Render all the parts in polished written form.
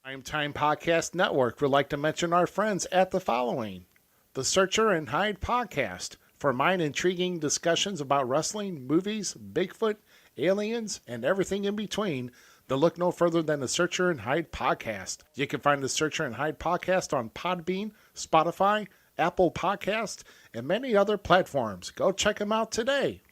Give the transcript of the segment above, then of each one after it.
Time Podcast Network would like to mention our friends at the following: the Searcher and Hide Podcast, for mind-intriguing discussions about wrestling, movies, Bigfoot, aliens, and everything in between. Then look no further than the Searcher and Hide Podcast. You can find the Searcher and Hide Podcast on Podbean, Spotify, Apple Podcast, and many other platforms. Go check them out today.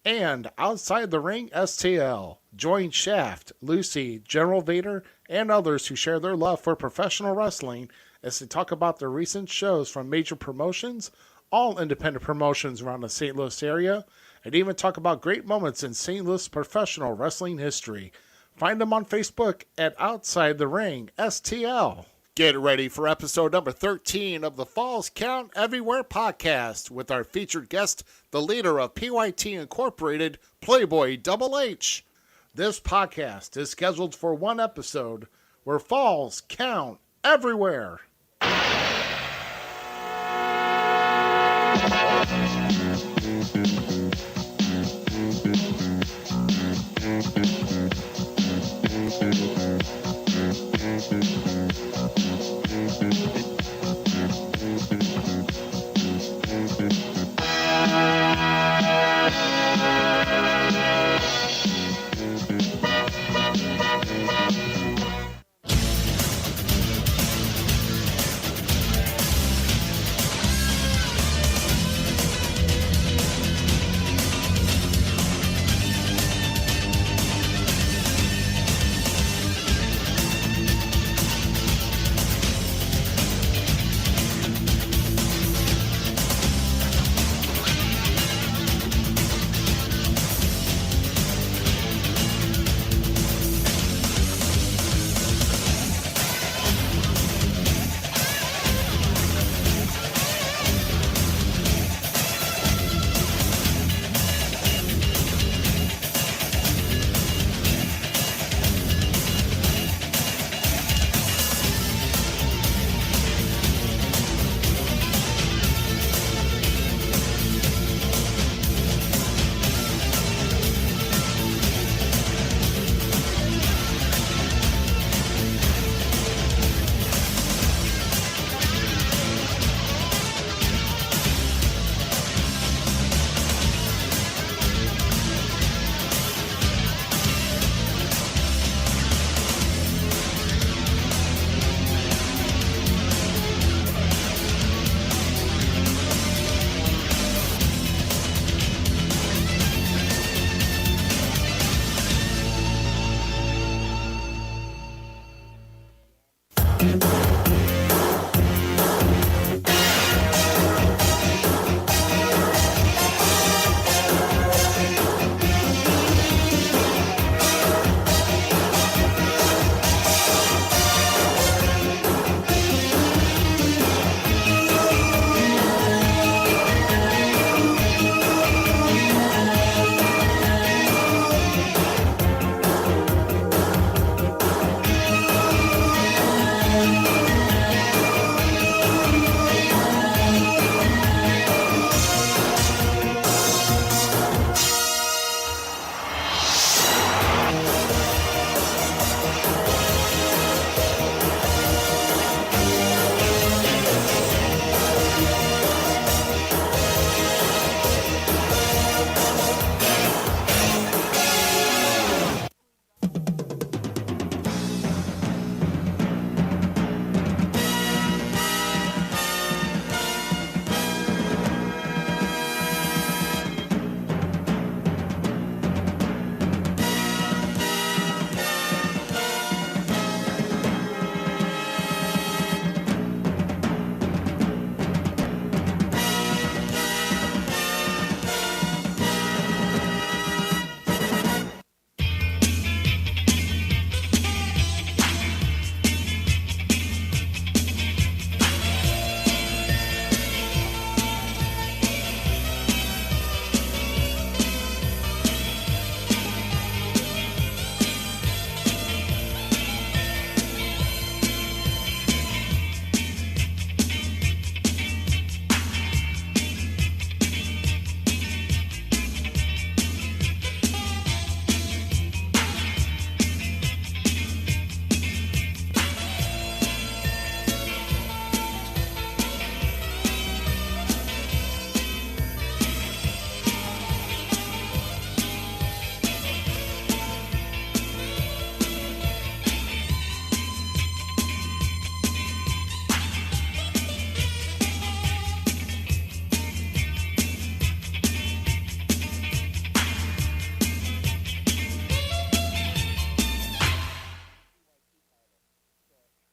And Outside the Ring STL. Join Shaft, Lucy, General Vader, and others who share their love for professional wrestling as they talk about their recent shows from major promotions, all independent promotions around the St. Louis area, and even talk about great moments in St. Louis professional wrestling history. Find them on Facebook at Outside the Ring STL. Get ready for episode number 13 of the Falls Count Everywhere podcast with our featured guest, the leader of PYT Incorporated, Playboy Double H. This podcast is scheduled for one episode where falls count everywhere.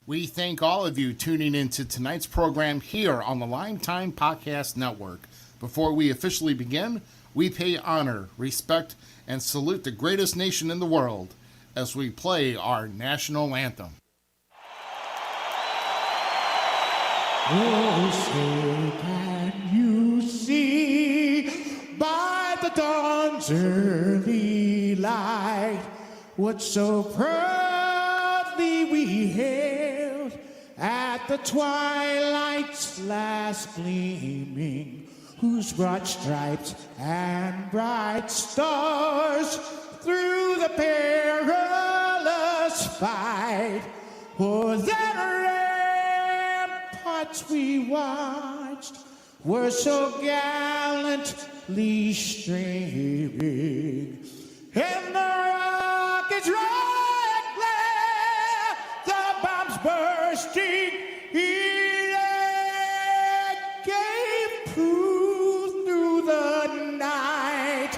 We thank all of you tuning into tonight's program here on the Lime Time Podcast Network. Before we officially begin, we pay honor, respect, and salute the greatest nation in the world as we play our national anthem. Oh, say can you see by the dawn's early light what so proudly we hailed at the twilight's last gleaming, whose broad stripes and bright stars through the perilous fight for that ramparts we watched were so gallantly streaming, and the rockets' red glare, the bombs bursting in air, gave proof through the night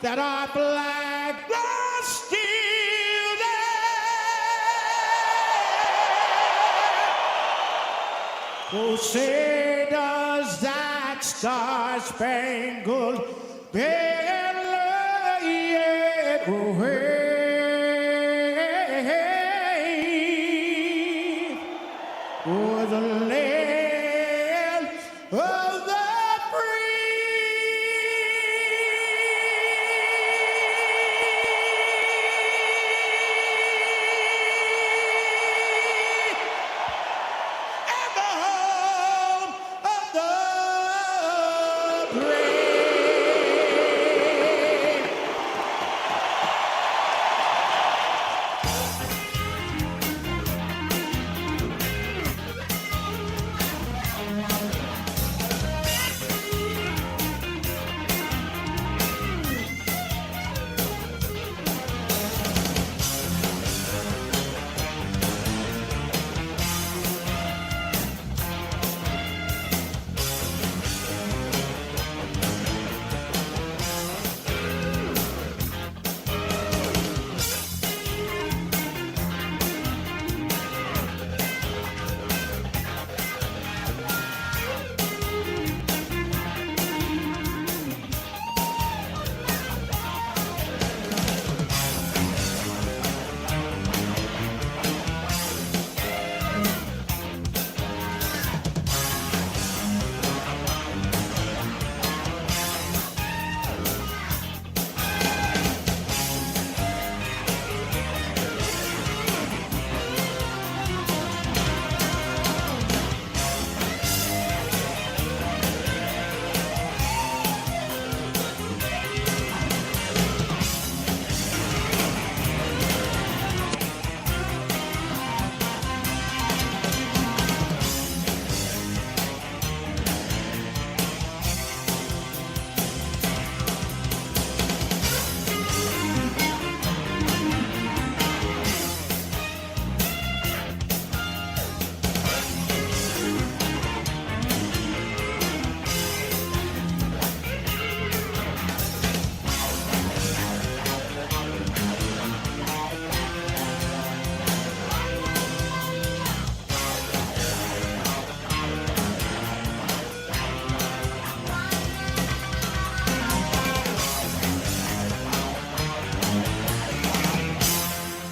that our flag was still there. Oh, say does that star-spangled banner yet wave o'er the land of the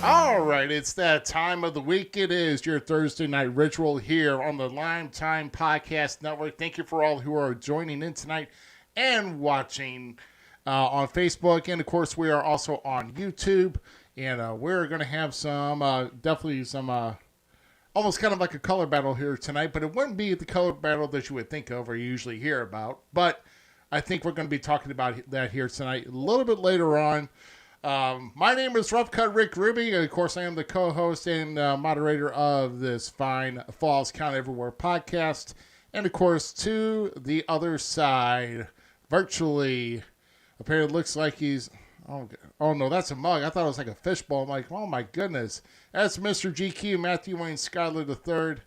All right, it's that time of the week. It is your Thursday night ritual here on the Lime Time Podcast Network. Thank you for all who are joining in tonight and watching on Facebook. And, of course, we are also on YouTube. And we're going to have some, definitely some, almost kind of like a color battle here tonight. But it wouldn't be the color battle that you would think of or usually hear about. But I think we're going to be talking about that here tonight a little bit later on. My name is Rough Cut Rick Ruby, and of course I am the co-host and moderator of this fine Falls Count Everywhere podcast. And of course, to the other side, virtually, apparently looks like he's, oh no, that's a mug. I thought it was like a fishbowl. I'm like, oh my goodness. That's Mr. GQ, Matthew Wayne Schuyler III.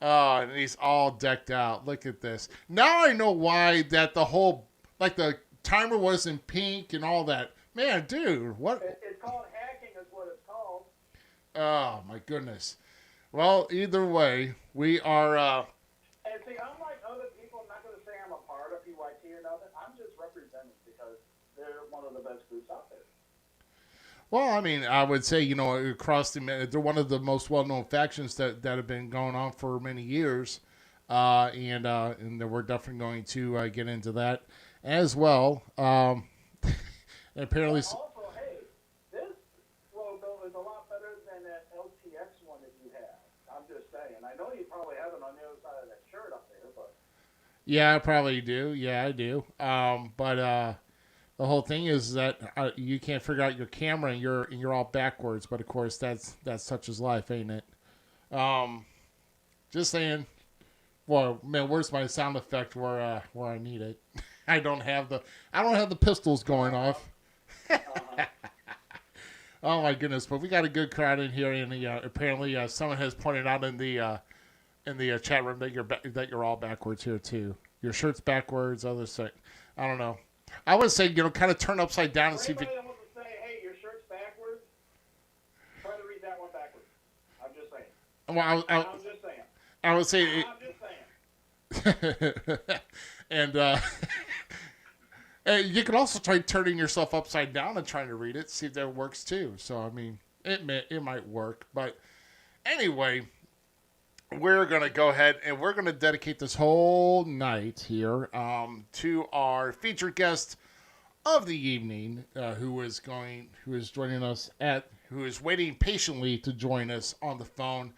And he's all decked out. Look at this. Now I know why that the whole, like the timer was in pink and all that. Man, dude, what? It's called hacking is what it's called. Oh, my goodness. Well, either way, we are. And see, unlike other people, I'm not going to say I'm a part of PYT or nothing. I'm just representing because they're one of the best groups out there. Well, I mean, I would say across they're one of the most well-known factions that have been going on for many years, and we're definitely going to get into that as well. And apparently, Also, hey, this logo is a lot better than that LTX one that you have. I'm just saying. I know you probably have it on the other side of that shirt up there, but yeah, I probably do. Yeah, I do. But the whole thing is that you can't figure out your camera, and you're all backwards. But of course, that's such as life, ain't it? Just saying. Well, man, where's my sound effect where I need it? I don't have the pistols going off. Oh my goodness! But we got a good crowd in here, and apparently someone has pointed out in the chat room that you're all backwards here too. Your shirt's backwards. Others say, I don't know. I would say kind of turn upside down and see if you. Anybody that wants to say, hey, your shirt's backwards, try to read that one backwards. I'm just saying. Well, I'm just saying. I would say. I'm just saying. And and you can also try turning yourself upside down and trying to read it, see if that works too. So I mean, it might work, but anyway, we're gonna go ahead and we're gonna dedicate this whole night here to our featured guest of the evening, who is joining us who is waiting patiently to join us on the phone.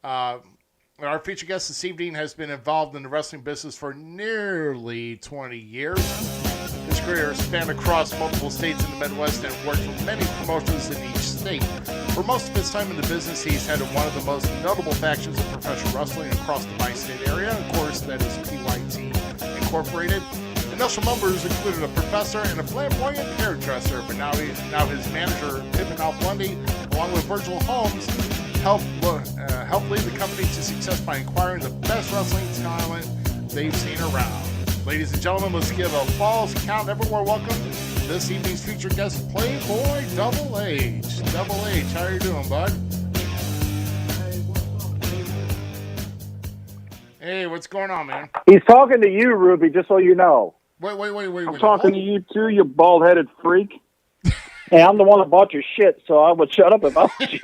Our featured guest this evening has been involved in the wrestling business for nearly 20 years. His career spanned across multiple states in the Midwest and worked for many promotions in each state. For most of his time in the business, he's headed one of the most notable factions of professional wrestling across the bi-state area. Of course, that is PYT Incorporated. Initial members included a professor and a flamboyant hairdresser, but now his manager, Pippin Bundy, along with Virgil Holmes, helped lead the company to success by acquiring the best wrestling talent they've seen around. Ladies and gentlemen, let's give a false count evermore welcome to this evening's featured guest, Playboy Double H. Double H, how are you doing, bud? Hey, what's going on, man? He's talking to you, Ruby, just so you know. Wait. I'm talking to you too, you bald-headed freak. Hey, I'm the one that bought your shit, so I would shut up about you.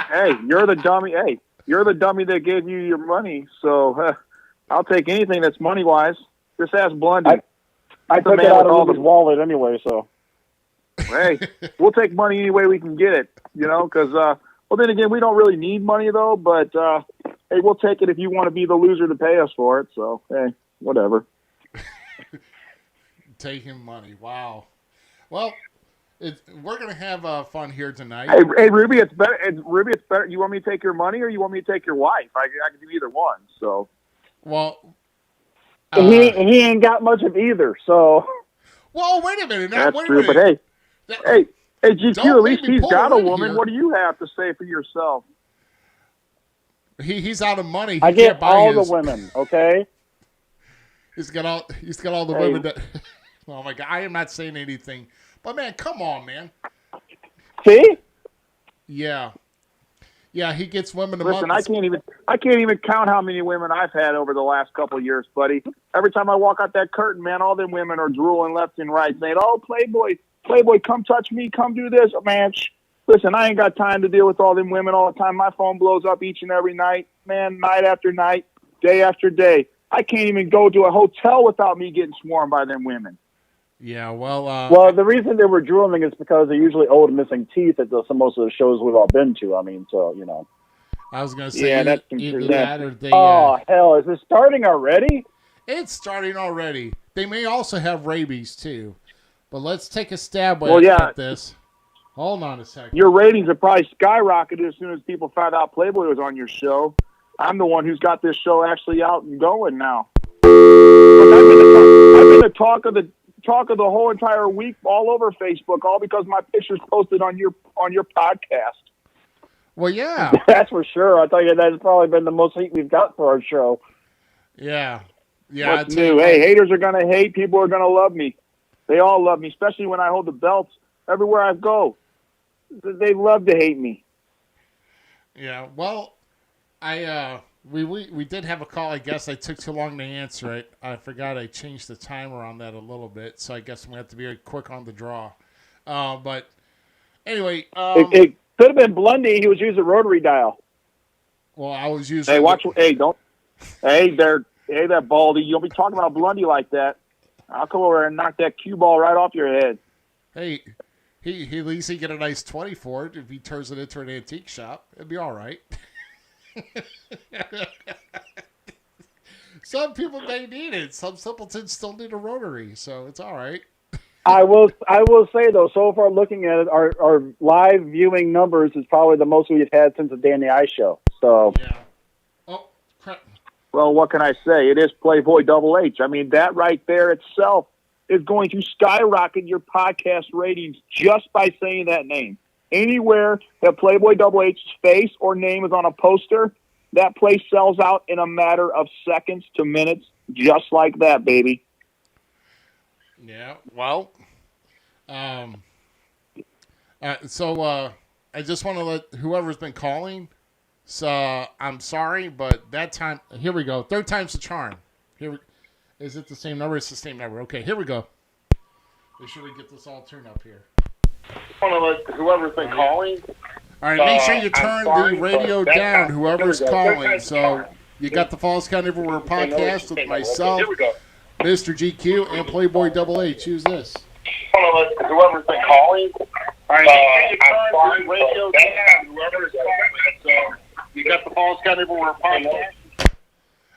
Hey, you're the dummy. Hey, you're the dummy that gave you your money, so I'll take anything that's money-wise. Just ask Blondie. I took it out of his wallet anyway, so. Hey, we'll take money any way we can get it, because, well, then again, we don't really need money, though, but, hey, we'll take it if you want to be the loser to pay us for it, so, hey, whatever. Taking money, wow. Well, we're going to have fun here tonight. Hey, Ruby, it's better. Ruby, it's better. You want me to take your money or you want me to take your wife? I can do either one, so. Well, he ain't got much of either, so. Well, wait a minute. Now, that's wait true, a minute. but hey, GQ, at least he's got a woman. Here. What do you have to say for yourself? He's out of money. I get all the women, okay? He's got all the women that. Oh my God, I am not saying anything, but man, come on, man. See? Yeah, he gets women. Listen, I can't even count how many women I've had over the last couple of years, buddy. Every time I walk out that curtain, man, all them women are drooling left and right, saying, "Oh, Playboy, come touch me, come do this, man." Listen, I ain't got time to deal with all them women all the time. My phone blows up each and every night, man, night after night, day after day. I can't even go to a hotel without me getting swarmed by them women. Yeah, well. Well, the reason they were drooling is because they're usually old and missing teeth at most of the shows we've all been to. I mean, so, I was going to say either that or they. Oh, hell, is it starting already? It's starting already. They may also have rabies, too. But let's take a stab at this. Hold on a second. Your ratings have probably skyrocketed as soon as people found out Playboy was on your show. I'm the one who's got this show actually out and going now. Look, I've been the talk of the whole entire week all over Facebook, all because my picture's posted on your podcast. Well, yeah. That's for sure. I tell you, that's probably been the most heat we've got for our show. Yeah. What's new? Hey, haters are going to hate. People are going to love me. They all love me, especially when I hold the belts everywhere I go. They love to hate me. Yeah, well, We did have a call. I guess I took too long to answer it. I forgot I changed the timer on that a little bit, so I guess I'm gonna have to be very quick on the draw. But anyway, It could have been Blundy. He was using rotary dial. well, I was using. Hey, watch. Hey, don't. Hey, that Baldy. You don't be talking about Blundy like that. I'll come over and knock that cue ball right off your head. Hey, he at least he get a nice 20 for it if he turns it into an antique shop. It'd be all right. Some people may need it. Some simpletons still need a rotary, so it's all right. I will say though, so far looking at it, our live viewing numbers is probably the most we've had since the Danny Ice show. So Yeah. Oh, crap. Well, what can I say? It is Playboy Double H. I mean, that right there itself is going to skyrocket your podcast ratings just by saying that name. Anywhere that Playboy Double H's face or name is on a poster, that place sells out in a matter of seconds to minutes, just like that, baby. Yeah. Well. So I just want to let whoever's been calling. So I'm sorry, but that time. Here we go. Third time's the charm. Is it the same number? It's the same number. Okay. Here we go. Make sure we get this all turned up here. I want to let whoever's been calling. All right, make sure you turn the radio down, whoever's calling. So you got the Falls Count Everywhere podcast with myself, Mr. GQ, and Playboy Double H. Who's this? I want to let whoever's been calling. All right, make sure you turn the radio down, whoever's calling. So you got the Falls Count Everywhere podcast.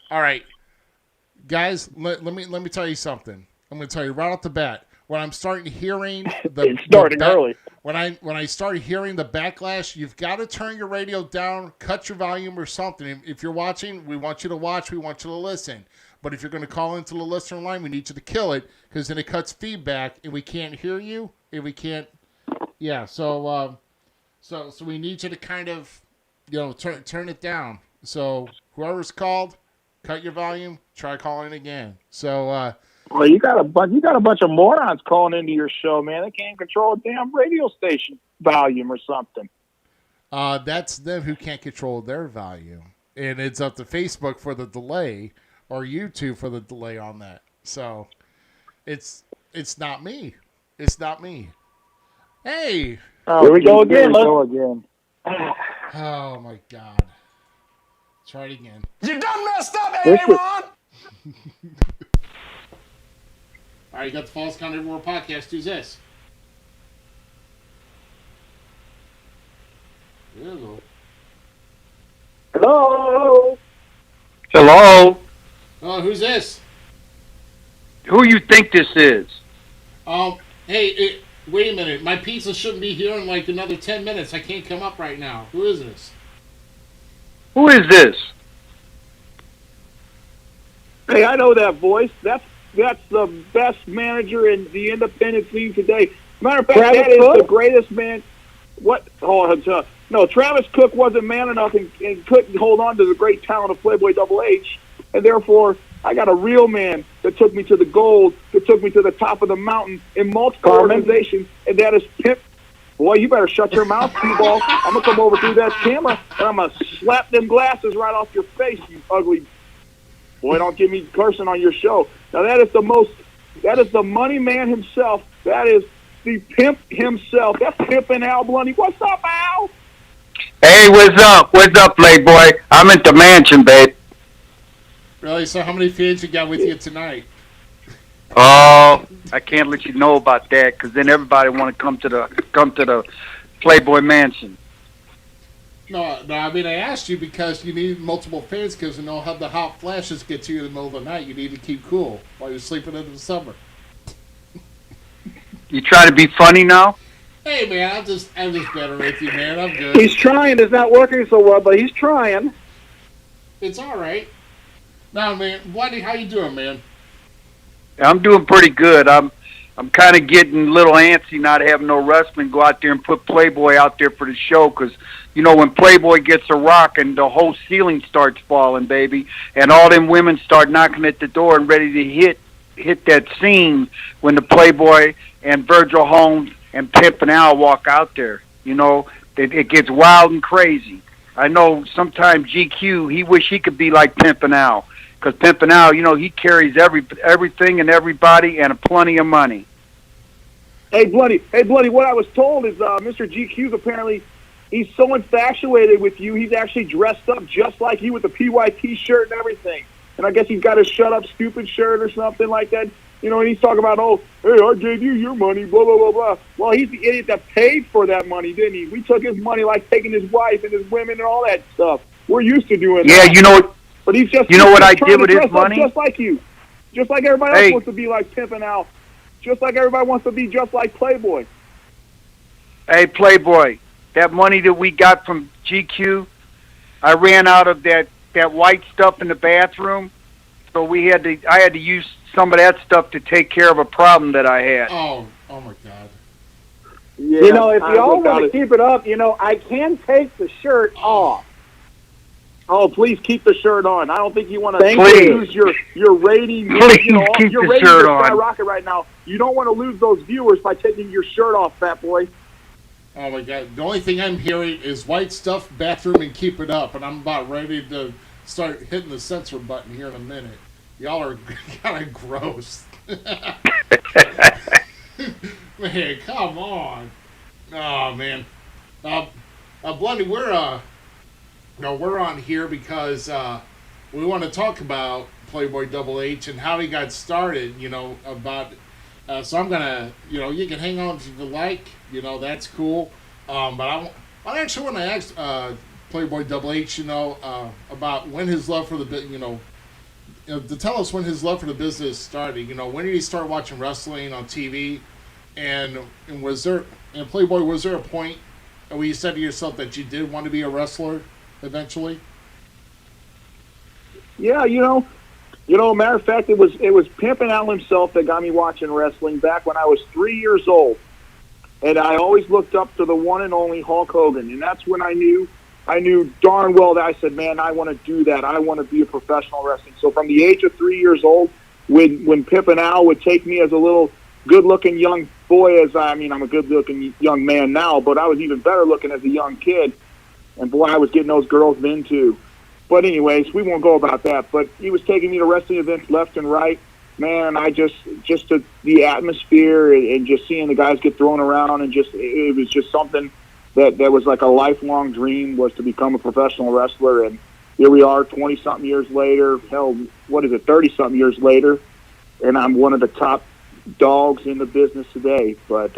All right, guys, let me tell you something. I'm going to tell you right off the bat. When I'm starting hearing it's starting early. When I start hearing the backlash, you've got to turn your radio down, cut your volume or something. If you're watching, we want you to watch, we want you to listen. But if you're going to call into the listener line, we need you to kill it because then it cuts feedback and we can't hear you and we can't. Yeah, so we need you to kind of, turn it down. So whoever's called, cut your volume, try calling again. So. Well, you got a bunch of morons calling into your show, man. They can't control a damn radio station volume or something. That's them who can't control their volume, and it's up to Facebook for the delay or YouTube for the delay on that. So, it's not me. It's not me. Hey. Here we go again. Oh my God. Try it again. You done messed up, Aaron! All right, you got the Falls Count Everywhere podcast. Who's this? Hello. Hello. Hello? Oh, who's this? Who you think this is? Hey, wait a minute. My pizza shouldn't be here in like another 10 minutes. I can't come up right now. Who is this? Who is this? Hey, I know that voice. That's the best manager in the independent scene today. Matter of fact, Travis that is Cook? the greatest man. What? No, Travis Cook wasn't man enough and couldn't hold on to the great talent of Playboy Double H, and therefore I got a real man that took me to the gold, that took me to the top of the mountain in multiple organizations, and that is Pimp. Boy, you better shut your mouth, T-Ball. I'm going to come over through that camera, and I'm going to slap them glasses right off your face, you ugly. Boy, don't give me cursing on your show. Now, that is the money man himself. That is the pimp himself. That's Pimpin' Al Blundy. What's up, Al? Hey, what's up? What's up, Playboy? I'm at the mansion, babe. Really? So how many fans you got with you tonight? Oh, I can't let you know about that because then everybody want to come to the Playboy mansion. No, I mean, I asked you because you need multiple fans because you know how the hot flashes get to you in the middle of the night. You need to keep cool while you're sleeping in the summer. You trying to be funny now? Hey, man, I'm just better with you, man. I'm good. He's trying. It's not working so well, but he's trying. It's all right. Now, man, Blundy, how you doing, man? I'm doing pretty good. I'm kind of getting a little antsy not having no wrestling. Go out there and put Playboy out there for the show because, you know, when Playboy gets a rock and the whole ceiling starts falling, baby, and all them women start knocking at the door and ready to hit that scene when the Playboy and Virgil Holmes and Pimp and Al walk out there. You know, it gets wild and crazy. I know sometimes GQ, he wish he could be like Pimpin' Al. Because Pimpin' Al, he carries everything and everybody and plenty of money. Hey, Bloody, what I was told is Mr. GQ's apparently, he's so infatuated with you, he's actually dressed up just like you with the PYT shirt and everything. And I guess he's got his Shut Up Stupid shirt or something like that. And he's talking about, oh, hey, I gave you your money, blah, blah, blah, blah. Well, he's the idiot that paid for that money, didn't he? We took his money like taking his wife and his women and all that stuff. We're used to doing that. Yeah, But he's just what I trying did to with dress his money? up just like you. Just like everybody else wants to be like Pimpin' Al. Just like everybody wants to be just like Playboy. Hey, Playboy, that money that we got from GQ, I ran out of that white stuff in the bathroom, so I had to use some of that stuff to take care of a problem that I had. Oh my God. Yeah, if y'all want to keep it up, I can take the shirt off. Oh, please keep the shirt on. I don't think you want to lose your rating. Please keep your the ratings shirt are on. skyrocket right now. You don't want to lose those viewers by taking your shirt off, fat boy. Oh my God. The only thing I'm hearing is white stuff, bathroom, and keep it up. And I'm about ready to start hitting the censor button here in a minute. Y'all are kind of gross. Man, come on. Oh, man. Blondie, we're on here because we want to talk about Playboy Double H and how he got started, about... so I'm going to, you can hang on if you like, that's cool. But I actually want to ask Playboy Double H, about when his love for the, to tell us when his love for the business started. When did he start watching wrestling on TV? And Playboy, was there a point where you said to yourself that you did want to be a wrestler eventually? Yeah, matter of fact, it was Pimpin' Al himself that got me watching wrestling back when I was 3 years old. And I always looked up to the one and only Hulk Hogan. And that's when I knew darn well that I said, man, I want to do that. I want to be a professional wrestler. So from the age of 3 years old, when Pimpin' Al would take me as a little good-looking young boy, I'm a good-looking young man now, but I was even better looking as a young kid. And boy, I was getting those girls then too. But anyways, we won't go about that. But he was taking me to wrestling events left and right. Man, I just the atmosphere and just seeing the guys get thrown around and it was just something that was like a lifelong dream, was to become a professional wrestler. And here we are 20-something years later. Hell, 30-something years later. And I'm one of the top dogs in the business today. But,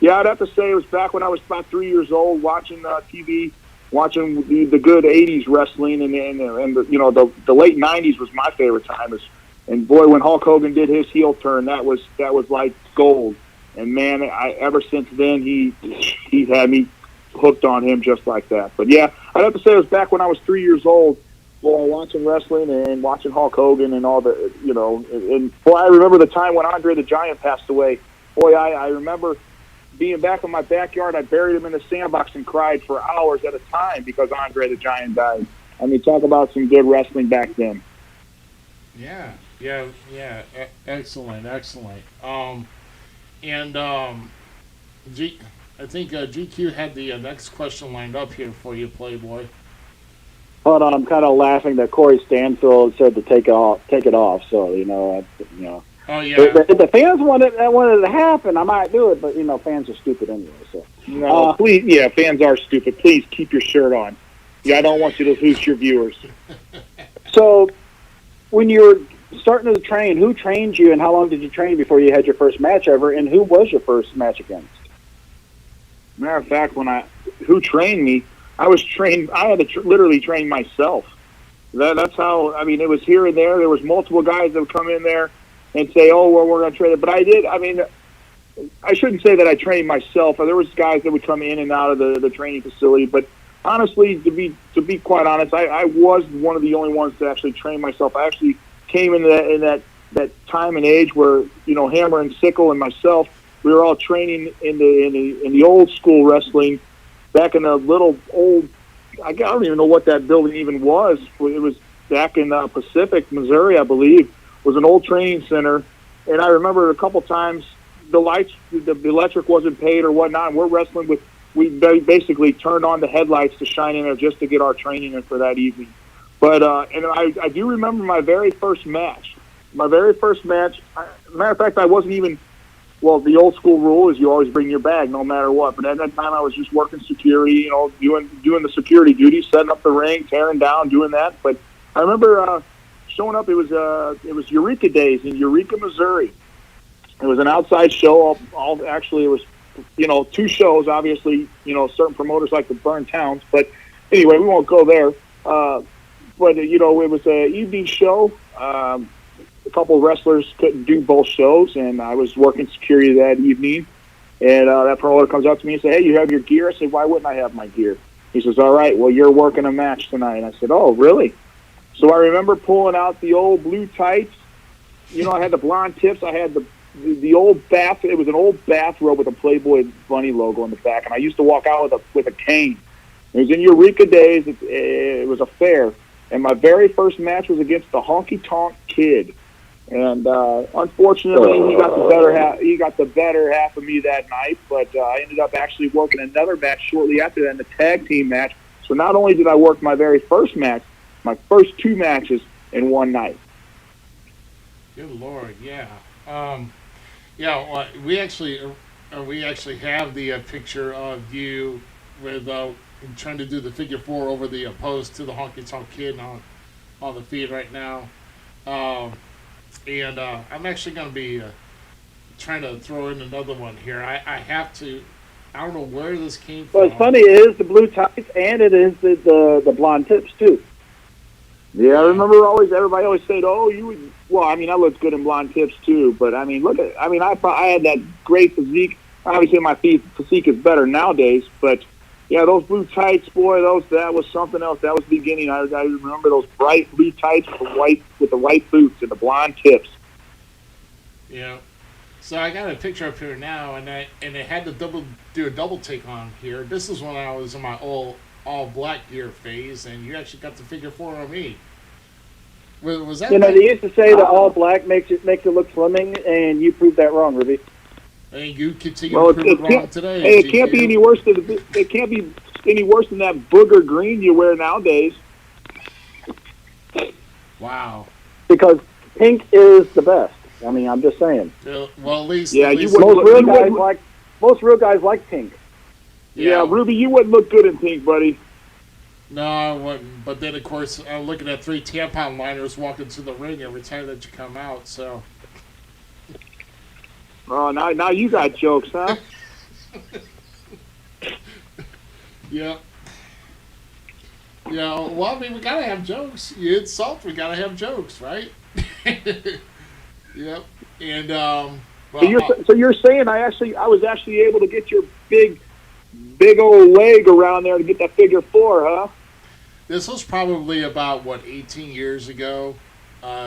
yeah, I'd have to say it was back when I was about 3 years old watching TV, watching the good 80s wrestling, and the late 90s was my favorite time. And boy, when Hulk Hogan did his heel turn, that was like gold. And man, ever since then he had me hooked on him just like that. But yeah, I'd have to say it was back when I was 3 years old, watching wrestling and watching Hulk Hogan and all the and boy, I remember the time when Andre the Giant passed away. Boy, I remember being back in my backyard. I buried him in the sandbox and cried for hours at a time because Andre the Giant died. I mean, talk about some good wrestling back then. Yeah. Excellent. I think GQ had the next question lined up here for you, Playboy. Hold on, I'm kind of laughing that Corey Stanfield said to take it off. So Oh yeah. If the fans wanted to happen, I might do it, but fans are stupid anyway. So no, please, yeah, fans are stupid. Please keep your shirt on. Yeah, I don't want you to lose your viewers. So, when you were starting to train, who trained you, and how long did you train before you had your first match ever, and who was your first match against? Matter of fact, who trained me? I was trained. I had to literally train myself. That's how. I mean, it was here and there. There was multiple guys that would come in there and say, "Oh, well, we're going to train it." But I did. I mean, I shouldn't say that I trained myself. There was guys that would come in and out of the training facility. But honestly, to be quite honest, I was one of the only ones to actually train myself. I actually came in that time and age where Hammer and Sickle and myself, we were all training in the old school wrestling back in a little old. I don't even know what that building even was. It was back in Pacific, Missouri, I believe. It was an old training center, and I remember a couple times the lights, the electric wasn't paid or whatnot. And we're wrestling with we basically turned on the headlights to shine in there just to get our training in for that evening. But and I do remember my very first match. Matter of fact, I wasn't even. Well, the old school rule is you always bring your bag no matter what. But at that time, I was just working security, doing the security duties, setting up the ring, tearing down, doing that. But I remember showing up. It was Eureka Days in Eureka, Missouri. It was an outside show. Actually, it was 2 shows. Obviously, certain promoters like to burn towns. But anyway, we won't go there. But it was an evening show. A couple of wrestlers couldn't do both shows, and I was working security that evening. And that promoter comes up to me and said, "Hey, you have your gear?" I said, "Why wouldn't I have my gear?" He says, "All right, well, you're working a match tonight." And I said, "Oh, really?" So I remember pulling out the old blue tights. I had the blonde tips. I had the old bath. It was an old bathrobe with a Playboy bunny logo on the back, and I used to walk out with a cane. It was in Eureka Days. It was a fair, and my very first match was against the Honky Tonk Kid. And unfortunately, he got the better half of me that night. But I ended up actually working another match shortly after that, in the tag team match. So not only did I work my very first match, my first 2 matches in one night. Good Lord, yeah. We actually have the picture of you with trying to do the figure 4 over the post to the Honky Tonk Kid on the feed right now. And I'm actually going to be trying to throw in another one here. I have to. I don't know where this came from. Well, it's funny. It is the blue tights, and it is the blonde tips too. Yeah, I remember everybody always said, "Oh, you would." Well, I looked good in blonde tips too, but I had that great physique. Obviously, my physique is better nowadays, but yeah, those blue tights, boy, that was something else. That was the beginning. I remember those bright blue tights with the white boots and the blonde tips. Yeah. So I got a picture up here now, and I had to do a double take on here. This is when I was in my all black gear phase, and you actually got the figure 4 on me. Was that? They used to say that all black makes it look slimming, and you proved that wrong, Ruby. And you continue to prove it wrong today. Hey, it can't be any worse than that booger green you wear nowadays. Wow. Because pink is the best. I'm just saying. Well, at least most real guys like pink. Yeah, Ruby, you wouldn't look good in pink, buddy. No, I wouldn't. But then, of course, I'm looking at 3 tampon liners walking to the ring every time that you come out. So. Oh, now you got jokes, huh? Yeah. Yeah. Well, we gotta have jokes. You insult, we gotta have jokes, right? Yep. And so you're saying I was actually able to get your big old leg around there to get that figure 4, huh? This was probably about 18 years ago.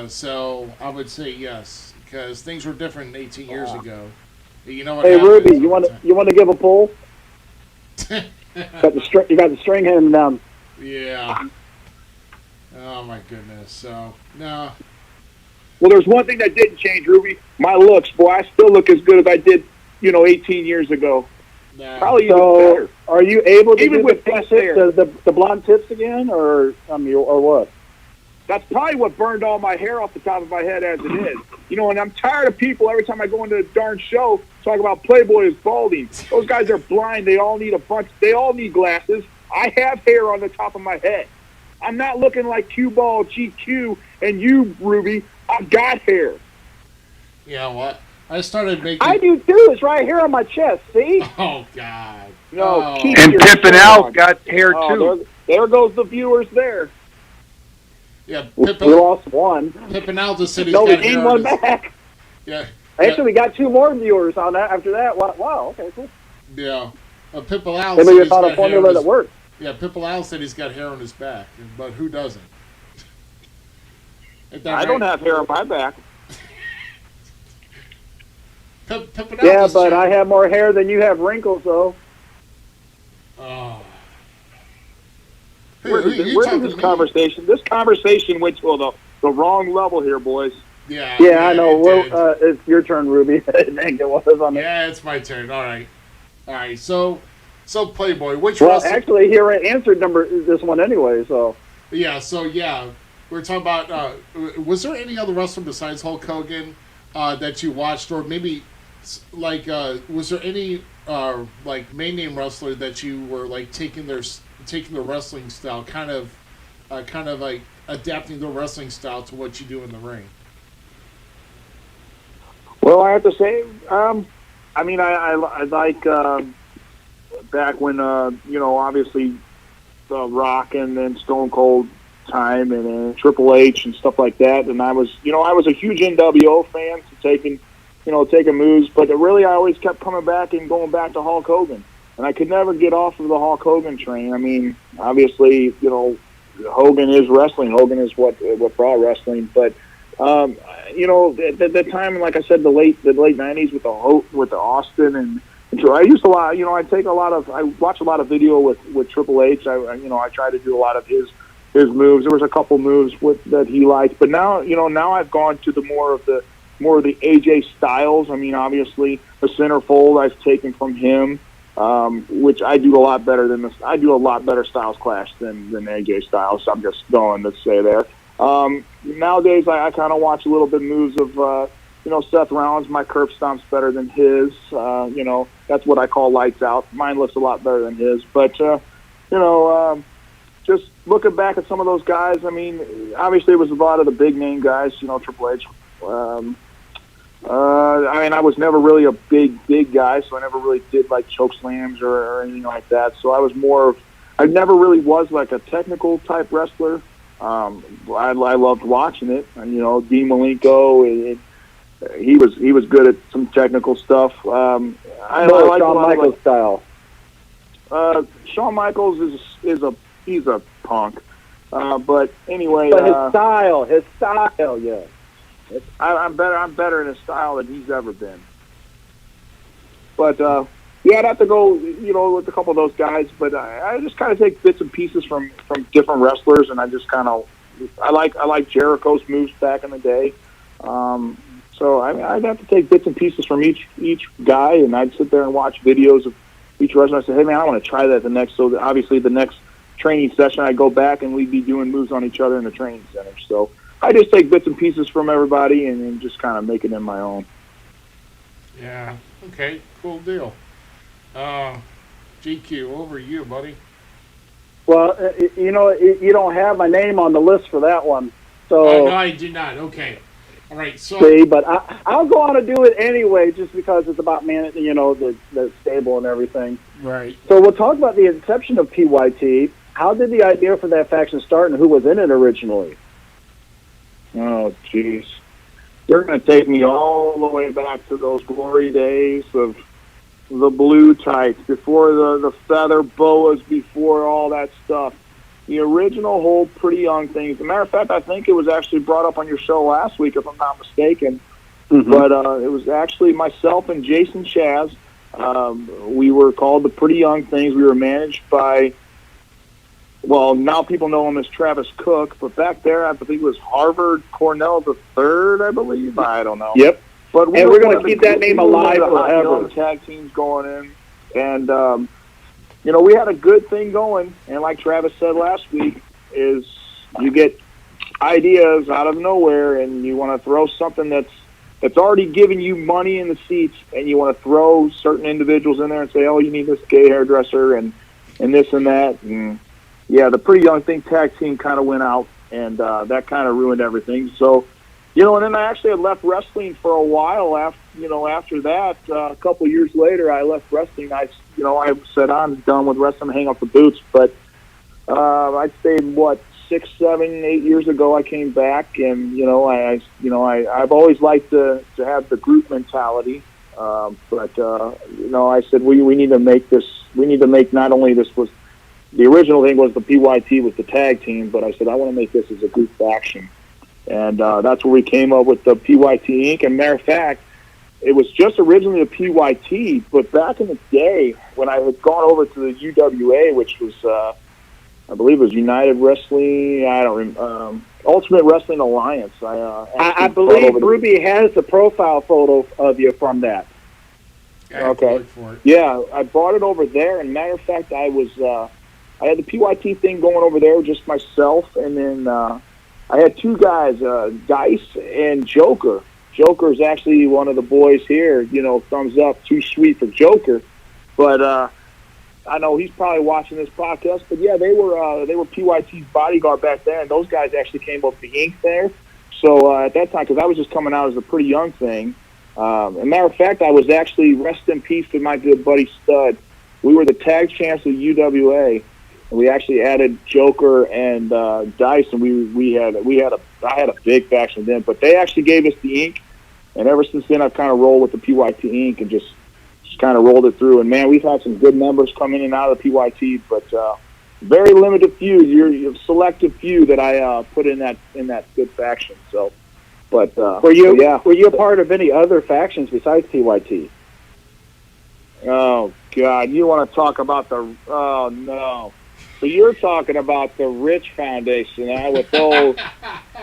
So I would say yes, because things were different 18 years ago. You know what? Hey Ruby, you want to give a pull? You got the string hanging down. Yeah. Oh my goodness. So no. Well, there's one thing that didn't change, Ruby. My looks, boy. I still look as good as I did, 18 years ago. Nah. Probably even better. Are you able to even do with less hair, the blonde tips again, or what? That's probably what burned all my hair off the top of my head as it is. And I'm tired of people every time I go into a darn show talking about Playboy is balding. Those guys are blind. They all need they all need glasses. I have hair on the top of my head. I'm not looking like Cue Ball GQ and you, Ruby. I've got hair. Yeah, what? I started making. I do too. It's right here on my chest. See? Oh God. No. And Pippin' Al got hair too. There goes the viewers there. Yeah, we lost one. Pippin' Al just said he's no, got we gained one back. Yeah. Actually, we got 2 more viewers on that after that. Wow. Okay, cool. Yeah. Pippin' Al Maybe said we found a formula that worked. Yeah, Pippin' Al said he's got hair on his back, but who doesn't? I don't have hair on my back. Yeah, but I have more hair than you have wrinkles, though. Oh. Where did this conversation? This conversation went to the wrong level here, boys. Yeah, I know. Well, it's your turn, Ruby. Yeah, it's my turn. All right. So So Playboy, which Well, wrestler? actually, here I answered this one anyway. So Yeah. So yeah, we're talking about. Was there any other wrestler besides Hulk Hogan that you watched, or maybe was there any like main name wrestler that you were like taking their wrestling style, kind of like adapting their wrestling style to what you do in the ring? Well, I have to say, I mean, I like back when obviously Rock and then Stone Cold time and Triple H and stuff like that. And I was a huge NWO fan, so taking moves, but really I always kept coming back and going back to Hulk Hogan, and I could never get off of the Hulk Hogan train. I mean, obviously, Hogan is wrestling. Hogan is what brought wrestling, but the time, like I said, the late '90s with the Austin and I used a lot. I watch a lot of video with Triple H. I try to do a lot of his moves. There was a couple moves that he liked, but now I've gone to the more of the AJ Styles. I mean, obviously the centerfold I've taken from him, which I do a lot better than this. I do a lot better Styles Clash than AJ Styles. So I'm just going to say there. Nowadays, I kind of watch a little bit moves of Seth Rollins. My curb stomp's better than his. That's what I call lights out. Mine looks a lot better than his. But just looking back at some of those guys, I mean, obviously it was a lot of the big name guys. Triple H. I mean, I was never really a big guy, so I never really did like choke slams or anything like that. So I never really was like a technical type wrestler. I loved watching it, and Dean Malenko, he was good at some technical stuff. I like Shawn Michaels style. Shawn Michaels he's a punk, but anyway. But his style, yeah. I'm better in his style than he's ever been. But yeah, I'd have to go, with a couple of those guys. But I just kind of take bits and pieces from different wrestlers, and I just kind of I like Jericho's moves back in the day. So I'd have to take bits and pieces from each guy, and I'd sit there and watch videos of each wrestler. I say, hey man, I want to try that the next. So obviously the next training session, I go back and we'd be doing moves on each other in the training center. So I just take bits and pieces from everybody and just kind of make it in my own. Yeah. Okay. Cool deal. GQ, over you, buddy. Well, you don't have my name on the list for that one. So Oh, no, I do not. Okay. All right. So see, but I'll go on and do it anyway, just because it's about the stable and everything. right. So we'll talk about the inception of PYT. How did the idea for that faction start, and who was in it originally? Oh, jeez. You're going to take me all the way back to those glory days of the blue tights, before the feather boas, before all that stuff. The original whole Pretty Young thing. As a matter of fact, I think it was actually brought up on your show last week, if I'm not mistaken. Mm-hmm. But it was actually myself and Jason Chaz. We were called the Pretty Young Things. We were managed by, well, now people know him as Travis Cook, but back there I believe it was Harvard Cornell III, I believe. I don't know. Yep. But And we're going to keep that name alive forever. Tag teams going in, and we had a good thing going. And like Travis said last week, is you get ideas out of nowhere, and you want to throw something that's already giving you money in the seats, and you want to throw certain individuals in there and say, oh, you need this gay hairdresser and this and that. And yeah, the Pretty Young Thing tag team kind of went out, and that kind of ruined everything. So, and then I actually had left wrestling for a while after that. A couple years later, I left wrestling. I said, I'm done with wrestling, hang up the boots. But I'd say, 6, 7, 8 years ago, I came back, and I've always liked to have the group mentality. But I said we need to make this. We need to make, not only this was the original thing was the PYT with the tag team, but I said I want to make this as a group faction, and that's where we came up with the PYT Inc. And matter of fact, it was just originally a PYT, but back in the day when I had gone over to the UWA, which was I believe it was United Wrestling. I don't remember. Ultimate Wrestling Alliance. I believe Ruby has the profile photo of you from that. I have to look for it. Yeah, I brought it over there, and matter of fact, I had the PYT thing going over there, just myself, and then I had two guys, Dice and Joker. Joker is actually one of the boys here. You know, thumbs up, too sweet for Joker, but I know he's probably watching this podcast. But yeah, they were PYT's bodyguard back then. Those guys actually came up the ink there. So at that time, because I was just coming out as a pretty young thing. As a matter of fact, I was actually, rest in peace to my good buddy Stud. We were the tag champs of UWA, and we actually added Joker and Dice, and I had a big faction then. But they actually gave us the ink, and ever since then, I've kind of rolled with the PYT ink and just kind of rolled it through. And man, we've had some good members come in and out of the PYT, but very limited few. You're selective few that I put in that good faction. So. But were you a part of any other factions besides PYT? Oh God, you want to talk about the? Oh no, so you're talking about the Rich Foundation, with old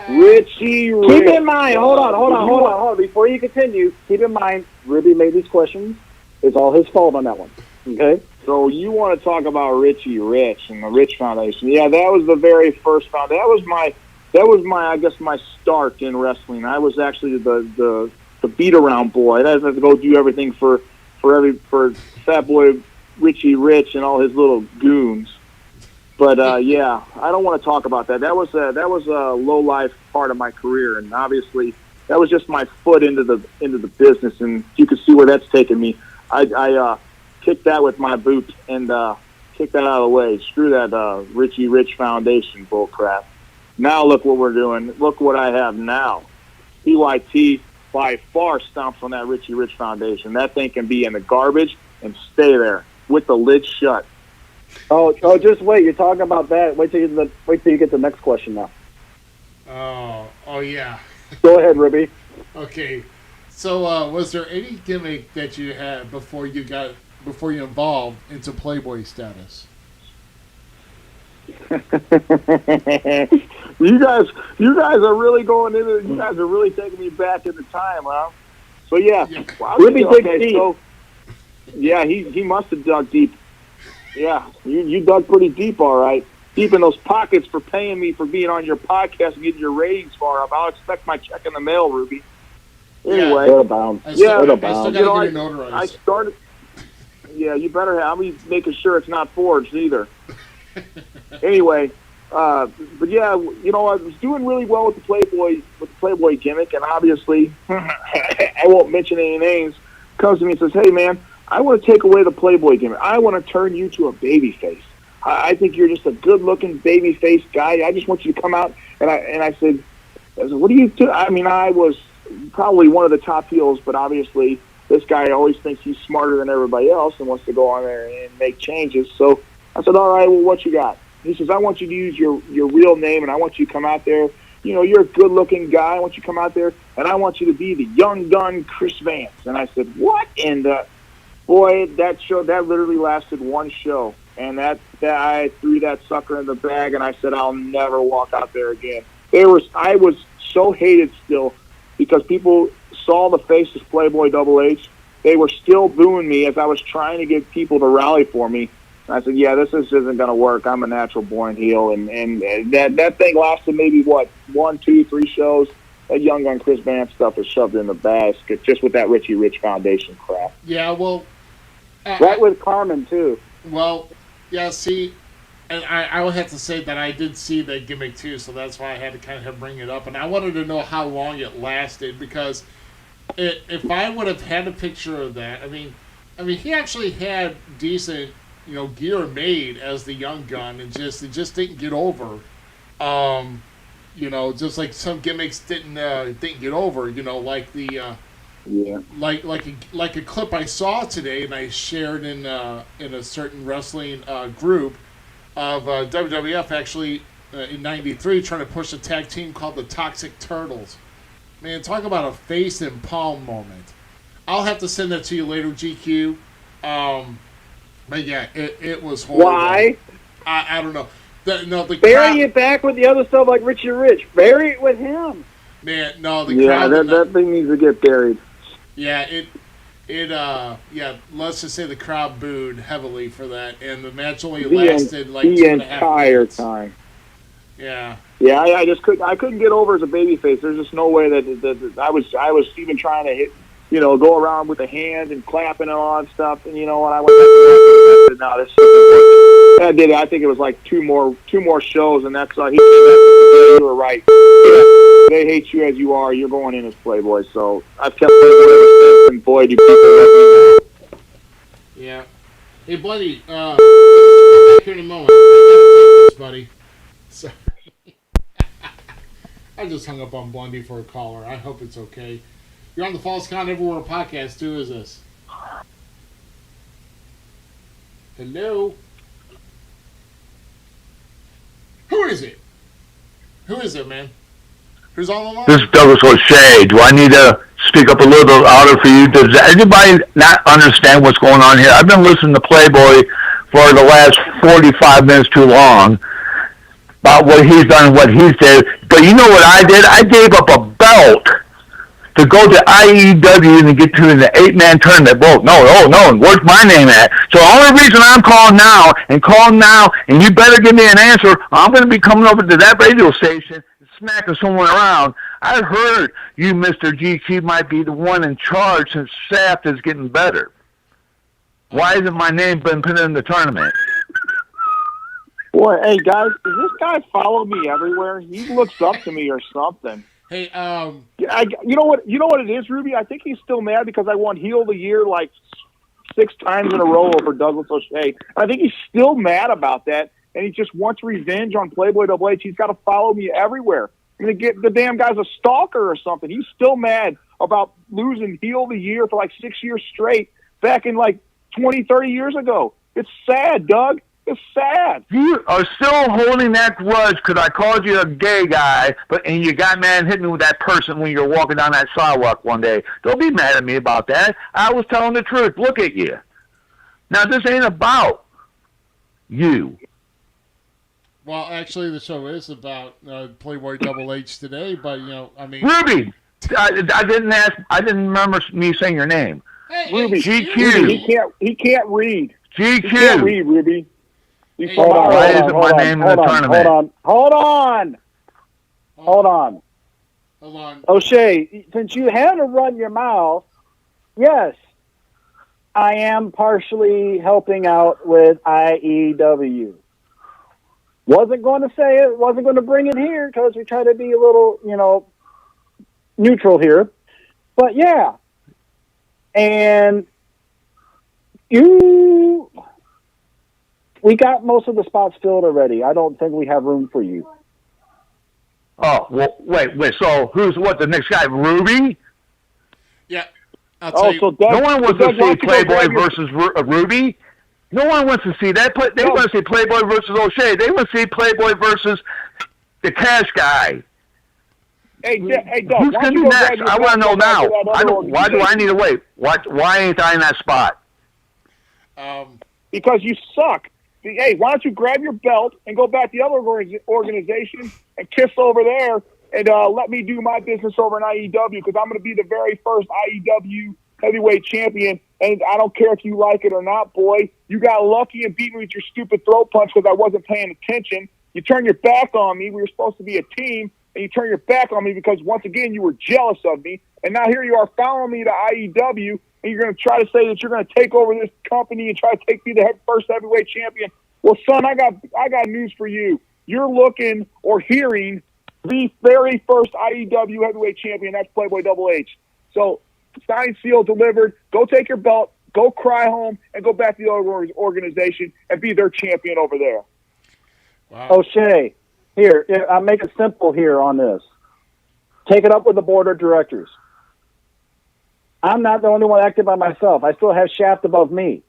Richie Rich. Keep in mind, hold on. Before you continue, keep in mind, Ruby made these questions. It's all his fault on that one. Okay. So you want to talk about Richie Rich and the Rich Foundation? Yeah, that was the very first foundation. That was my, I guess, my start in wrestling. I was actually the beat around boy. I had to go do everything for Fat Boy Richie Rich and all his little goons. But yeah, I don't want to talk about that. That was a low life part of my career, and obviously that was just my foot into the business, and you can see where that's taken me. I kicked that with my boot and kicked that out of the way. Screw that Richie Rich Foundation bull crap. Now look what we're doing. Look what I have now. PYT by far stomps on that Richie Rich Foundation. That thing can be in the garbage and stay there with the lid shut. Oh, just wait. You're talking about that. Wait till you get the next question now. Oh yeah. Go ahead, Ruby. Okay. So was there any gimmick that you had before you evolved into Playboy status? You guys are really going into. You guys are really taking me back in the time, huh? So yeah, wow, Ruby dig deep. So, yeah, he must have dug deep. Yeah, you dug pretty deep, all right. Deep in those pockets for paying me for being on your podcast and getting your ratings far up. I'll expect my check in the mail, Ruby. Anyway, they're bound. I still gotta get it notarized. I started. Yeah, you better have. I'll be making sure it's not forged either. Anyway, but yeah, you know, I was doing really well with the Playboy gimmick, and obviously, I won't mention any names. Comes to me and says, "Hey, man, I want to take away the Playboy gimmick. I want to turn you to a baby face. I think you're just a good-looking baby face guy. I just want you to come out." And I said, "What do you do?" I mean, I was probably one of the top heels, but obviously, this guy always thinks he's smarter than everybody else and wants to go on there and make changes. So I said, "All right, well, what you got?" He says, "I want you to use your real name, and I want you to come out there. You know, you're a good-looking guy. I want you to come out there, and I want you to be the young gun Chris Vance." And I said, "What?" And boy, that literally lasted one show, and that I threw that sucker in the bag, and I said, "I'll never walk out there again." I was so hated still because people saw the face of Playboy Double H. They were still booing me as I was trying to get people to rally for me. I said, "Yeah, this isn't going to work. I'm a natural born heel." And that thing lasted maybe, 1, 2, 3 shows. That Young Gun Chris Vance stuff is shoved in the basket just with that Richie Rich Foundation crap. Yeah, well. Right with Carmen, too. Well, yeah, see, and I would have to say that I did see that gimmick, too, so that's why I had to kind of bring it up. And I wanted to know how long it lasted, because if I would have had a picture of that, I mean, he actually had decent, you know, gear made as the Young Gun, and it just didn't get over. You know, just like some gimmicks didn't get over. You know, like the like a clip I saw today, and I shared in a certain wrestling group of WWF actually in '93 trying to push a tag team called the Toxic Turtles. Man, talk about a face and palm moment. I'll have to send that to you later, GQ. But yeah, it was horrible. Why? I don't know. Bury it back with the other stuff like Richie Rich. Bury it with him. Man, no, that thing needs to get buried. Yeah, let's just say the crowd booed heavily for that, and the match only The, lasted like the 2.5 entire minutes. time. Yeah. Yeah, I just couldn't get over as a babyface. There's just no way that I was even trying to hit, go around with the hands and clapping and all that stuff. And you know what? I went back to that. No, this isn't working. I did it. I think it was like two more shows, and that's he came back and said, you were right. Yeah, they hate you as you are. You're going in as Playboy. So I've kept Playboy ever since, and boy, do people love me now. Yeah. Hey, buddy. Back here in a moment. I gotta take this, buddy. Sorry. I just hung up on Blondie for a caller. I hope it's okay. You're on the False Count Everywhere podcast, too, is this? Hello? Who is it? Who is it, man? Who's on the line? This is Douglas O'Shea. Do I need to speak up a little bit louder for you? Does anybody not understand what's going on here? I've been listening to Playboy for the last 45 minutes too long about what he's done and what he's did. But you know what I did? I gave up a belt to go to IEW and get to the 8-man tournament. Whoa, no, where's my name at? So the only reason I'm calling now, and you better give me an answer, I'm going to be coming over to that radio station and smacking someone around. I heard you, Mr. GQ, might be the one in charge since Shaft is getting better. Why hasn't my name been put in the tournament? Boy, hey guys, does this guy follow me everywhere? He looks up to me or something. Hey, you know what it is, Ruby? I think he's still mad because I won Heel of the Year like 6 times in a row over Douglas O'Shea. I think he's still mad about that, and he just wants revenge on Playboy Double H. He's got to follow me everywhere. I'm gonna get the damn guy's a stalker or something. He's still mad about losing Heel of the Year for like 6 years straight back in like 20, 30 years ago. It's sad, Doug. It's sad. You are still holding that grudge because I called you a gay guy, and you got mad and hit me with that person when you were walking down that sidewalk one day. Don't be mad at me about that. I was telling the truth. Look at you. Now, this ain't about you. well, actually, the show is about Playboy Double H today, but, I mean... Ruby! I didn't remember me saying your name. Hey, Ruby, GQ. Ruby, he can't read. GQ. He can't read, Ruby. Hey, Hold on, Why hold isn't on, my hold name on, in the hold on, tournament? hold on. Hold on. O'Shea, since you had to run your mouth, yes, I am partially helping out with IEW. Wasn't going to say it, wasn't going to bring it here because we try to be a little, neutral here. But yeah. And we got most of the spots filled already. I don't think we have room for you. Oh, well, wait. So who's the next guy? Ruby? Yeah, I'll tell you. So Doug, No one wants to Doug, see why don't you go Playboy grab your- versus Ruby. No one wants to see that. They want to see Playboy versus O'Shea. They want to see Playboy versus the cash guy. Hey, Doug, Who's why going don't to you be go grab next? your I want to know belt and go back now. to that other Why do I organization? need to wait? Why ain't I in that spot? Because you suck. Hey, why don't you grab your belt and go back to the other organization and kiss over there and let me do my business over in IEW because I'm going to be the very first IEW heavyweight champion, and I don't care if you like it or not, boy. You got lucky and beat me with your stupid throat punch because I wasn't paying attention. You turned your back on me. We were supposed to be a team, and you turned your back on me because, once again, you were jealous of me. And now here you are following me to IEW, and you're going to try to say that you're going to take over this company and try to take me the first heavyweight champion. Well, son, I got news for you. You're looking or hearing the very first IEW heavyweight champion. That's Playboy Double H. So, signed, sealed, delivered. Go take your belt. Go cry home and go back to the other organization and be their champion over there. Wow. O'Shea, here, I'll make it simple here on this. Take it up with the board of directors. I'm not the only one acting by myself. I still have Shaft above me.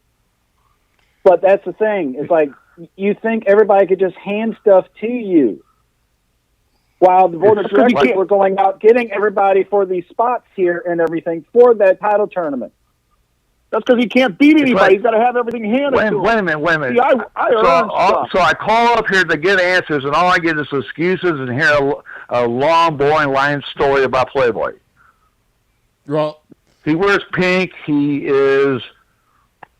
But that's the thing. It's like you think everybody could just hand stuff to you. While the board of directors were going out getting everybody for these spots here and everything for that title tournament. That's because he can't beat anybody. He's got to have everything handed to him. Wait a minute. See, I earned stuff. So I call up here to get answers, and all I get is excuses and hear a long, boring line story about Playboy. Well, He wears pink. He is.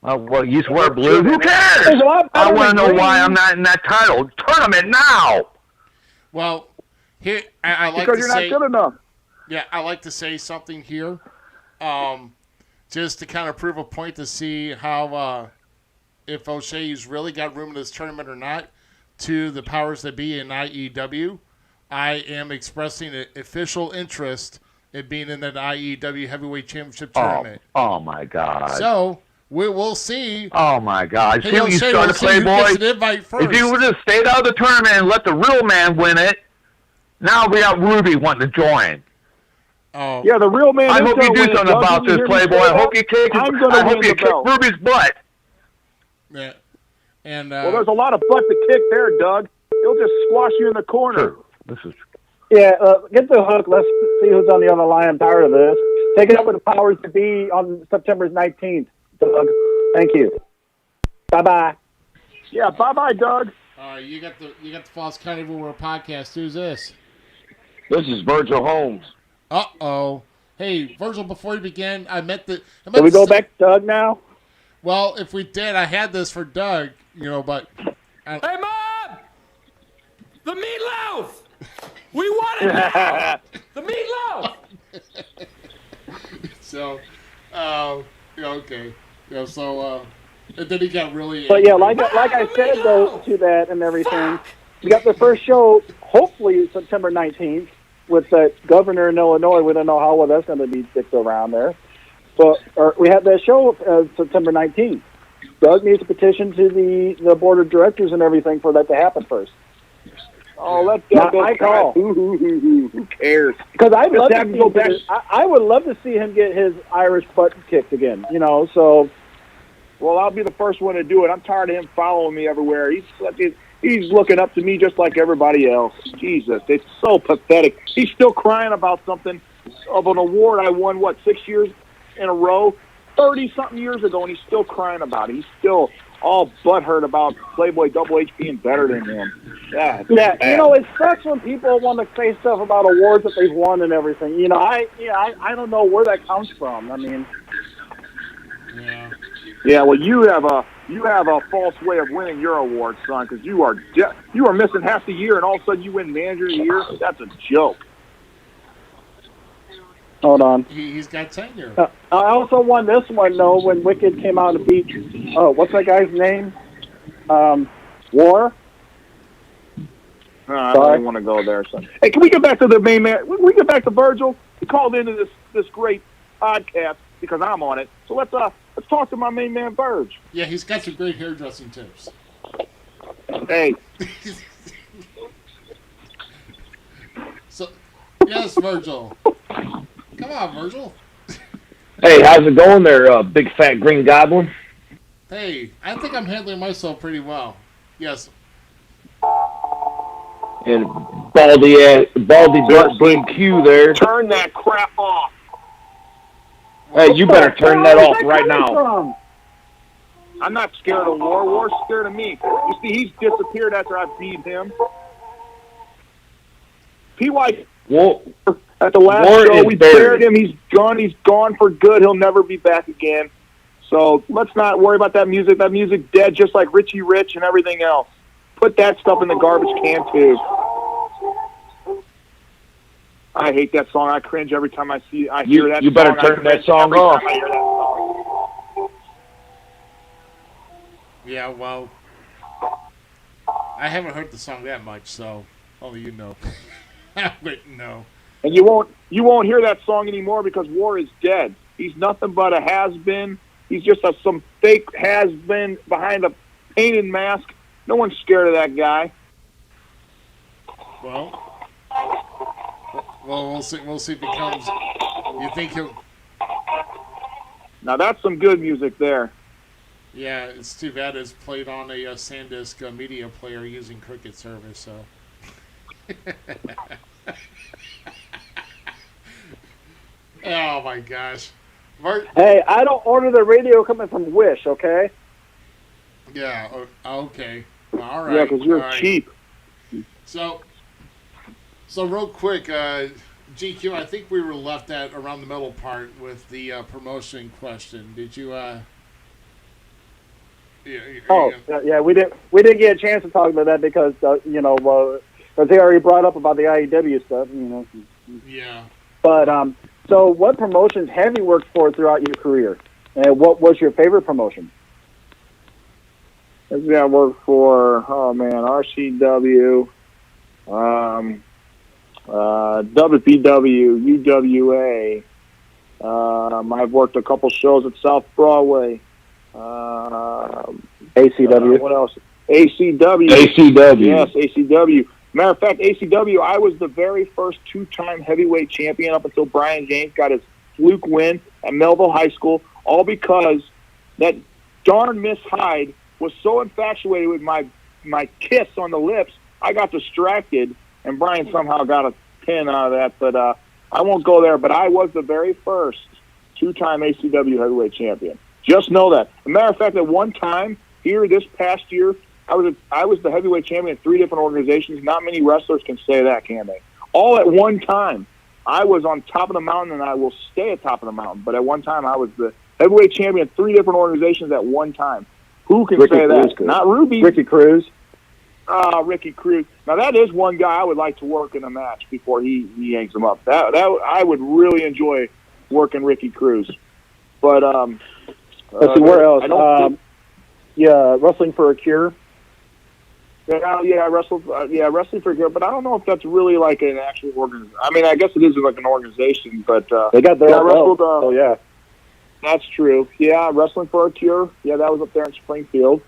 Well, he used to wear blue. Who There's cares? a lot I better want to than know why green. I'm not in that title tournament now. Well, here I like Because to you're say, not good enough. yeah, I like to say something here, just to kind of prove a point to see how if O'Shea's really got room in this tournament or not. To the powers that be in IEW, I am expressing an official interest in being in that IEW Heavyweight Championship tournament. Oh my God. So we'll see. Oh my God. Hey, See what you O'Shea, started, we'll see who Playboy? gets an invite first. If you would have stayed out of the tournament and let the real man win it, now we got Ruby wanting to join. Oh, Yeah, the real man. I is hope you gonna do win it, something Doug. about Did you this, hear me Playboy. say I hope that? you kick. I'm gonna I hope win you the kick belt. Ruby's butt. yeah. And Well, there's a lot of butt to kick there, Doug. He'll just squash you in the corner. True. This is Yeah, get the hook. Let's see who's on the other line. I'm tired of this. Take it up with the powers to be on September 19th, Doug. Thank you. Bye-bye. Yeah, bye-bye, Doug. you got the False Carnivore podcast. Who's this? This is Virgil Holmes. Uh-oh. Hey, Virgil, before you begin, I meant Can we go back to Doug now? Well, if we did, I had this for Doug, but... Hey, Mom! The meatloaf! We want it now! The meatloaf! So, okay. And then he got really... But yeah, angry. like I said though to that and everything, we got the first show hopefully September 19th with the governor in Illinois. We don't know how well that's going to be dicked around there, but we have that show September 19th. Doug needs to petition to the board of directors and everything for that to happen first. Oh, let Not Doug go. my call. Who cares? Because I'd love to have him see go him back. I would love to see him get his Irish butt kicked again. So. Well, I'll be the first one to do it. I'm tired of him following me everywhere. He's looking up to me just like everybody else. Jesus, it's so pathetic. He's still crying about something of an award I won, 6 years in a row, 30-something years ago, and he's still crying about it. He's still all butthurt about Playboy Double H being better than him. Yeah, it sucks when people want to say stuff about awards that they've won and everything. I don't know where that comes from. I mean, Yeah. Yeah, well, you have a false way of winning your award, son, because you are missing half the year, and all of a sudden you win Manager of the Year. That's a joke. hold on. He's got tenure. I also won this one though when Wicked came out and beat. Oh, what's that guy's name? War. I don't even want to go there, son. Hey, can we get back to the main man? Can we get back to Virgil? He called into this great podcast because I'm on it. So let's talk to my main man, Virg. Yeah, he's got some great hairdressing tips. Hey, So, yes, Virgil. Come on, Virgil. Hey, how's it going there, big fat green goblin? Hey, I think I'm handling myself pretty well. Yes. And baldy butt Dame Q there. turn that crap off. Hey, you better turn that Where's off right coming now. from? I'm not scared of War. War's scared of me. You see, he's disappeared after I beat him. PY Well, at the last War show, is we buried. buried him. He's gone. He's gone for good. He'll never be back again. So let's not worry about that music. That music's dead, just like Richie Rich and everything else. Put that stuff in the garbage can too. I hate that song. I cringe every time I hear that. You better song. turn I that cringe song every off. time I hear that song. Yeah, well, I haven't heard the song that much, so only you know. I wouldn't know. And you won't hear that song anymore because War is dead. He's nothing but a has-been. He's just some fake has-been behind a painted mask. No one's scared of that guy. Well, we'll see. We'll see if he comes. You think he'll? Now that's some good music there. Yeah, it's too bad it's played on a SanDisk media player using Cricket service. So. Oh my gosh. Hey, I don't order the radio coming from Wish, okay? Yeah. Okay. All right. Yeah, because you're all right. cheap. So real quick, GQ, I think we were left at around the middle part with the promotion question. Did you? Yeah, we didn't get a chance to talk about that because because they already brought up about the IEW stuff. Yeah. But so what promotions have you worked for throughout your career, and what was your favorite promotion? I worked for RCW, WPW, UWA. I've worked a couple shows at South Broadway. ACW. What else? ACW. ACW. Yes, ACW. Matter of fact, ACW, I was the very first two-time heavyweight champion up until Brian James got his fluke win at Melville High School, all because that darn Miss Hyde was so infatuated with my kiss on the lips, I got distracted, and Brian somehow got a pin out of that. But I won't go there. But I was the very first two-time ACW heavyweight champion. Just know that. As a matter of fact, at one time here this past year, I was the heavyweight champion in 3 different organizations. Not many wrestlers can say that, can they? All at one time. I was on top of the mountain, and I will stay at top of the mountain. But at one time, I was the heavyweight champion in 3 different organizations at one time. Who can say that? Not Ruby. Ricky Cruz. Ricky Cruz. Now, that is one guy I would like to work in a match before he hangs him up. That I would really enjoy working Ricky Cruz. But let's see, where else? Wrestling for a Cure. I wrestled. Wrestling for a Cure, but I don't know if that's really like an actual organization. I mean, I guess it is like an organization, but they got their own wrestled. Oh yeah, that's true. Yeah, Wrestling for a Cure. Yeah, that was up there in Springfield.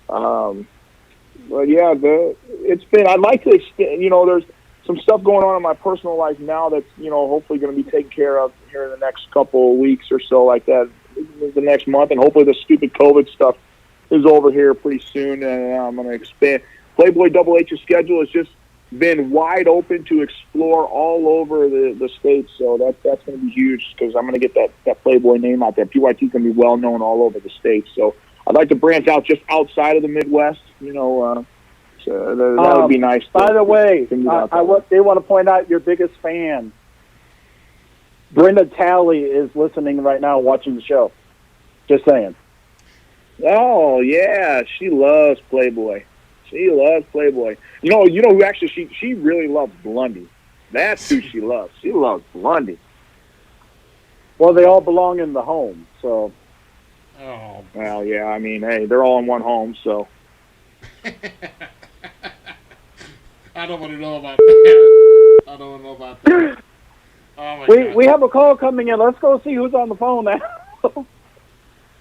But yeah, it's been. I'd like to extend. There's some stuff going on in my personal life now that's hopefully going to be taken care of here in the next couple of weeks or so, like that, the next month, and hopefully the stupid COVID stuff is over here pretty soon, and I'm going to expand. Playboy Double H's schedule has just been wide open to explore all over the states, so that's going to be huge because I'm going to get that Playboy name out there. PYT's going to be well known all over the states, so I'd like to branch out just outside of the Midwest. So that would be nice. By the way, they want to point out your biggest fan. Brenda Talley is listening right now, watching the show. Just saying. Oh yeah, she loves Playboy. She loves Playboy. You know who actually she really loves Blondie. That's who she loves. She loves Blondie. Well, they all belong in the home, so. Oh. Well, yeah. I mean, hey, they're all in one home, so. I don't want to know about that. I don't want to know about that. Oh my God. We have a call coming in. Let's go see who's on the phone now.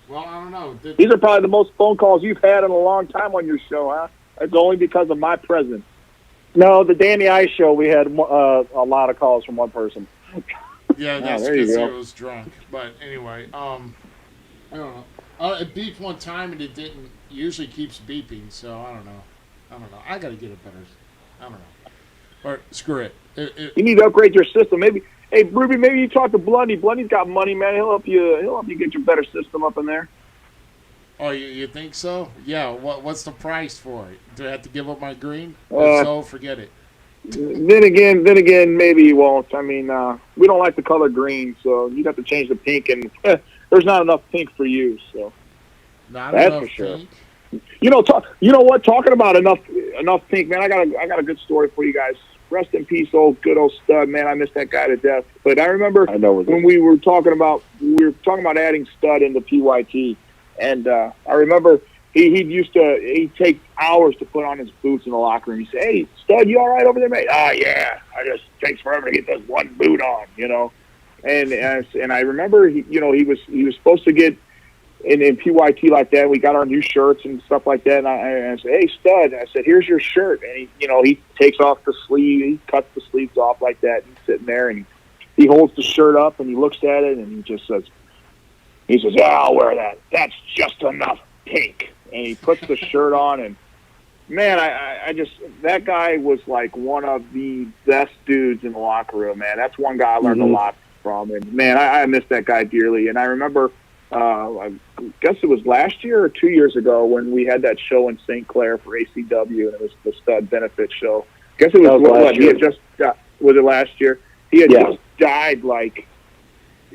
Well, I don't know. These are probably the most phone calls you've had in a long time on your show, huh? It's only because of my presence. No, the Danny Ice show, we had a lot of calls from one person. Yeah, that's because he was drunk. But anyway, I don't know. It beeped one time and it didn't. Usually keeps beeping, so I don't know. I got to get it better. I don't know. Or screw it. You need to upgrade your system. Maybe. Hey, Ruby, maybe you talk to Blondie. Blondie's got money, man. He'll help you get your better system up in there. Oh, you think so? Yeah. What's the price for it? Do I have to give up my green? So forget it. Then again, maybe you won't. I mean, we don't like the color green, so you'd have to change the pink, and there's not enough pink for you. So that's for sure. Pink. You know what? Talking about enough pink, man. I got a good story for you guys. Rest in peace, good old Stud, man. I miss that guy to death. But I remember when we were talking about adding Stud into PYT, and I remember he'd take hours to put on his boots in the locker room. He'd say, "Hey, Stud, you all right over there, mate?" "Oh yeah, I just takes forever to get this one boot on, And I remember he was supposed to get in PYT like that. We got our new shirts and stuff like that. And I said, "Hey, Stud," I said, "here's your shirt." And he takes off the sleeve, he cuts the sleeves off like that. And he's sitting there and he holds the shirt up and he looks at it and he just says, "Yeah, I'll wear that. That's just enough pink." And he puts the shirt on, and man, I just, that guy was like one of the best dudes in the locker room, man. That's one guy I learned a lot from, and man, I miss that guy dearly. And I remember, I guess it was last year or 2 years ago when we had that show in St. Clair for ACW, and it was the Stud benefit show. I guess it was last year. Was it last year? He had just died like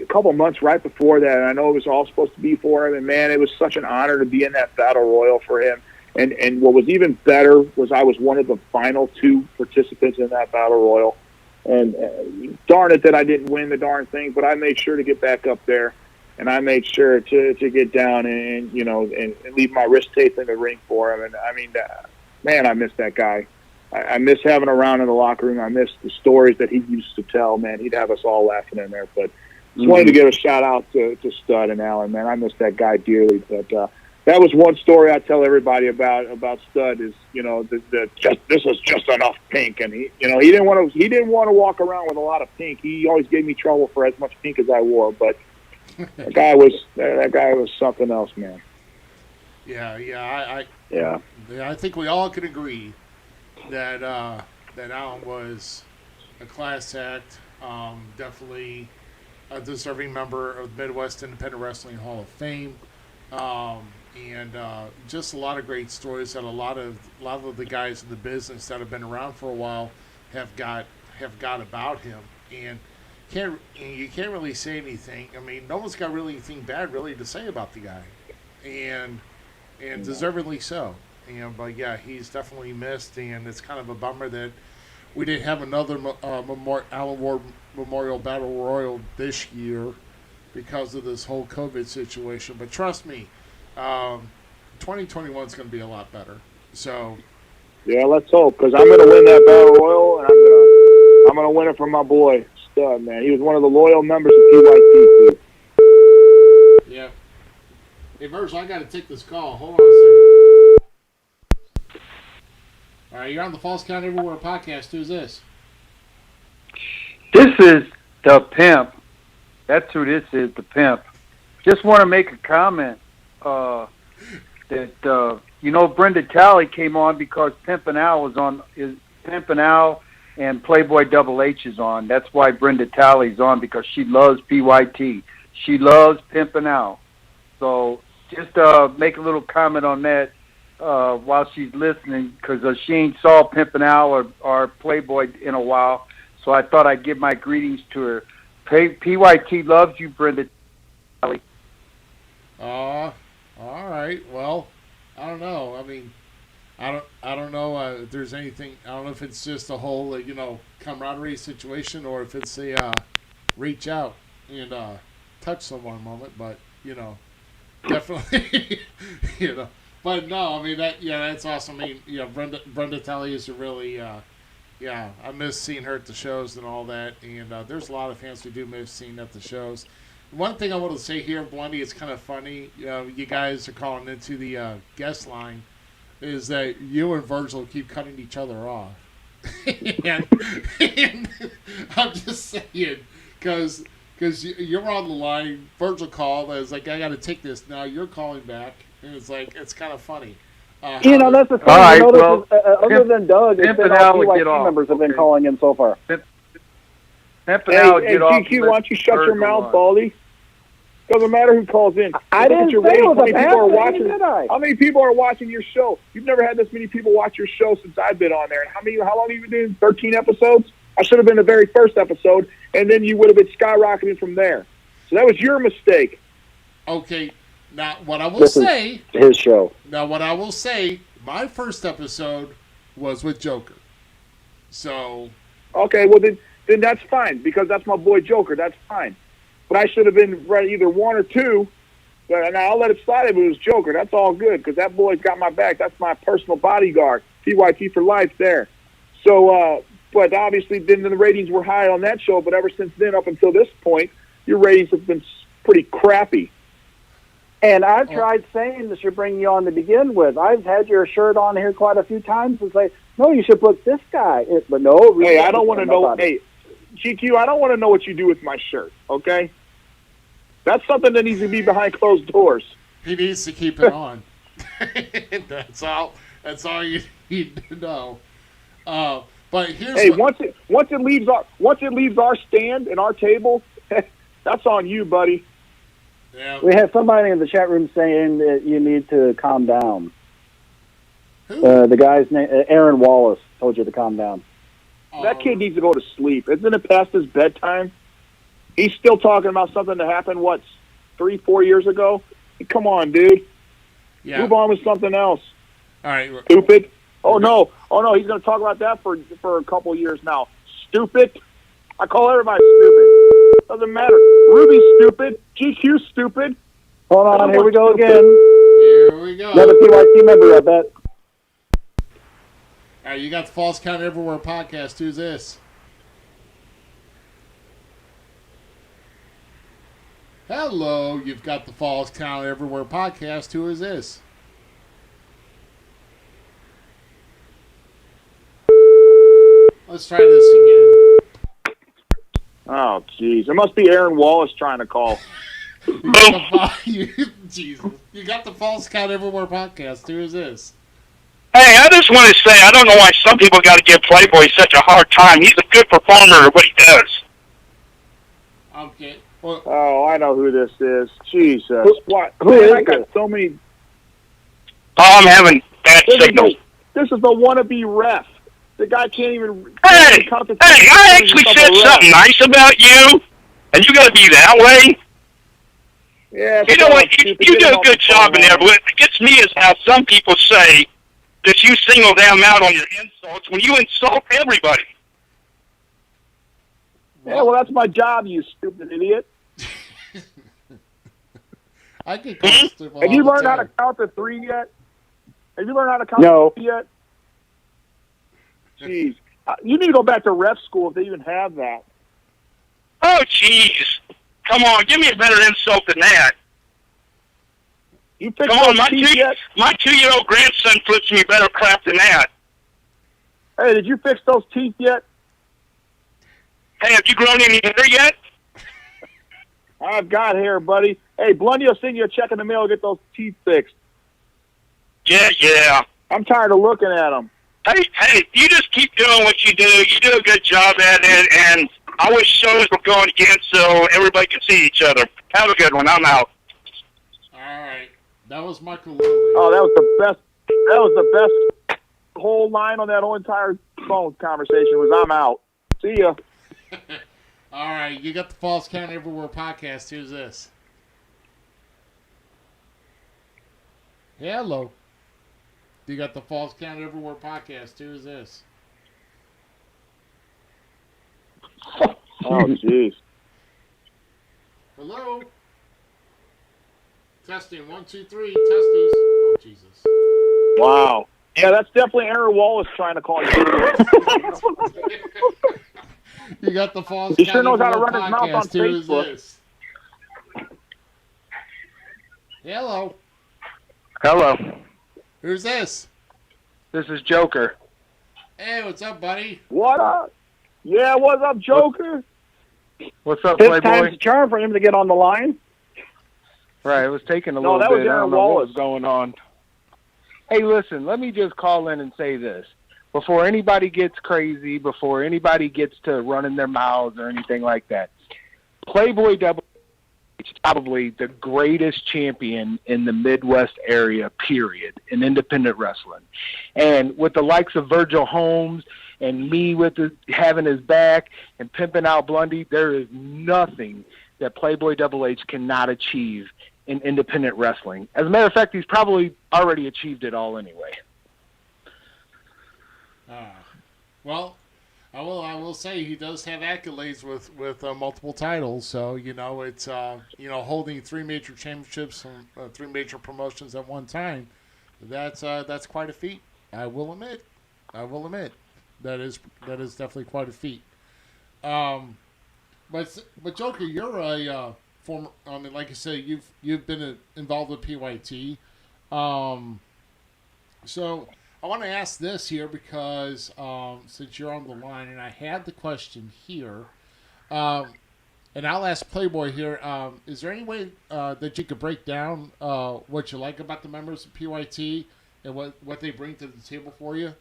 a couple months right before that, and I know it was all supposed to be for him. And man, it was such an honor to be in that battle royal for him. And what was even better was I was one of the final 2 participants in that battle royal. And darn it that I didn't win the darn thing, but I made sure to get back up there, and I made sure to get down and leave my wrist tape in the ring for him. And I mean, man, I miss that guy. I miss having him around in the locker room. I miss the stories that he used to tell. Man, he'd have us all laughing in there. But just wanted to give a shout out to Stud and Alan. Man, I miss that guy dearly. But that was one story I tell everybody about Stud is, this was just enough pink, and he didn't want to walk around with a lot of pink. He always gave me trouble for as much pink as I wore, but that guy was something else, man. Yeah. I think we all can agree that Alan was a class act, definitely a deserving member of the Midwest Independent Wrestling Hall of Fame. And just a lot of great stories that a lot of the guys in the business that have been around for a while have got about him, and you can't really say anything. I mean, no one's got really anything bad really to say about the guy, and deservedly so. But yeah, he's definitely missed, and it's kind of a bummer that we didn't have another Alan Ward Memorial Battle Royal this year because of this whole COVID situation. But trust me, 2021 is going to be a lot better. So, yeah, let's hope, because I'm going to win that battle royal, and I'm going to win it from my boy Stud. Man, he was one of the loyal members of PYT too. Yeah. Hey, Virgil, I got to take this call. Hold on a second. All right, you're on the False Count Everywhere podcast. Who's this? This is the Pimp. That's who this is, the Pimp. Just want to make a comment that Brenda Talley came on because Pimpin' Al was on. Pimpin' Al and Playboy Double H is on. That's why Brenda Talley's on, because she loves PYT. She loves Pimpin' Al. So just make a little comment on that while she's listening, because she ain't saw Pimpin' Al or Playboy in a while. So I thought I'd give my greetings to her. PYT loves you, Brenda Talley. All right. Well, I don't know. I mean, I don't know if there's anything. I don't know if it's just a whole camaraderie situation, or if it's a reach out and touch someone moment. But definitely, But no, I mean that's awesome. I mean, Brenda Talley is a really. I miss seeing her at the shows and all that, and there's a lot of fans who do miss seeing her at the shows. One thing I want to say here, Blondie, it's kind of funny. You guys are calling into the guest line, is that you and Virgil keep cutting each other off. and I'm just saying, because you're on the line, Virgil called, I was like, I got to take this now. You're calling back, and it's like, it's kind of funny. That's the thing. All right, well, other than Doug, it's been all PYT members have been calling in so far. Hey, GQ, why don't you shut your mouth, Baldy? Doesn't matter who calls in. I didn't say it was a bad thing, did I? How many people are watching your show? You've never had this many people watch your show since I've been on there. And how long have you been doing? 13 episodes? I should have been the very first episode, and then you would have been skyrocketing from there. So that was your mistake. Okay, now what I will say... his show. Now what I will say, my first episode was with Joker. So... Okay, well then that's fine, because that's my boy Joker. That's fine. But I should have been either one or two. And I'll let it slide if it was Joker. That's all good, because that boy's got my back. That's my personal bodyguard. PYT for life there. So, but obviously then the ratings were high on that show. But ever since then, up until this point, your ratings have been pretty crappy. And I've tried saying this should bring you on to begin with. I've had your shirt on here quite a few times and say, no, you should put this guy. But no. Really, hey, I don't want to know. Hey, GQ, I don't want to know what you do with my shirt, okay? That's something that needs to be behind closed doors. He needs to keep it on. That's all you need to know. But here's once it leaves our stand and our table, that's on you, buddy. Yeah. We have somebody in the chat room saying that you need to calm down. Who? The guy's name, Aaron Wallace, told you to calm down. That kid needs to go to sleep. Isn't it past his bedtime? He's still talking about something that happened, 3-4 years ago? Come on, dude. Yeah. Move on with something else. All right. Stupid. Oh, no. He's going to talk about that for a couple years now. Stupid. I call everybody stupid. Doesn't matter. Ruby's stupid. GQ's stupid. Hold on, here we go again. Here we go. Another PYT member, I bet. All right, you got the Falls Count Everywhere podcast. Who's this? Hello, you've got the Falls Count Everywhere podcast. Who is this? Let's try this again. Oh, jeez. It must be Aaron Wallace trying to call. Jesus. You got the Falls Count Everywhere podcast. Who is this? Hey, I just want to say, I don't know why some people got to give Playboy such a hard time. He's a good performer at what he does. Okay. Well, Oh, I know who this is. Jesus. What? who is I got this? so many. Oh, I'm having bad signals. This is the wannabe ref. The guy can't even. Hey, count to hey, 10. I actually He's said a ref. something nice about you, and you got to be that way. Yeah, You know what? You stupid. do Get him a off good the job in phone. there, but what gets me is how some people say that you single them out on your insults when you insult everybody. Yeah, well, that's my job, you stupid idiot. I get called stupid. Have you all the learned how to time. count to 3 yet? Have you learned how to count No. to 3 yet? Jeez. You need to go back to ref school if they even have that. Oh, jeez. Come on, give me a better insult than that. You fixed Come on, those teeth yet? my 2-year-old grandson flips me better crap than that. Hey, did you fix those teeth yet? Hey, have you grown any hair yet? I've got hair, buddy. Hey, Blundy will send you a check in the mail to get those teeth fixed. Yeah. I'm tired of looking at them. Hey, you just keep doing what you do. You do a good job at it, and I wish shows were going again so everybody can see each other. Have a good one. I'm out. All right. That was Michael Lilly. Oh, that was the best. That was the best whole line on that whole entire phone conversation was I'm out. See ya. All right. You got the Falls Count Everywhere podcast. Who's this? Hello. You got the Falls Count Everywhere podcast. Who is this? Oh, jeez. Hello. Testing 1, 2, 3. Testes. Oh Jesus. Wow. Yeah, that's definitely Aaron Wallace trying to call you. You got the Falls He Count sure knows how to Everywhere run his mouth on podcast. Who is Facebook. this? Hello. Hello, Who's this? this is Joker. Hey, what's up, buddy? What up? Yeah, what's up, Joker? What's up, Fifth time's Playboy? the charm for him to get on the line. Right, it was taking a No, little that bit. was I Aaron don't know what Wallace. was going on. Hey, listen, let me just call in and say this. Before anybody gets crazy, before anybody gets to running their mouths or anything like that, Playboy Double H is probably the greatest champion in the Midwest area, period, in independent wrestling. And with the likes of Virgil Holmes and me having his back and pimping out Blundy, there is nothing that Playboy Double H cannot achieve in independent wrestling. As a matter of fact, he's probably already achieved it all anyway. Well, I will say he does have accolades with multiple titles. So it's holding 3 major championships from 3 major promotions at one time. That's quite a feat. I will admit. That is definitely quite a feat. But Joker, you're a former. I mean, like I said, you've been involved with PYT. So I want to ask this here because since you're on the line, and I had the question here, and I'll ask Playboy here. Is there any way that you could break down what you like about the members of PYT and what they bring to the table for you?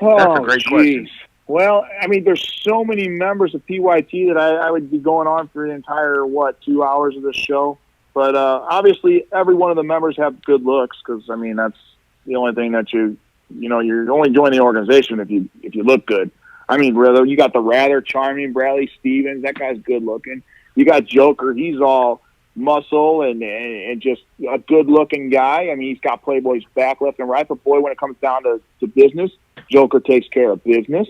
That's a great question. Well, I mean, there's so many members of PYT that I would be going on for the entire, 2 hours of this show. But obviously, every one of the members have good looks because, I mean, that's the only thing that you you're only joining the organization if you look good. I mean, brother, you got the rather charming Bradley Stevens. That guy's good looking. You got Joker. He's all muscle and just a good looking guy. I mean, he's got Playboy's back left and right. But boy, when it comes down to business, Joker takes care of business.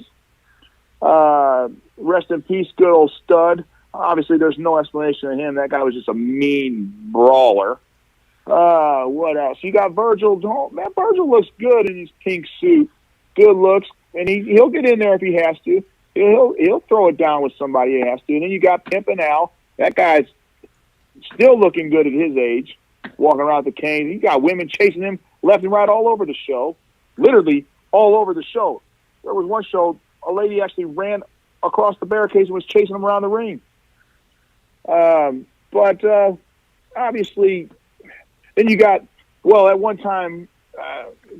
Rest in peace, good old stud. Obviously, there's no explanation of him. That guy was just a mean brawler. What else? You got Virgil. Man, Virgil looks good in his pink suit. Good looks, and he'll get in there if he has to. He'll throw it down with somebody he has to. And then you got Pimpin' Al. That guy's still looking good at his age, walking around with the cane. You got women chasing him left and right all over the show, literally all over the show. There was one show, a lady actually ran across the barricades and was chasing him around the ring. But obviously, then you got, well, at one time,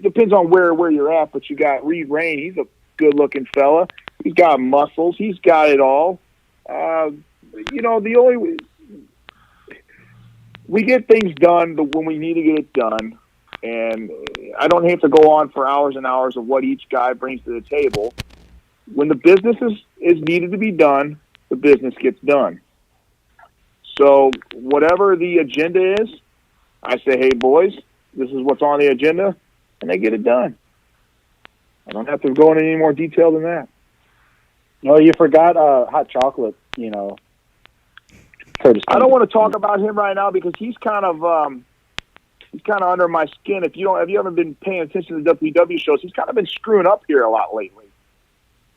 depends on where you're at, but you got Reed Rain. He's a good-looking fella. He's got muscles. He's got it all. We get things done when we need to get it done, and I don't have to go on for hours and hours of what each guy brings to the table. When the business is needed to be done, the business gets done. So whatever the agenda is, I say, hey, boys, this is what's on the agenda, and they get it done. I don't have to go into any more detail than that. No, you forgot hot chocolate, Curtis. I don't want to talk about him right now because he's kind of under my skin. If you haven't been paying attention to the WCW shows, he's kind of been screwing up here a lot lately.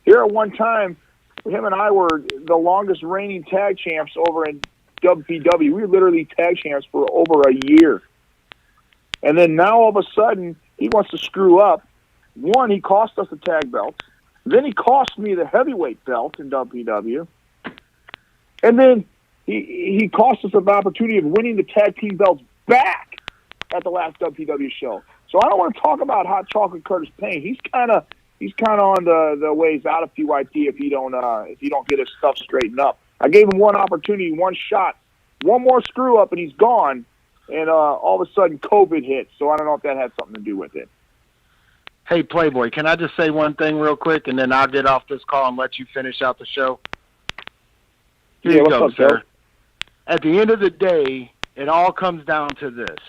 Here at one time, him and I were the longest reigning tag champs over in WPW. We were literally tag champs for over a year. And then now all of a sudden, he wants to screw up. One, he cost us the tag belts. Then he cost me the heavyweight belt in WPW. And then he cost us the opportunity of winning the tag team belts back at the last WPW show. So I don't want to talk about Hot Chocolate Curtis Payne. He's kind of on the ways out of PYT if you don't get his stuff straightened up. I gave him one opportunity, one shot, one more screw up, and he's gone. And all of a sudden, COVID hit. So I don't know if that had something to do with it. Hey, Playboy, can I just say one thing real quick, and then I'll get off this call and let you finish out the show? Here you go, up, sir. Joe? At the end of the day, it all comes down to this.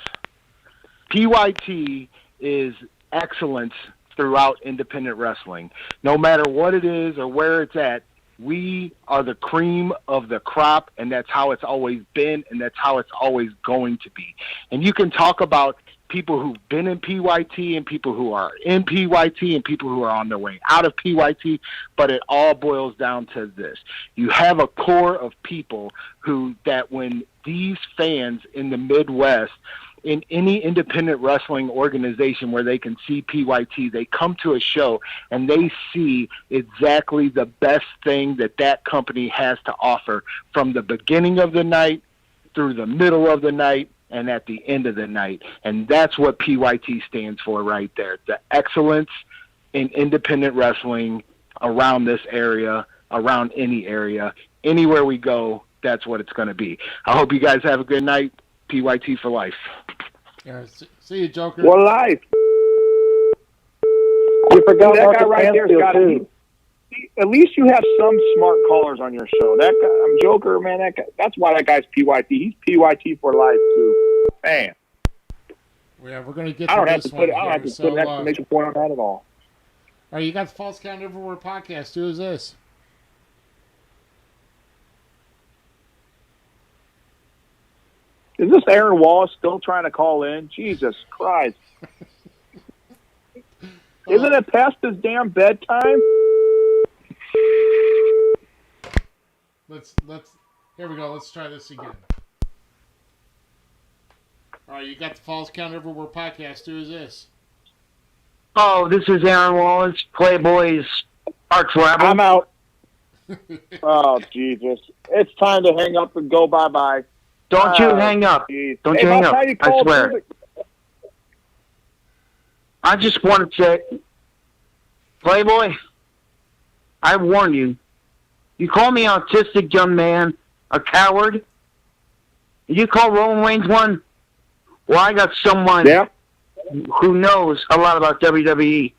PYT is excellence throughout independent wrestling. No matter what it is or where it's at, we are the cream of the crop, and that's how it's always been, and that's how it's always going to be. And you can talk about people who've been in PYT and people who are in PYT and people who are on their way out of PYT, but it all boils down to this. You have a core of people that when these fans in the Midwest, in any independent wrestling organization where they can see PYT, they come to a show and they see exactly the best thing that company has to offer from the beginning of the night through the middle of the night and at the end of the night. And that's what PYT stands for right there. The excellence in independent wrestling around this area, around any area, anywhere we go, that's what it's going to be. I hope you guys have a good night. PYT for life. Yeah, see you, Joker. What life? You forgot that Marcus guy right there's Mansfield, got too. At least you have some smart callers on your show. That guy, Joker, man. That guy, that's why that guy's PYT. He's PYT for life too. Man, Yeah, we're going to get I don't to have this to one put. I don't have to here. put an exclamation point on that at all. All right, you got the False Count Everywhere podcast. Who is this? Is this Aaron Wallace still trying to call in? Jesus Christ! Isn't it past his damn bedtime? Let's here we go. Let's try this again. All right, you got the False Count Everywhere podcast. Who is this? Oh, this is Aaron Wallace, Playboy's arch rival. I'm out. Oh Jesus! It's time to hang up and go bye-bye. Don't you hang up. Geez. Don't hey, you hang up. You I swear. I just want to say, Playboy, I warn you. You call me an autistic young man a coward. You call Roman Reigns one? Well, I got someone Yeah. who knows a lot about WWE.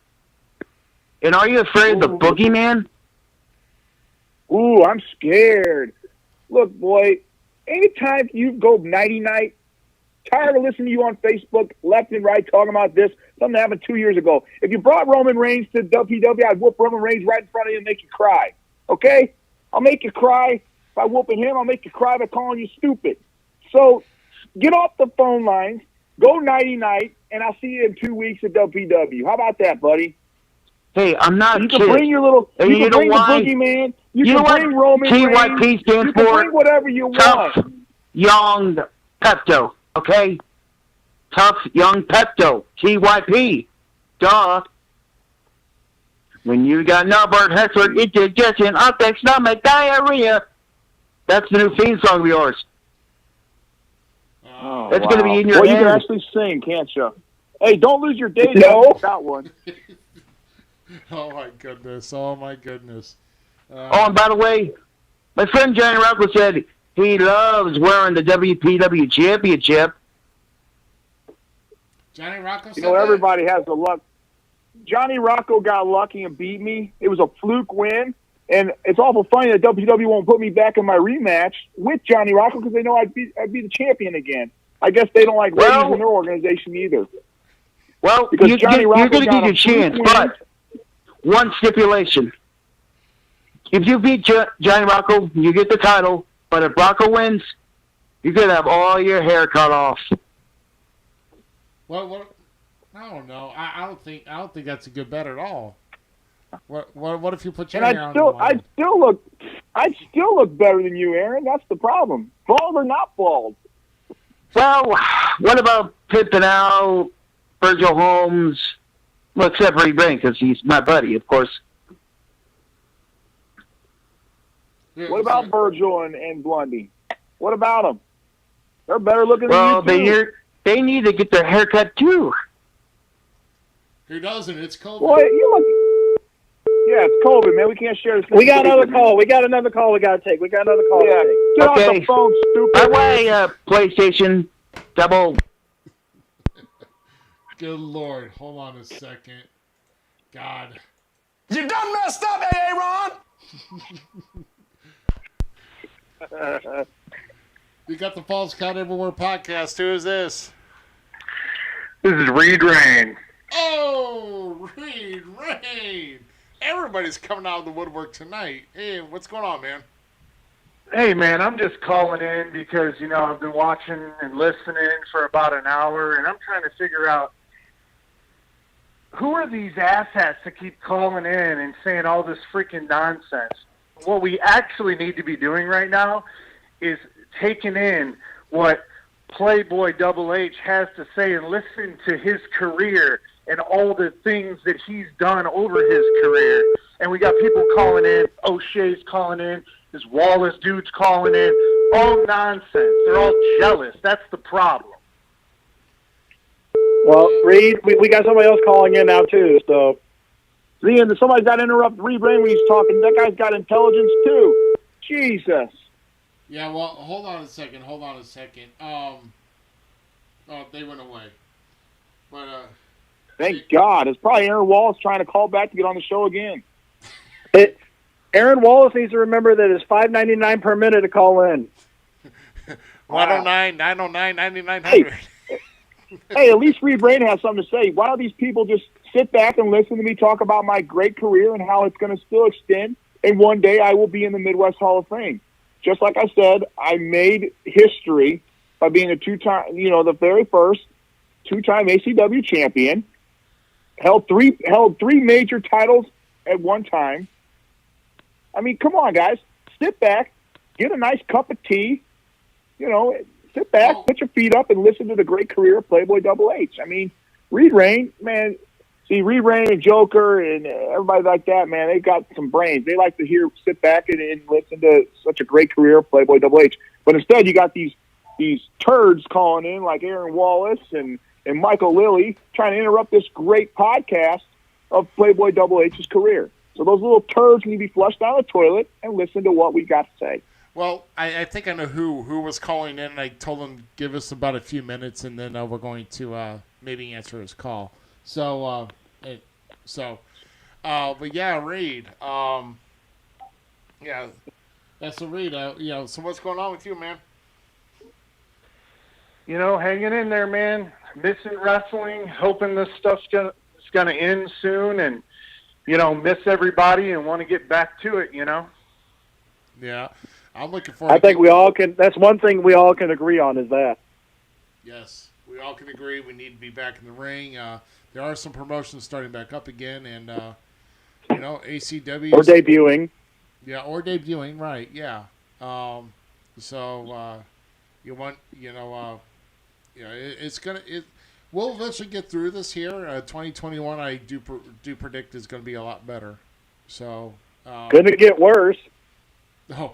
And are you afraid of the boogeyman? Ooh, I'm scared. Look, boy, anytime you go nighty-night, tired of listening to you on Facebook left and right talking about this, something that happened 2 years ago. If you brought Roman Reigns to WWE, I'd whoop Roman Reigns right in front of you and make you cry. Okay? I'll make you cry by whooping him. I'll make you cry by calling you stupid. So get off the phone lines, go nighty-night, and I'll see you in 2 weeks at WPW. How about that, buddy? Hey, I'm not You a can kid. bring your little, And you you can know bring the why? boogeyman. You You can know bring what Roman Reigns. TYP stands You can for? bring whatever you Tough, want. young Pepto, okay? Tough, young Pepto, TYP. Duh. When you got Norbert Hessler, indigestion, uptake, stomach, diarrhea. That's the new theme song of yours. Oh, That's going to be in your Well, you hand. can actually sing, can't you? Hey, don't lose your day No. job without one. Oh my goodness! Oh my goodness! Oh, and by the way, my friend Johnny Rocco said he loves wearing the WPW championship. Johnny Rocco. You know, everybody has the luck. Johnny Rocco got lucky and beat me. It was a fluke win. And it's awful funny that WWE won't put me back in my rematch with Johnny Rocco because they know I'd be the champion again. I guess they don't like ladies in their organization either. Well, Because you're Johnny going Rocco to got get your a fluke chance, win. but one stipulation. If you beat Johnny Rocco, you get the title, but if Rocco wins, you're going to have all your hair cut off. What? I don't know. I don't think that's a good bet at all. What if you put your hair on the line? I'd still look better than you, Aaron. That's the problem. Bald or not bald. Well, what about pimping out Virgil Holmes? Well, except for Reed because he's my buddy, of course. What about Virgil and Blondie? What about them? They're better looking Well, than you, too. they need to get their hair cut, too. Who doesn't? It's COVID. Boy, you look... Yeah, it's COVID, man. We can't share this. We got another call. We got another call we got to take. Get off the phone, stupid. By the way, PlayStation double. Good Lord. Hold on a second. God. You done messed up, Aaron! We got the Falls Count Everywhere podcast. Who is this? This is Reed Rain. Oh, Reed Rain. Everybody's coming out of the woodwork tonight. Hey, what's going on, man? Hey, man, I'm just calling in because, I've been watching and listening for about an hour, and I'm trying to figure out who are these asshats that keep calling in and saying all this freaking nonsense. What we actually need to be doing right now is taking in what Playboy Double H has to say and listening to his career and all the things that he's done over his career. And we got people calling in, O'Shea's calling in, this Wallace dude's calling in, all nonsense. They're all jealous. That's the problem. Well, Reed, we got somebody else calling in now, too, so... See, and somebody's got to interrupt Reed Rain when he's talking. That guy's got intelligence, too. Jesus. Yeah, well, hold on a second. Oh, they went away. But, Thank God. It's probably Aaron Wallace trying to call back to get on the show again. Aaron Wallace needs to remember that it's $5.99 per minute to call in. 109, 909, 9900. Hey, at least Reed Rain has something to say. Why don't these people just sit back and listen to me talk about my great career and how it's going to still extend, and one day I will be in the Midwest Hall of Fame. Just like I said, I made history by being a two-time, the very first two-time ACW champion, held three major titles at one time. I mean, come on, guys. Sit back, get a nice cup of tea, sit back, put your feet up, and listen to the great career of Playboy Double H. I mean, Reed Rain, man, see, Reed Rain and Joker and everybody like that, man, they got some brains. They like to sit back and listen to such a great career of Playboy Double H. But instead, you got these turds calling in like Aaron Wallace and Michael Lilly trying to interrupt this great podcast of Playboy Double H's career. So those little turds need to be flushed down the toilet and listen to what we got to say. Well, I think I know who was calling in, and I told him give us about a few minutes, and then we're going to maybe answer his call. So, but yeah, Reed. Yeah, that's a Reed. So what's going on with you, man? Hanging in there, man. Missing wrestling, hoping this stuff's gonna end soon, and miss everybody and want to get back to it. Yeah, I'm looking forward. I think we all can. That's one thing we all can agree on is that. Yes, we all can agree we need to be back in the ring. There are some promotions starting back up again, and ACW or debuting. Yeah, or debuting, right? Yeah. It's gonna. We'll eventually get through this here. 2021, I do predict is going to be a lot better. So. Could it get worse? Oh,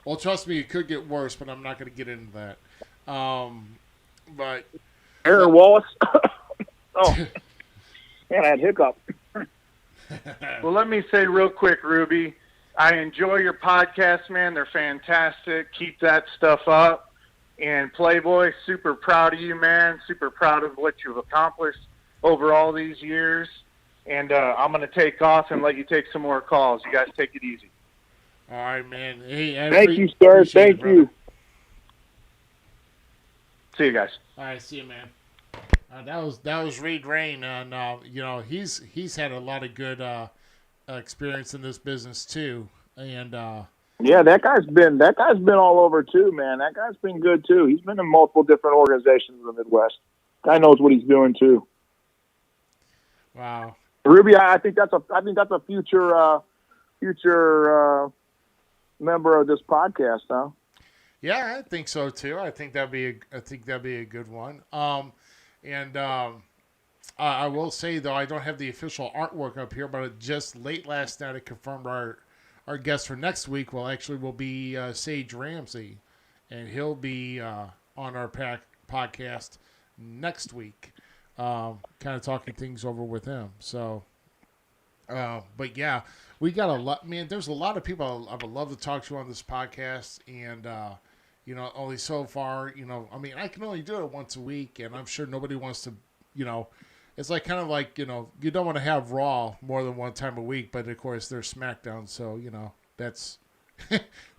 well, trust me, it could get worse, but I'm not going to get into that. But Aaron Wallace. Oh, man, I had hiccup. Well, let me say real quick, Ruby, I enjoy your podcast, man. They're fantastic. Keep that stuff up. And Playboy, super proud of you, man. Super proud of what you've accomplished over all these years. And I'm going to take off and let you take some more calls. You guys take it easy. All right, man. Hey, thank you, sir. Thank you. See you guys. All right, see you, man. That was Reed Rain, and he's had a lot of good experience in this business too, and yeah, that guy's been all over too, man. That guy's been good too. He's been in multiple different organizations in the Midwest. Guy knows what he's doing too. Wow, Ruby, I think that's a future member of this podcast, huh? Yeah, I think so too. I think that'd be a good one. I will say though, I don't have the official artwork up here, but just late last night I confirmed our guest for next week will be Sage Ramsey, and he'll be on our podcast next week, kind of talking things over with him. So, but yeah, we got a lot, man. There's a lot of people I would love to talk to on this podcast, and only so far, I mean, I can only do it once a week, and I'm sure nobody wants to, it's like kind of like, you don't want to have Raw more than one time a week, but of course there's SmackDown, so, that's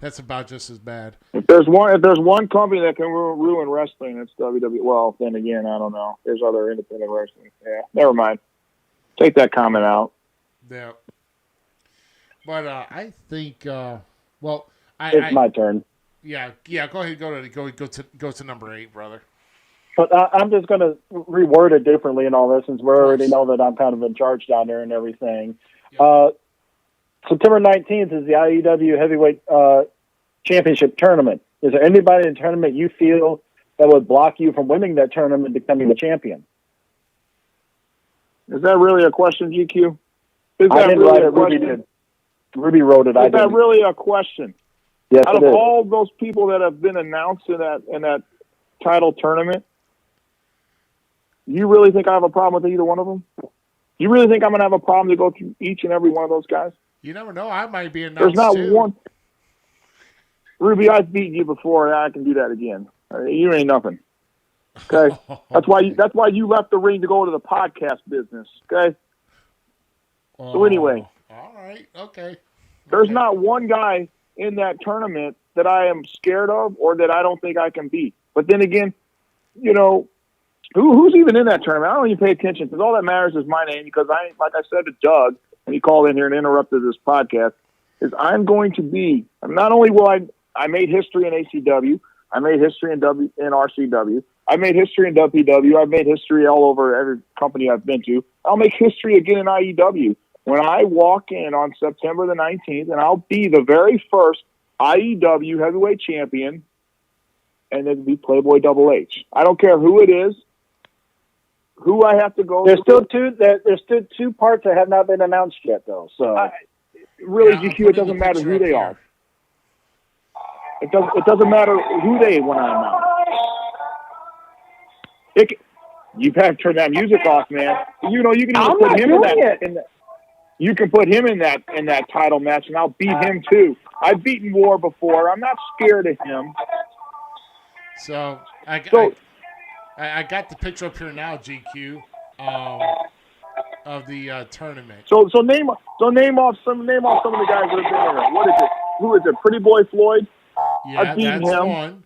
that's about just as bad. If there's one company that can ruin wrestling, it's WWE. Well, then again, I don't know. There's other independent wrestling. Yeah, never mind. Take that comment out. Yeah. But I think, it's my turn. Yeah. Go ahead. Go to number 8, brother. But I'm just going to reword it differently and all this, since we already know that I'm kind of in charge down there and everything. Yep. September 19th is the IEW Heavyweight Championship Tournament. Is there anybody in the tournament you feel that would block you from winning that tournament and becoming the champion? Is that really a question, GQ? I didn't write it. Ruby did. Ruby wrote it. Is that really a question? Yes, out of all those people that have been announced in that title tournament, you really think I have a problem with either one of them? You really think I'm going to have a problem to go through each and every one of those guys? You never know. I might be announced. There's not too. one. Ruby, I've beaten you before. I can do that again. You ain't nothing. Okay, that's why you left the ring to go to the podcast business. Okay. So anyway. All right. Okay. There's not one guy in that tournament that I am scared of or that I don't think I can beat. But then again, who's even in that tournament? I don't even pay attention because all that matters is my name. Because like I said to Doug, and he called in here and interrupted this podcast, I'm not only will I made history in ACW, I made history in RCW, I made history in WPW, I've made history all over every company I've been to. I'll make history again in IEW. When I walk in on September the 19th, and I'll be the very first IEW heavyweight champion, and it'll be Playboy Double H. I don't care who it is, who I have to go. There's still two parts that have not been announced yet, though. So GQ, it doesn't matter who they are. It doesn't matter who they want to announce. You have to turn that music off, man. You can even put him in that. You can put him in that title match, and I'll beat him too. I've beaten War before. I'm not scared of him. I got the picture up here now, GQ, of the tournament. So name off some of the guys that have been there. What is it? Who is it? Pretty Boy Floyd. Yeah, I've beaten that's him. one.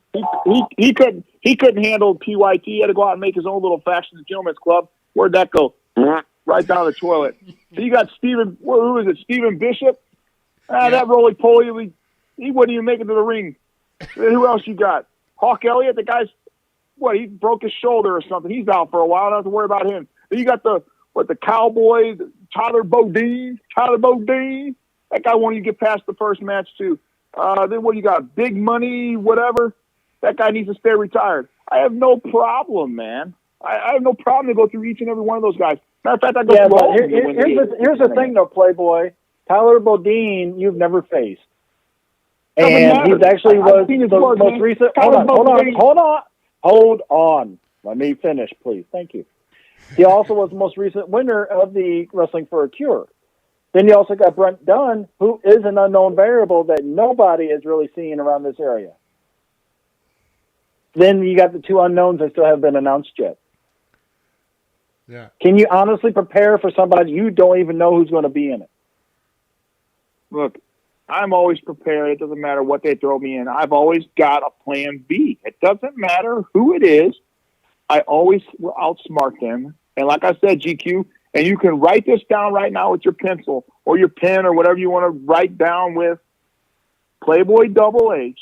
He couldn't handle PYT. He had to go out and make his own little faction at the Gentleman's Club. Where'd that go? Right down the toilet. So you got Stephen. Who is it? Stephen Bishop. That roly poly. He wouldn't even make it to the ring. Who else you got? Hawk Elliott. The guy's he broke his shoulder or something. He's out for a while. Don't have to worry about him. Then you got the Cowboy, Tyler Bodine. That guy won't even get past the first match too. Then what you got? Big Money, whatever. That guy needs to stay retired. I have no problem, man. I have no problem to go through each and every one of those guys. Matter of fact, I go through all of them. Here's the thing, though, Playboy. Tyler Bodine, you've never faced. And he's actually was the most recent. Hold on. Let me finish, please. Thank you. He also was the most recent winner of the Wrestling for a Cure. Then you also got Brent Dunn, who is an unknown variable that nobody is really seeing around this area. Then you got the two unknowns that still haven't been announced yet. Yeah. Can you honestly prepare for somebody you don't even know who's going to be in it? Look, I'm always prepared. It doesn't matter what they throw me in. I've always got a plan B. It doesn't matter who it is. I always will outsmart them. And like I said, GQ, and you can write this down right now with your pencil or your pen or whatever you want to write down with. Playboy Double H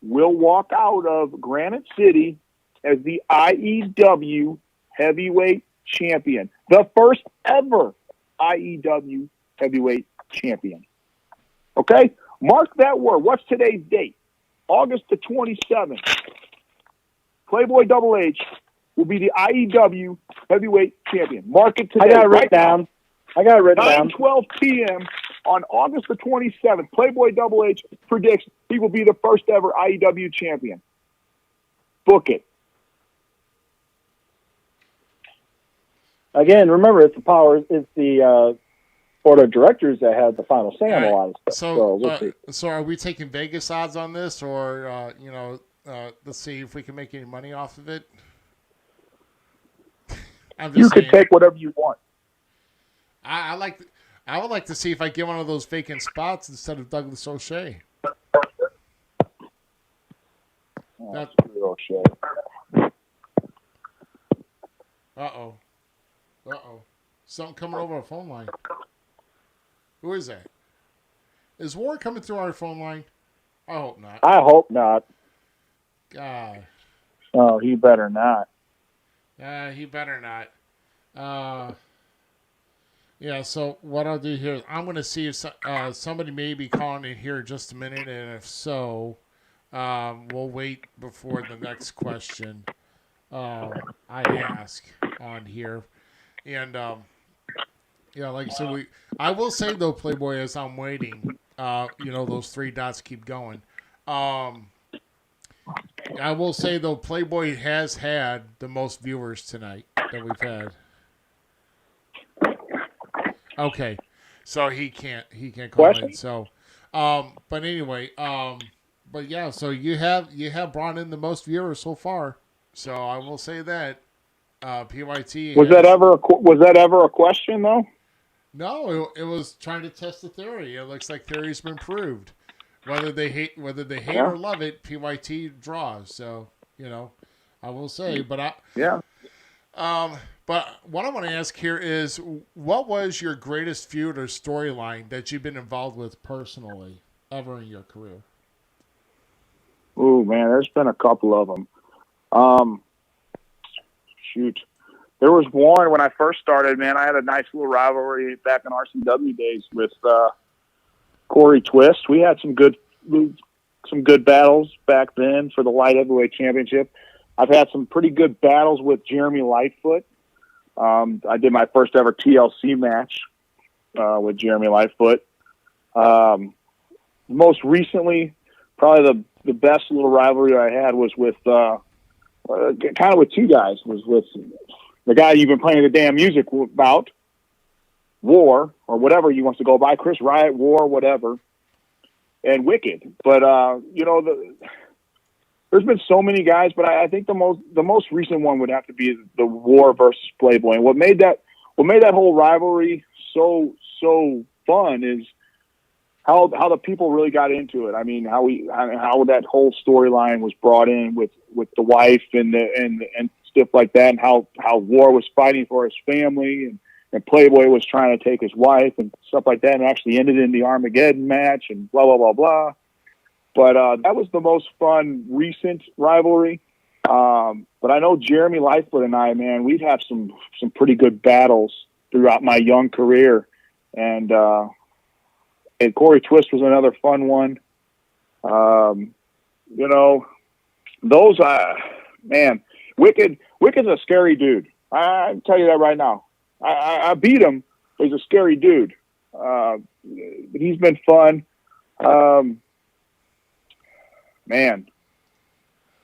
will walk out of Granite City as the IEW Heavyweight Champion. The first ever IEW Heavyweight Champion. Okay? Mark that word. What's today's date? August the 27th. Playboy Double H will be the IEW Heavyweight Champion. Mark it today. I got it written down. 9:12 p.m. on August the 27th. Playboy Double H predicts he will be the first ever IEW champion. Book it. Again, remember, it's the board of directors that has the final say on a lot of stuff. So we'll see. So are we taking Vegas odds on this, or let's see if we can make any money off of it? You can take whatever you want. I would like to see if I get one of those vacant spots instead of Douglas O'Shea. O'Shea. Uh-oh. Something coming over our phone line. Who is that? Is Warren coming through our phone line? I hope not. I hope not. God. Oh, he better not. He better not. Yeah, so what I'll do here is I'm going to see if somebody may be calling in here in just a minute, and if so, we'll wait before the next question I ask on here. And, like I said, I will say, though, Playboy, as I'm waiting, those three dots keep going. I will say, though, Playboy has had the most viewers tonight that we've had. Okay, so he can't call in. So, but anyway, but yeah, so you have brought in the most viewers so far. So I will say that PYT was that ever a question though? No, it was trying to test the theory. It looks like theory's been proved. Whether they hate or love it, PYT draws. So I will say, but But what I want to ask here is, what was your greatest feud or storyline that you've been involved with personally ever in your career? Oh man, there's been a couple of them. There was one when I first started. Man, I had a nice little rivalry back in RCW days with Corey Twist. We had some good battles back then for the light heavyweight championship. I've had some pretty good battles with Jeremy Lightfoot. I did my first ever TLC match with Jeremy Lightfoot. Most recently, probably the best little rivalry I had was with kind of with two guys. Was with the guy you've been playing the damn music about, War, or whatever he wants to go by, Chris Riot, War, whatever, and Wicked. But the there's been so many guys, but I think the most recent one would have to be the War versus Playboy. And what made that whole rivalry so fun is how the people really got into it. I mean, how that whole storyline was brought in with the wife and stuff like that, and how War was fighting for his family and Playboy was trying to take his wife and stuff like that, and actually ended in the Armageddon match and blah blah blah blah. But that was the most fun recent rivalry. But I know Jeremy Lightfoot and I, man, we'd have some pretty good battles throughout my young career, and Corey Twist was another fun one. You know, those man, Wicked's a scary dude. I tell you that right now. I beat him, but he's a scary dude. He's been fun. Man,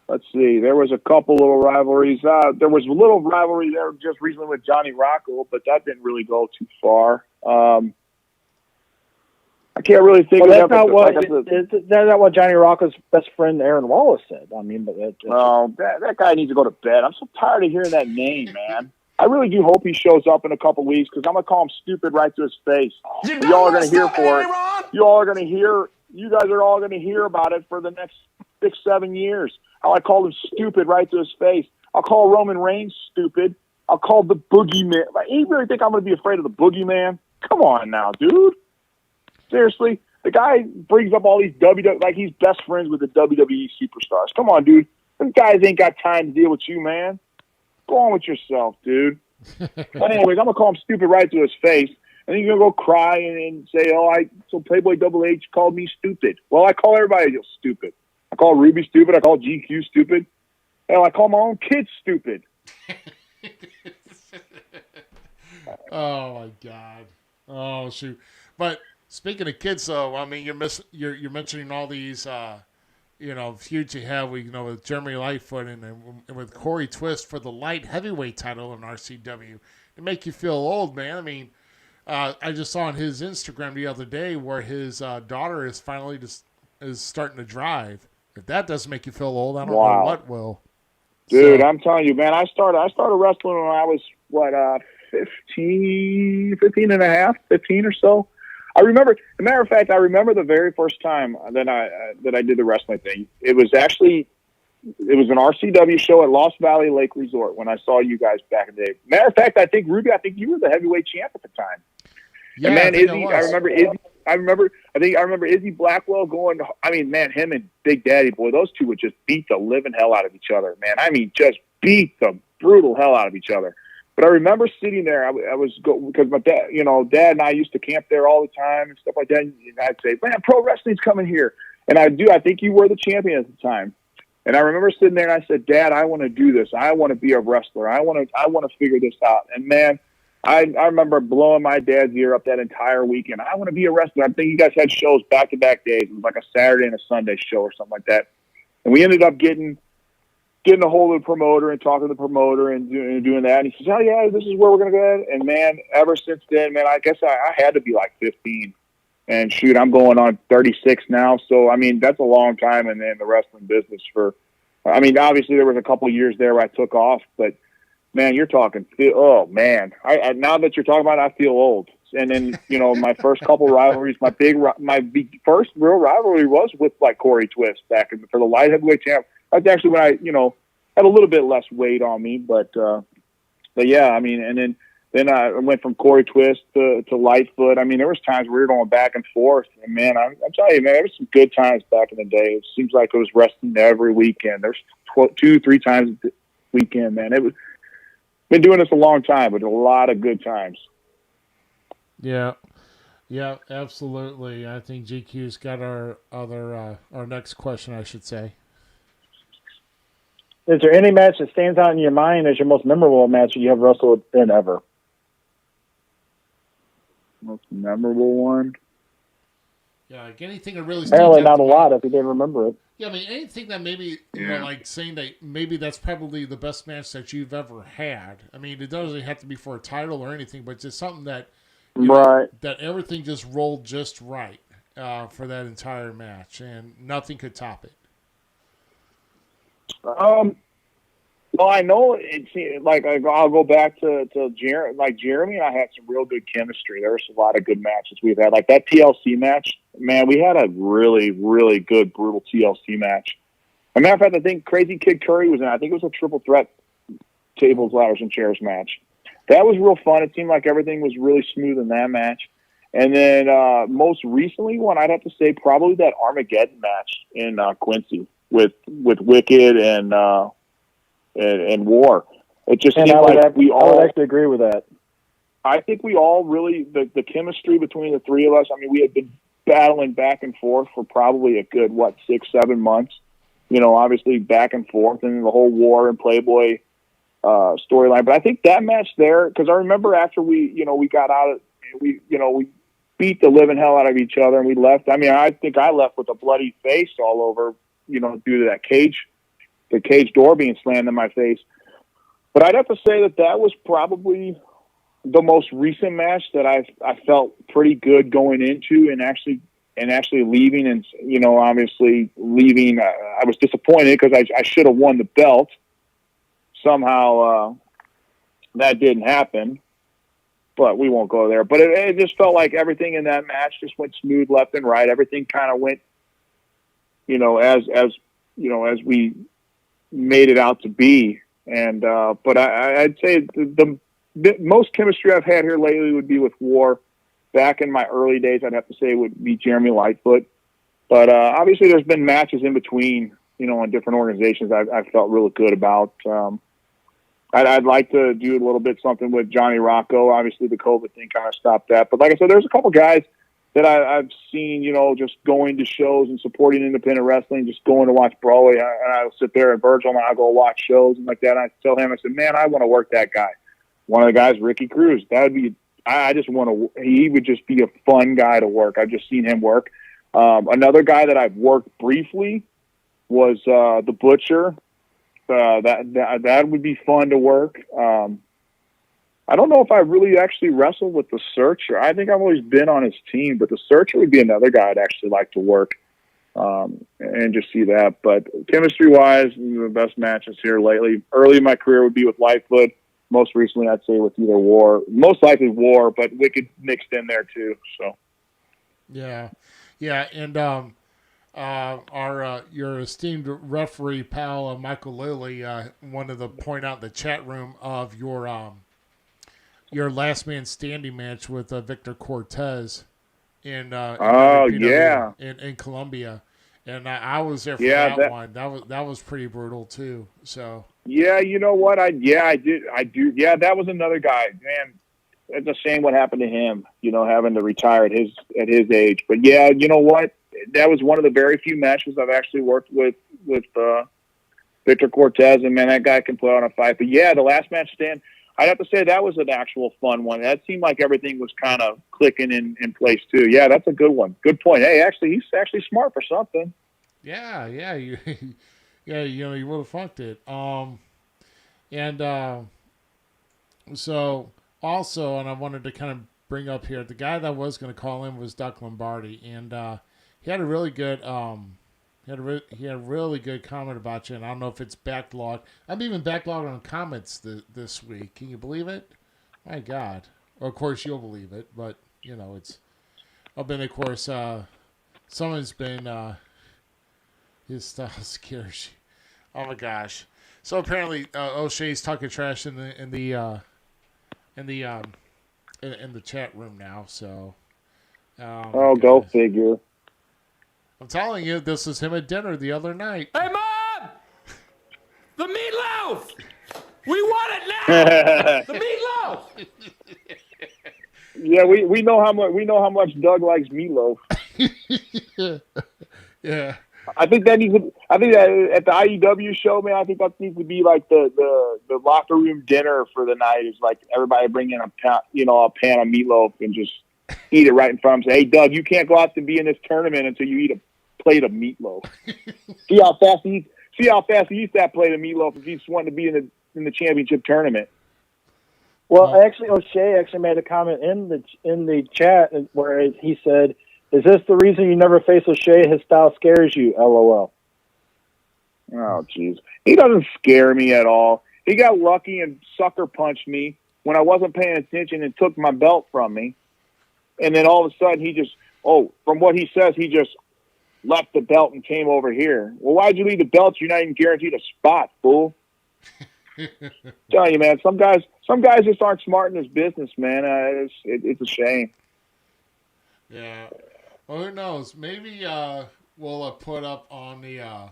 let's see. There was a couple little rivalries. There was a little rivalry there just recently with Johnny Rocco, but that didn't really go too far. I can't really think of that. That's not what Johnny Rocco's best friend Aaron Wallace said. I mean, but that guy needs to go to bed. I'm so tired of hearing that name, man. I really do hope he shows up in a couple weeks because I'm gonna call him stupid right to his face. You all are gonna hear for it. You all are gonna hear. You guys are all gonna hear about it for the next 6-7 years. How I called him stupid right to his face. I'll call Roman Reigns stupid. I'll call the Boogeyman. You really think I'm gonna be afraid of the Boogeyman? Come on now, dude. Seriously, the guy brings up all these WWE, like he's best friends with the WWE superstars. Come on, dude. Them guys ain't got time to deal with you, man. Go on with yourself, dude. But anyways, I'm going to call him stupid right to his face. And then you're going to go cry and say, so Playboy Double H called me stupid. Well, I call everybody stupid. I call Ruby stupid. I call GQ stupid. Hell, I call my own kids stupid. Oh, my God. Oh, shoot. But speaking of kids, though, I mean, you're mentioning all these, feuds you have with Jeremy Lightfoot and with Corey Twist for the light heavyweight title in RCW. It make you feel old, man. I mean, I just saw on his Instagram the other day where his daughter is finally is starting to drive. If that doesn't make you feel old, I don't know what will. Dude, I'm telling you, man, I started wrestling when I was, 15 or so. I remember, as a matter of fact, I remember the very first time that I did the wrestling thing. It was an RCW show at Lost Valley Lake Resort when I saw you guys back in the day. Matter of fact, I think Ruby, you were the heavyweight champ at the time. Yeah, and man, Izzy, I remember Izzy Blackwell going. I mean, man, him and Big Daddy Boy, those two would just beat the living hell out of each other, man. I mean, just beat the brutal hell out of each other. But I remember sitting there. I was because my dad, Dad and I used to camp there all the time and stuff like that. And I'd say, "Man, pro wrestling's coming here." And I think you were the champion at the time. And I remember sitting there and I said, "Dad, I want to do this. I want to be a wrestler. I want to figure this out." And man, I remember blowing my dad's ear up that entire weekend. I want to be a wrestler. I think you guys had shows back-to-back days. It was like a Saturday and a Sunday show or something like that. And we ended up getting a hold of the promoter and talking to the promoter and doing that. And he says, "Oh, yeah, this is where we're going to go." And, man, ever since then, man, I guess I had to be like 15. And, shoot, I'm going on 36 now. So, I mean, that's a long time in the wrestling business obviously there was a couple of years there where I took off. But, man, you're talking – oh, man. I now that you're talking about it, I feel old. And then, my first couple rivalries, my first real rivalry was with, like, Corey Twist for the light heavyweight champ. That's actually when I, had a little bit less weight on me, but yeah, I mean, and then I went from Corey Twist to Lightfoot. I mean, there was times where we were going back and forth, and man, I'm telling you, man, there was some good times back in the day. It seems like it was wrestling every weekend. There's 2-3 times a weekend, man. Been doing this a long time, but a lot of good times. Yeah. Yeah, absolutely. I think GQ's got our next question, I should say. Is there any match that stands out in your mind as your most memorable match that you have wrestled in ever? Most memorable one? Yeah, like anything that really stands Apparently out not a lot if you didn't remember it. Yeah, I mean, anything that maybe, like saying that maybe that's probably the best match that you've ever had. I mean, it doesn't have to be for a title or anything, but just something that, that everything just rolled just right for that entire match, and nothing could top it. Well, I know it's like I'll go back to Jeremy and I had some real good chemistry. There was a lot of good matches we've had. Like that TLC match, man, we had a really, really good, brutal TLC match. As a matter of fact, I think Crazy Kid Curry was in. I think it was a triple threat tables, ladders, and chairs match. That was real fun. It seemed like everything was really smooth in that match. And then most recently, one I'd have to say probably that Armageddon match in Quincy with Wicked and War. It just seemed like we all. I would actually agree with that. I think we all really the chemistry between the three of us. I mean, we had been battling back and forth for probably a good 6-7 months. You know, obviously back and forth, and the whole War and Playboy storyline. But I think that match there, because I remember after we got out of we beat the living hell out of each other and we left. I mean, I think I left with a bloody face all over, due to that the cage door being slammed in my face. But I'd have to say that was probably the most recent match that I felt pretty good going into and actually leaving, and obviously leaving. I was disappointed because I should have won the belt. Somehow that didn't happen, but we won't go there. But it just felt like everything in that match just went smooth left and right. Everything kind of went, as we made it out to be. And but I'd say the most chemistry I've had here lately would be with War. Back in my early days, I'd have to say it would be Jeremy Lightfoot. But obviously there's been matches in between, in different organizations I felt really good about. I'd like to do a little bit something with Johnny Rocco. Obviously the COVID thing kind of stopped that. But like I said, there's a couple guys that I've seen, just going to shows and supporting independent wrestling, just going to watch Broadway. And I'll sit there and Virgil and I'll go watch shows and like that. And I tell him, I said, man, I want to work that guy. One of the guys, Ricky Cruz. That would be, I just want to, he would just be a fun guy to work. I've just seen him work. Another guy that I've worked briefly was the Butcher. That would be fun to work. I don't know if I really actually wrestled with the Searcher. I think I've always been on his team, but the Searcher would be another guy I'd actually like to work and just see that. But chemistry-wise, the best matches here lately. Early in my career would be with Lightfoot. Most recently, I'd say with either War. Most likely War, but Wicked mixed in there too. So, yeah, and your esteemed referee pal Michael Lilly wanted to point out the chat room of your last man standing match with Victor Cortez in Colombia, and I was there for that one. That was pretty brutal too. So yeah, you know what? I do. Yeah, that was another guy. Man, it's a shame what happened to him. Having to retire at his age. But yeah, you know what? That was one of the very few matches I've actually worked with Victor Cortez, and man, that guy can put on a fight. But yeah, the last match stand, I'd have to say that was an actual fun one. That seemed like everything was kind of clicking in place too. Yeah, that's a good one. Good point. Hey, actually, he's actually smart for something. Yeah, you would have funked it. So also, and I wanted to kind of bring up here, the guy that was going to call in was Doc Lombardi, and he had a really good he had a really good comment about you, and I don't know if it's backlogged. I'm even backlogged on comments this week. Can you believe it? My God. Well, of course you'll believe it, but it's. I've been, of course, someone's been. His style scares you. Oh my gosh. So apparently, O'Shea's talking trash in the chat room now. So. Go figure. I'm telling you, this was him at dinner the other night. Hey, Mom! The meatloaf! We want it now! The meatloaf! Yeah, we know how much Doug likes meatloaf. Yeah. I think that at the IEW show, man, I think that needs to be like the locker room dinner for the night. Is like everybody bring in a pan of meatloaf and just eat it right in front of them. Say, hey, Doug, you can't go out to be in this tournament until you eat a plate of meatloaf. See how fast he eats that plate of meatloaf if he's wanting to be in the championship tournament. Well, actually, O'Shea actually made a comment in the chat where he said, "Is this the reason you never face O'Shea? His style scares you." LOL. Oh, jeez. He doesn't scare me at all. He got lucky and sucker punched me when I wasn't paying attention and took my belt from me. And then all of a sudden he just, from what he says, he just left the belt and came over here. Well, why'd you leave the belt? You're not even guaranteed a spot, fool. Telling you, man, some guys just aren't smart in this business, man. It's a shame. Yeah. Well, who knows? Maybe we'll put up on the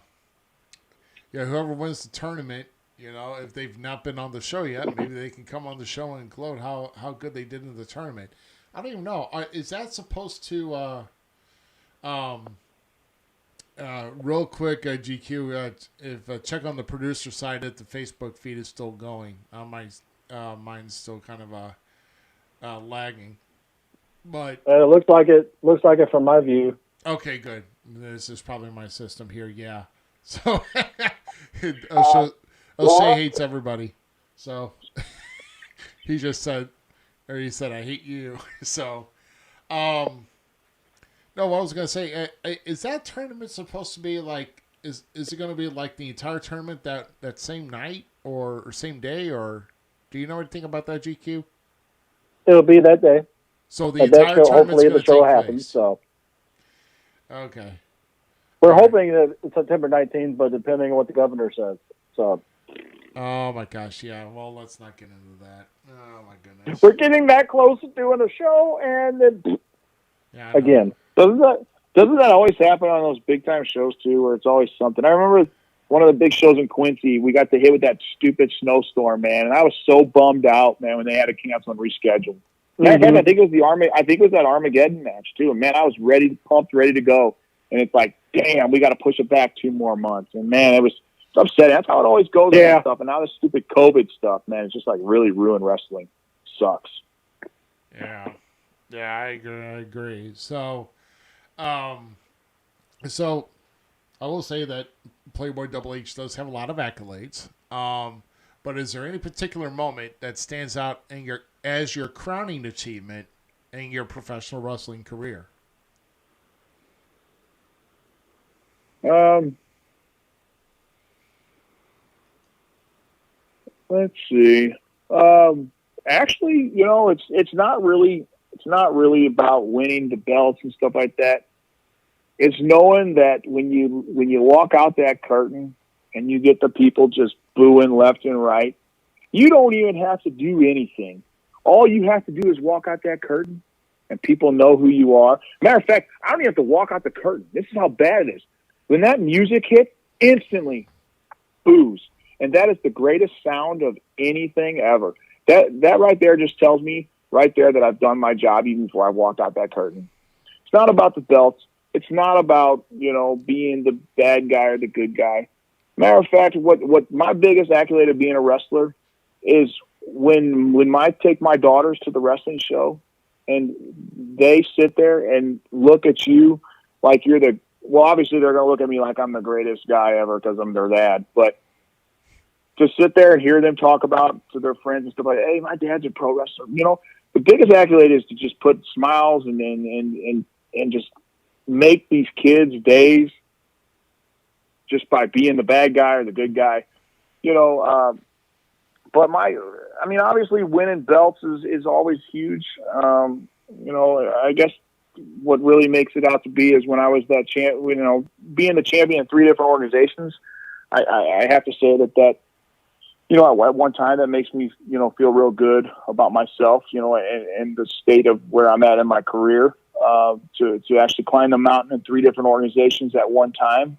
whoever wins the tournament. You know, if they've not been on the show yet, maybe they can come on the show and gloat how good they did in the tournament. I don't even know. Is that supposed to? Real quick, GQ. If check on the producer side, that the Facebook feed is still going. Mine's still kind of lagging. But it looks like it from my view. Okay, good. This is probably my system here. Yeah. So O'Shea hates everybody. So he just said, he said, I hate you. So, no, what I was gonna say is that tournament supposed to be like? Is it going to be like the entire tournament that same night or same day, or do you know anything about that, GQ? It'll be that day. So the entire tournament's hopefully the show happens. Place. So okay, we're hoping that it's September 19th, but depending on what the governor says. So. Oh my gosh, yeah. Well, let's not get into that. Oh my goodness. We're getting that close to doing a show, and then again, doesn't that always happen on those big time shows too, where it's always something? I remember one of the big shows in Quincy, we got to hit with that stupid snowstorm, man, and I was so bummed out, man, when they had to cancel and reschedule. Matter of fact, I think it was that Armageddon match too. And man, I was pumped, ready to go, and it's like, damn, we got to push it back 2 more months, and man, it was upsetting. That's how it always goes with that stuff. And now this stupid COVID stuff, man, it's just like really ruined wrestling. Sucks. Yeah, I agree. So, I will say that Playboy Double H does have a lot of accolades. But is there any particular moment that stands out as your crowning achievement in your professional wrestling career? Let's see. Actually, it's not really about winning the belts and stuff like that. It's knowing that when you walk out that curtain and you get the people just booing left and right, you don't even have to do anything. All you have to do is walk out that curtain and people know who you are. Matter of fact, I don't even have to walk out the curtain. This is how bad it is. When that music hit, instantly boos. And that is the greatest sound of anything ever. That right there just tells me right there that I've done my job even before I walked out that curtain. It's not about the belts. It's not about, being the bad guy or the good guy. Matter of fact, what my biggest accolade of being a wrestler is when I take my daughters to the wrestling show and they sit there and look at you like you're obviously they're going to look at me like I'm the greatest guy ever because I'm their dad, but to sit there and hear them talk about to their friends and stuff like, hey, my dad's a pro wrestler. The biggest accolade is to just put smiles and just make these kids' days just by being the bad guy or the good guy. But obviously winning belts is always huge. I guess what really makes it out to be is when I was that being the champion in 3 different organizations, I have to say that at one time that makes me, feel real good about myself, and the state of where I'm at in my career, to actually climb the mountain in 3 different organizations at one time,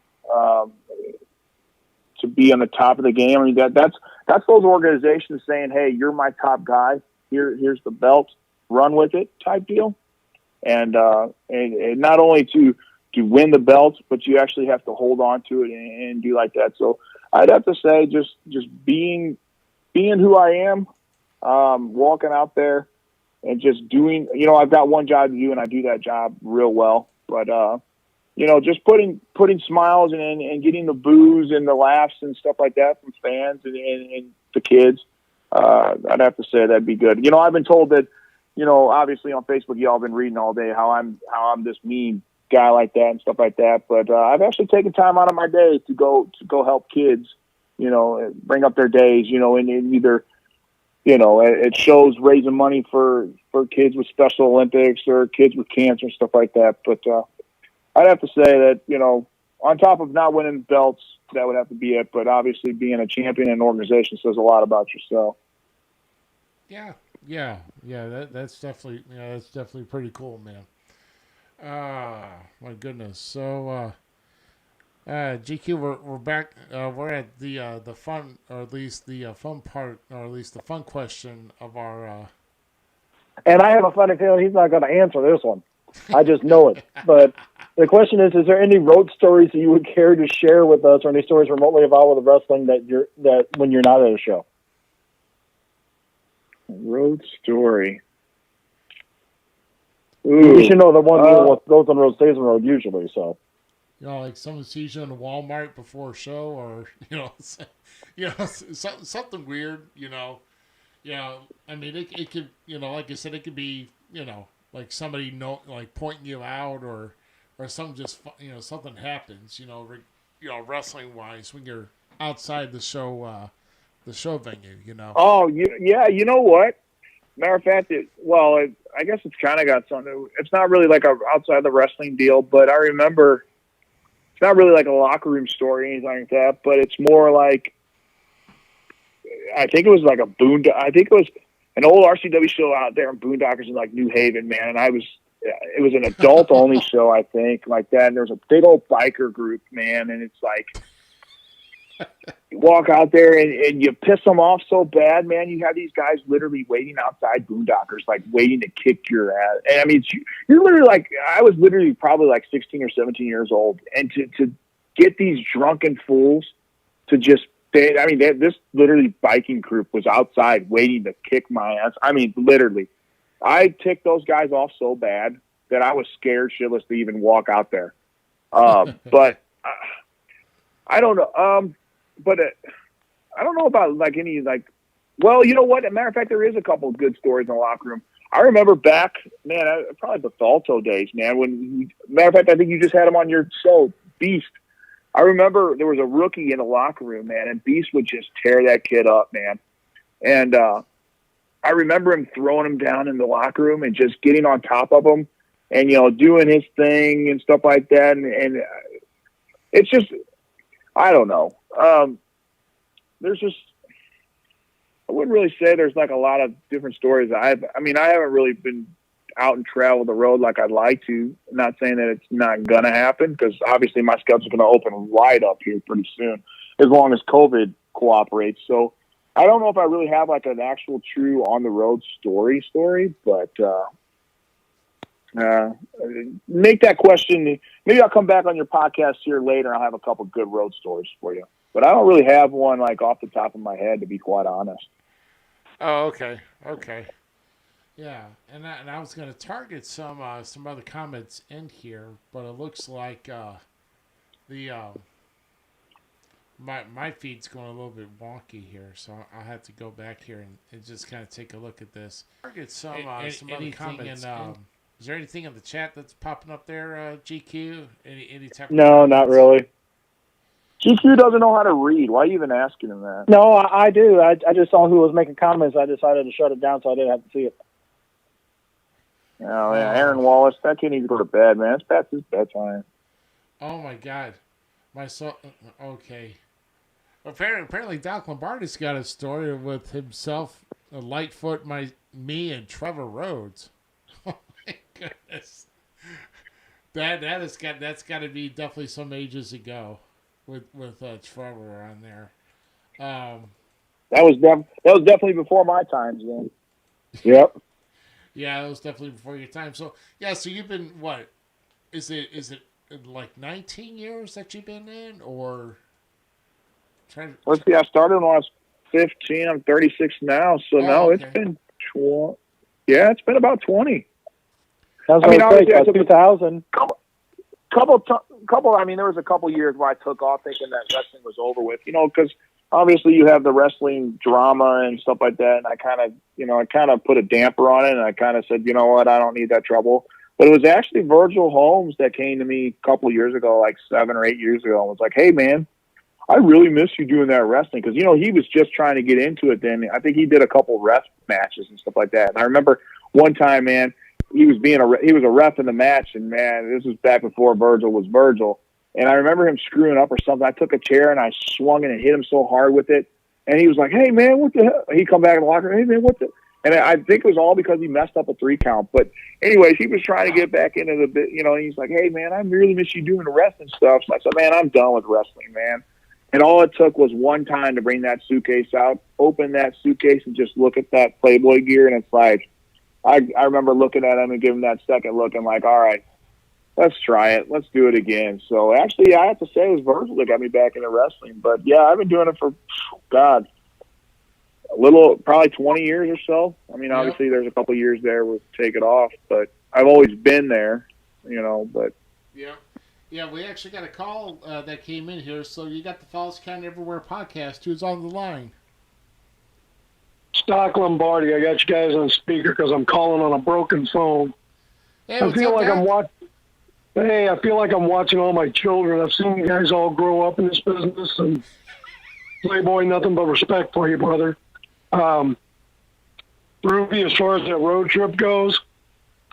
to be on the top of the game. I mean, that's those organizations saying, hey, you're my top guy. Here's the belt, run with it type deal. And not only to win the belts, but you actually have to hold on to it and do like that. So I'd have to say just being who I am, walking out there and just doing, I've got one job to do and I do that job real well, but, just putting smiles and getting the boos and the laughs and stuff like that from fans and the kids, I'd have to say that'd be good. I've been told that, obviously on Facebook, y'all been reading all day how I'm this mean guy like that and stuff like that. But I've actually taken time out of my day to go help kids bring up their days, and either, it shows raising money for kids with Special Olympics or kids with cancer and stuff like that. But I'd have to say that, on top of not winning belts, that would have to be it. But obviously being a champion in an organization says a lot about yourself. Yeah. That's definitely pretty cool, man. My goodness. So, GQ, we're back. We're at the fun, or at least the fun part, or at least the fun question of our. And I have a funny feeling he's not going to answer this one. I just know it. But the question is there any road stories that you would care to share with us, or any stories remotely involved with the wrestling that when you're not at a show? Road story. You should know the one that goes on the road stays on the road usually. So, like someone sees you in a Walmart before a show, or something weird. I mean, it could, like I said, it could be, like somebody like pointing you out, or something just, something happens, wrestling wise when you're outside the show venue, Oh, yeah. You know what? Matter of fact, I guess it's kind of got something. It's not really like outside the wrestling deal, but I remember it's not really like a locker room story or anything like that. But it's more like I think it was like I think it was an old RCW show out there in Boondockers in like New Haven, man. And it was an adult only show, I think, like that. And there was a big old biker group, man. And it's like, you walk out there and you piss them off so bad, man. You have these guys literally waiting outside Boondockers, like waiting to kick your ass. And I mean, you're literally like, I was literally probably like 16 or 17 years old. And to get these drunken fools to just, this literally biking group was outside waiting to kick my ass. I mean, literally. I ticked those guys off so bad that I was scared shitless to even walk out there. But I don't know. But I don't know about like any like. Well, you know what? As a matter of fact, there is a couple of good stories in the locker room. I remember back, man, probably the Thalto days, man. Matter of fact, I think you just had him on your show, Beast. I remember there was a rookie in the locker room, man, and Beast would just tear that kid up, man. And I remember him throwing him down in the locker room and just getting on top of him and, doing his thing and stuff like that. And it's just, I don't know. There's just, I wouldn't really say there's like a lot of different stories. I haven't really been out and travel the road like I'd like to. I'm not saying that it's not going to happen, because obviously my schedule's going to open right up here pretty soon, as long as COVID cooperates. So I don't know if I really have like an actual true on the road story, but make that question. Maybe I'll come back on your podcast here later. I'll have a couple good road stories for you, but I don't really have one like off the top of my head, to be quite honest. Oh, okay. Yeah, and I was going to target some other comments in here, but it looks like my feed's going a little bit wonky here, so I'll have to go back here and just kind of take a look at this. Target some other comments. Is there anything in the chat that's popping up there, GQ? Any type? No, not really. GQ doesn't know how to read. Why are you even asking him that? No, I do. I just saw who was making comments. I decided to shut it down so I didn't have to see it. Oh, yeah. Aaron Wallace, that kid needs to go to bed, man. It's past his bedtime. Oh, my God. Okay. Apparently, Doc Lombardi's got a story with himself, Lightfoot, me, and Trevor Rhodes. Oh, my goodness. That's got to be definitely some ages ago with Trevor on there. That was definitely before my times, then. Yep. Yeah, that was definitely before your time. So, yeah, so you've been, what? Is it like 19 years that you've been in, or? Let's see, I started when I was 15. I'm 36 now, so okay. It's been it's been about 20. That's obviously I took 2000. Couple. I mean, there was a couple years where I took off thinking that wrestling was over with, because obviously you have the wrestling drama and stuff like that, and I kind of put a damper on it, and I kind of said, you know what, I don't need that trouble. But it was actually Virgil Holmes that came to me a couple years ago, like 7 or 8 years ago, and was like, hey, man, I really miss you doing that wrestling, because he was just trying to get into it then. I think he did a couple ref matches and stuff like that. And I remember one time, man, he was a ref in the match, and man, this was back before Virgil was Virgil. And I remember him screwing up or something. I took a chair and I swung it and hit him so hard with it. And he was like, "Hey man, what the hell?" He come back in the locker room, "Hey man, what the?" And I think it was all because he messed up a 3 count. But anyways, he was trying to get back into the bit, and he's like, "Hey man, I really miss you doing the wrestling stuff." So I said, "Man, I'm done with wrestling, man." And all it took was one time to bring that suitcase out, open that suitcase, and just look at that Playboy gear. And it's like, I remember looking at him and giving that second look and like, all right, let's try it. Let's do it again. So actually, I have to say it was Virgil that got me back into wrestling. But yeah, I've been doing it for, God, probably 20 years or so. I mean, obviously there's a couple of years there with Take It Off, but I've always been there, but. Yeah. Yeah, we actually got a call that came in here, so you got the Falls Count Everywhere podcast. Who's on the line? Stock Lombardi. I got you guys on speaker because I'm calling on a broken phone. Hey, I feel like I'm watching. Hey, I feel like I'm watching all my children. I've seen you guys all grow up in this business, and Playboy, nothing but respect for you, brother. Ruby, as far as that road trip goes,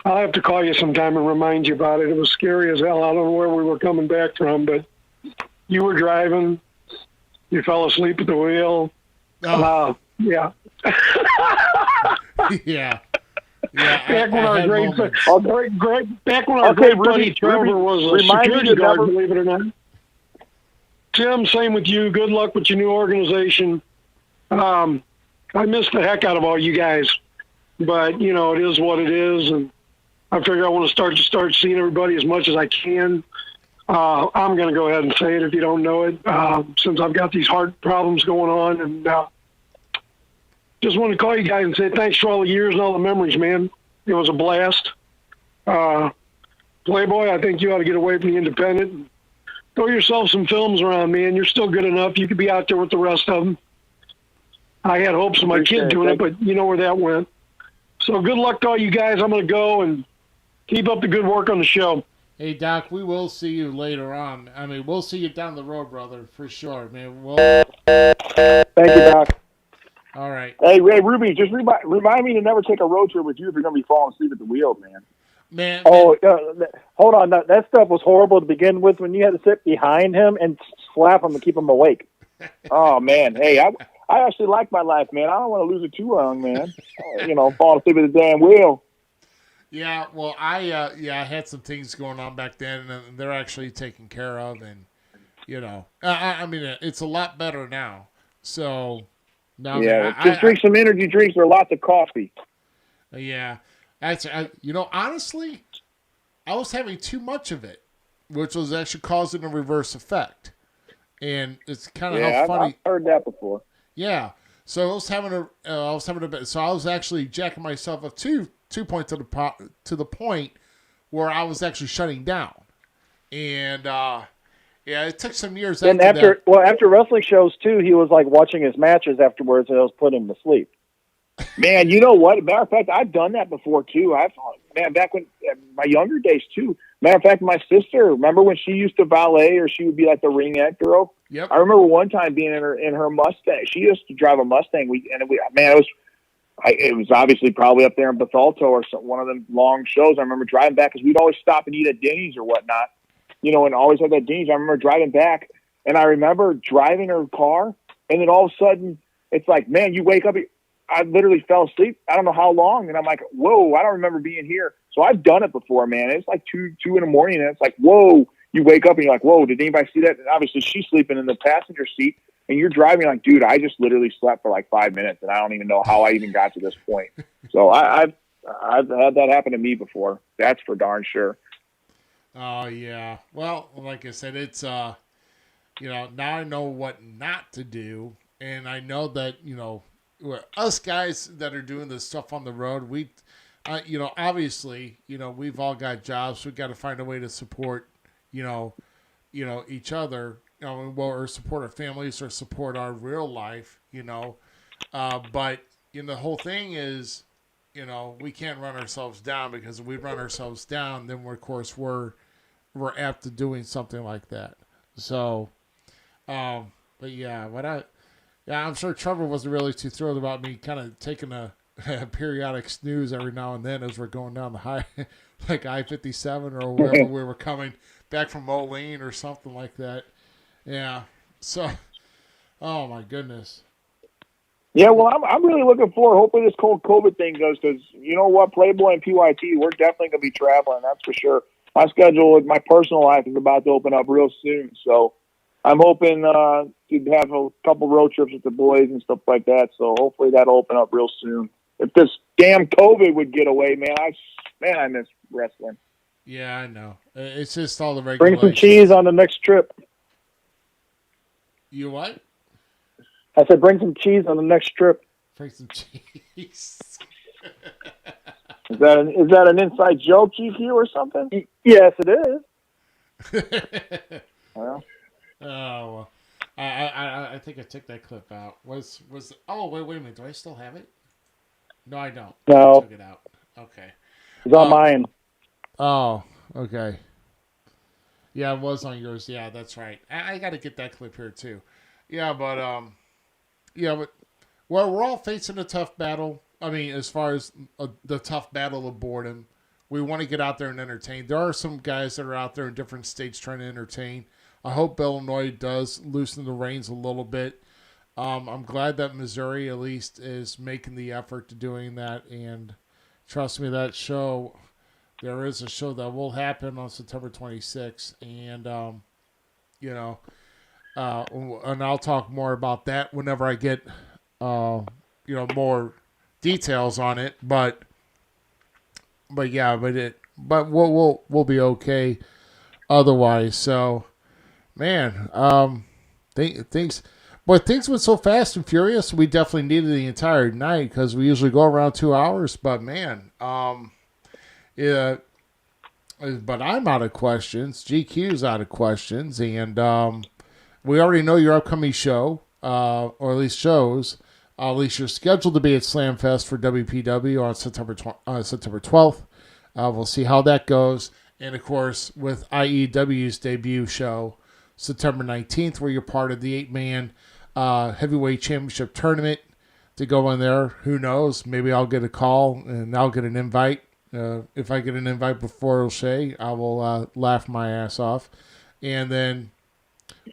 I'll have to call you sometime and remind you about it. It was scary as hell. I don't know where we were coming back from, but you were driving. You fell asleep at the wheel. Oh. Yeah. Yeah. Back when our great Okay, buddy Trevor was a security guard, believe it or not. Tim, same with you. Good luck with your new organization. I miss the heck out of all you guys, but it is what it is, and I figure I want to start seeing everybody as much as I can. I'm going to go ahead and say it if you don't know it, since I've got these heart problems going on, and just want to call you guys and say thanks for all the years and all the memories, man. It was a blast. Playboy, I think you ought to get away from the independent and throw yourself some films around, man. You're still good enough. You could be out there with the rest of them. I had hopes of my kid doing it, but you know where that went. So good luck to all you guys. I'm going to go and keep up the good work on the show. Hey, Doc, we will see you later on. I mean, we'll see you down the road, brother, for sure, man. Thank you, Doc. All right. Hey, Ruby, just remind me to never take a road trip with you if you're going to be falling asleep at the wheel, man. Hold on. That stuff was horrible to begin with when you had to sit behind him and slap him to keep him awake. Oh, man. Hey, I actually like my life, man. I don't want to lose it too long, man. Falling asleep at the damn wheel. Yeah, well, I had some things going on back then, and they're actually taken care of, and I mean, it's a lot better now. So, no, just drink some energy drinks or lots of coffee. Yeah, honestly, I was having too much of it, which was actually causing a reverse effect, and it's kind of how funny. I've heard that before. Yeah, so I was having a bit. So I was actually jacking myself up to 2 points to the point where I was actually shutting down, and it took some years. And after wrestling shows too, he was like watching his matches afterwards, and it was putting him to sleep. Man, you know what? Matter of fact, I've done that before too. Back when my younger days too. Matter of fact, my sister, remember when she used to valet, or she would be like the ringette girl? Yep. I remember one time being in her Mustang. She used to drive a Mustang. It was obviously probably up there in Bethalto or one of them long shows. I remember driving back because we'd always stop and eat at Denny's or whatnot, and always had that Denny's. I remember driving back, and I remember driving her car, and then all of a sudden, it's like, man, you wake up. I literally fell asleep. I don't know how long, and I'm like, whoa, I don't remember being here. So I've done it before, man. It's like 2 in the morning, and it's like, whoa. You wake up and you're like, whoa, did anybody see that? And obviously she's sleeping in the passenger seat, and you're driving like, dude, I just literally slept for like 5 minutes, and I don't even know how I even got to this point. So I've had that happen to me before. That's for darn sure. Oh, yeah. Well, like I said, it's, now I know what not to do, and I know that, us guys that are doing this stuff on the road, we, obviously, we've all got jobs. So we've got to find a way to support, each other, or support our families or support our real life, but the whole thing is, we can't run ourselves down, because if we run ourselves down, then we're apt to doing something like that. So, I'm sure Trevor wasn't really too thrilled about me kind of taking a periodic snooze every now and then as we're going down the high, like I-57 or wherever we were coming back from Moline or something like that. Yeah. So, oh my goodness. Yeah, well, I'm really looking forward. Hopefully, this whole COVID thing goes, because you know what, Playboy and PYT, we're definitely going to be traveling. That's for sure. My schedule, my personal life, is about to open up real soon. So I'm hoping to have a couple road trips with the boys and stuff like that. So hopefully that'll open up real soon. If this damn COVID would get away, man, I miss wrestling. Yeah, I know. It's just all the Bring regulations. some cheese on the next trip. You what? I said bring some cheese on the next trip. Bring some cheese. Is that an inside joke, GQ, or something? Yes, it is. Well. Oh, well. I think I took that clip out. Oh, wait a minute. Do I still have it? No, I don't. No. I took it out. Okay. It's on mine. Oh, okay. Yeah, it was on yours. Yeah, that's right. I got to get that clip here too. Yeah, but well, we're all facing a tough battle. I mean, as far as the tough battle of boredom, we want to get out there and entertain. There are some guys that are out there in different states trying to entertain. I hope Illinois does loosen the reins a little bit. I'm glad that Missouri at least is making the effort to doing that. And trust me, there is a show that will happen on September 26th. And, and I'll talk more about that whenever I get, more details on it. But we'll be okay otherwise. So, man, things went so fast and furious. We definitely needed the entire night because we usually go around 2 hours. But man, but I'm out of questions. GQ's out of questions, and we already know your upcoming show, or at least shows. At least you're scheduled to be at Slamfest for WPW on September 12th. We'll see how that goes. And, of course, with IEW's debut show, September 19th, where you're part of the 8-man heavyweight championship tournament to go in there. Who knows? Maybe I'll get a call and I'll get an invite. If I get an invite before O'Shea, I will laugh my ass off. And then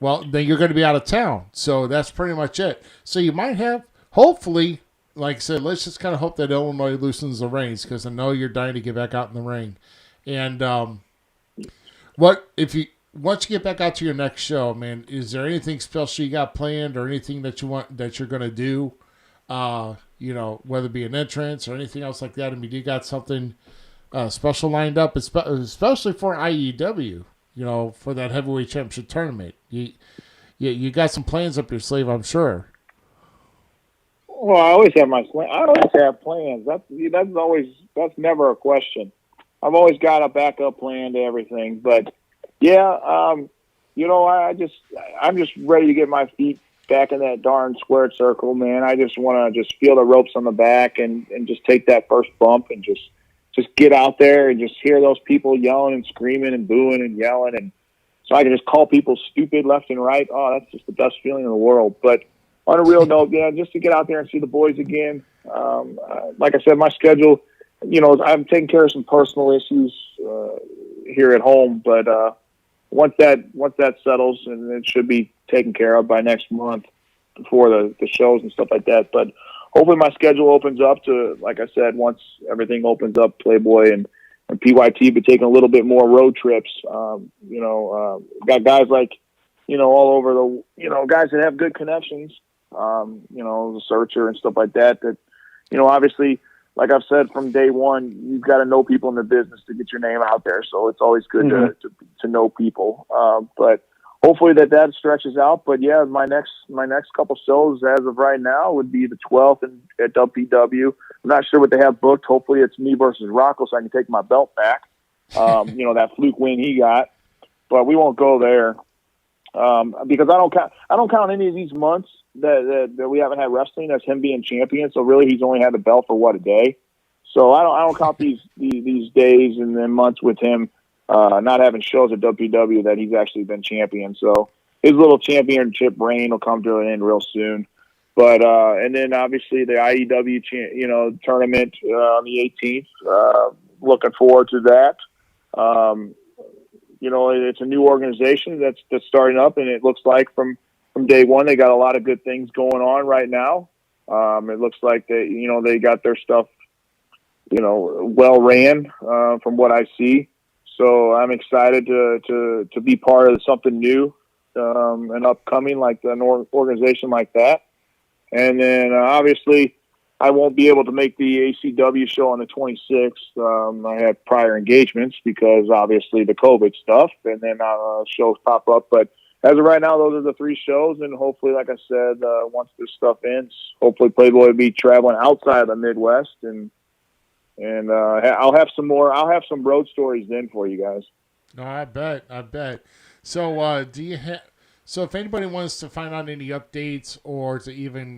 you're going to be out of town. So that's pretty much it. So you might have, hopefully, like I said, let's just kind of hope that Illinois loosens the reins, because I know you're dying to get back out in the ring. And once you get back out to your next show, man, is there anything special you got planned, or anything that you're going to do? Whether it be an entrance or anything else like that. I mean, you got something special lined up, especially for IEW, for that heavyweight championship tournament. You got some plans up your sleeve, I'm sure. Well, I always have plans. That's never a question. I've always got a backup plan to everything. But yeah, I'm just ready to get my feet back in that darn squared circle, man. I just want to just feel the ropes on the back and just take that first bump and just get out there and just hear those people yelling and screaming and booing and yelling, and so I can just call people stupid left and right. Oh, that's just the best feeling in the world. But on a real note, yeah, just to get out there and see the boys again. Like I said, my schedule, I'm taking care of some personal issues here at home, but once that settles, and it should be taken care of by next month before the shows and stuff like that. But hopefully my schedule opens up to, like I said, once everything opens up, Playboy and PYT be taking a little bit more road trips. Got guys like, all over the, guys that have good connections, the Searcher and stuff like that, obviously, like I've said from day one, you've got to know people in the business to get your name out there. So it's always good to know people. But hopefully that stretches out. But yeah, my next couple shows as of right now would be the 12th at WPW. I'm not sure what they have booked. Hopefully it's me versus Rocco, so I can take my belt back. That fluke win he got, but we won't go there because I don't count any of these months that we haven't had wrestling as him being champion. So really, he's only had the belt for a day. So I don't count these days and then months with him not having shows at WPW that he's actually been champion. So his little championship reign will come to an end real soon. But and then obviously the IEW tournament on the 18th. Looking forward to that. It's a new organization that's starting up, and it looks like from day one they got a lot of good things going on right now. It looks like they got their stuff well ran from what I see. So I'm excited to be part of something new and upcoming, like an organization like that. And then obviously I won't be able to make the ACW show on the 26th. I have prior engagements because obviously the COVID stuff, and then shows pop up. But as of right now, those are the 3 shows, and hopefully, like I said, once this stuff ends, hopefully Playboy will be traveling outside of the Midwest, and I'll have some more. I'll have some road stories then for you guys. No, I bet. So, do you have? So, if anybody wants to find out any updates or to even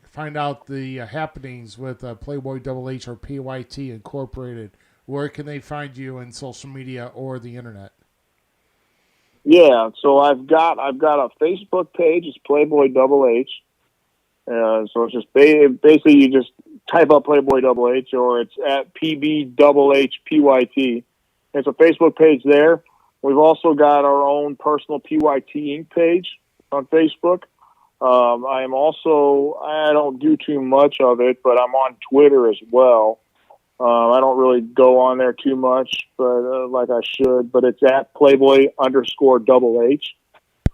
find out the happenings with Playboy Double H or PYT Incorporated, where can they find you in social media or the internet? Yeah, so I've got a Facebook page. It's Playboy Double H. So it's just basically you just type up Playboy Double H, or it's at PB Double H PYT. It's a Facebook page there. We've also got our own personal PYT Inc. page on Facebook. I don't do too much of it, but I'm on Twitter as well. I don't really go on there too much, but like I should. But it's at Playboy_Double H.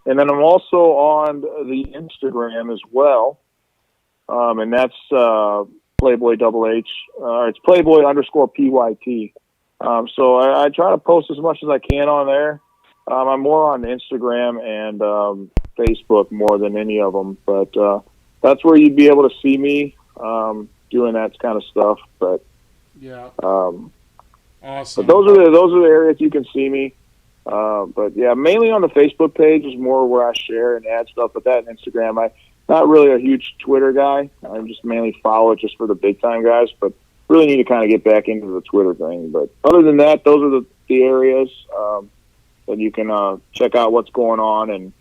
And then I'm also on the Instagram as well. And that's Playboy Double H. It's Playboy_PYT. So I try to post as much as I can on there. I'm more on Instagram and Facebook more than any of them, but that's where you'd be able to see me doing that kind of stuff. But yeah, awesome. But those are the areas you can see me. But yeah, mainly on the Facebook page is more where I share and add stuff. But that and Instagram, I'm not really a huge Twitter guy. I just mainly follow it just for the big time guys. But really need to kind of get back into the Twitter thing. But other than that, those are the areas that you can check out what's going on and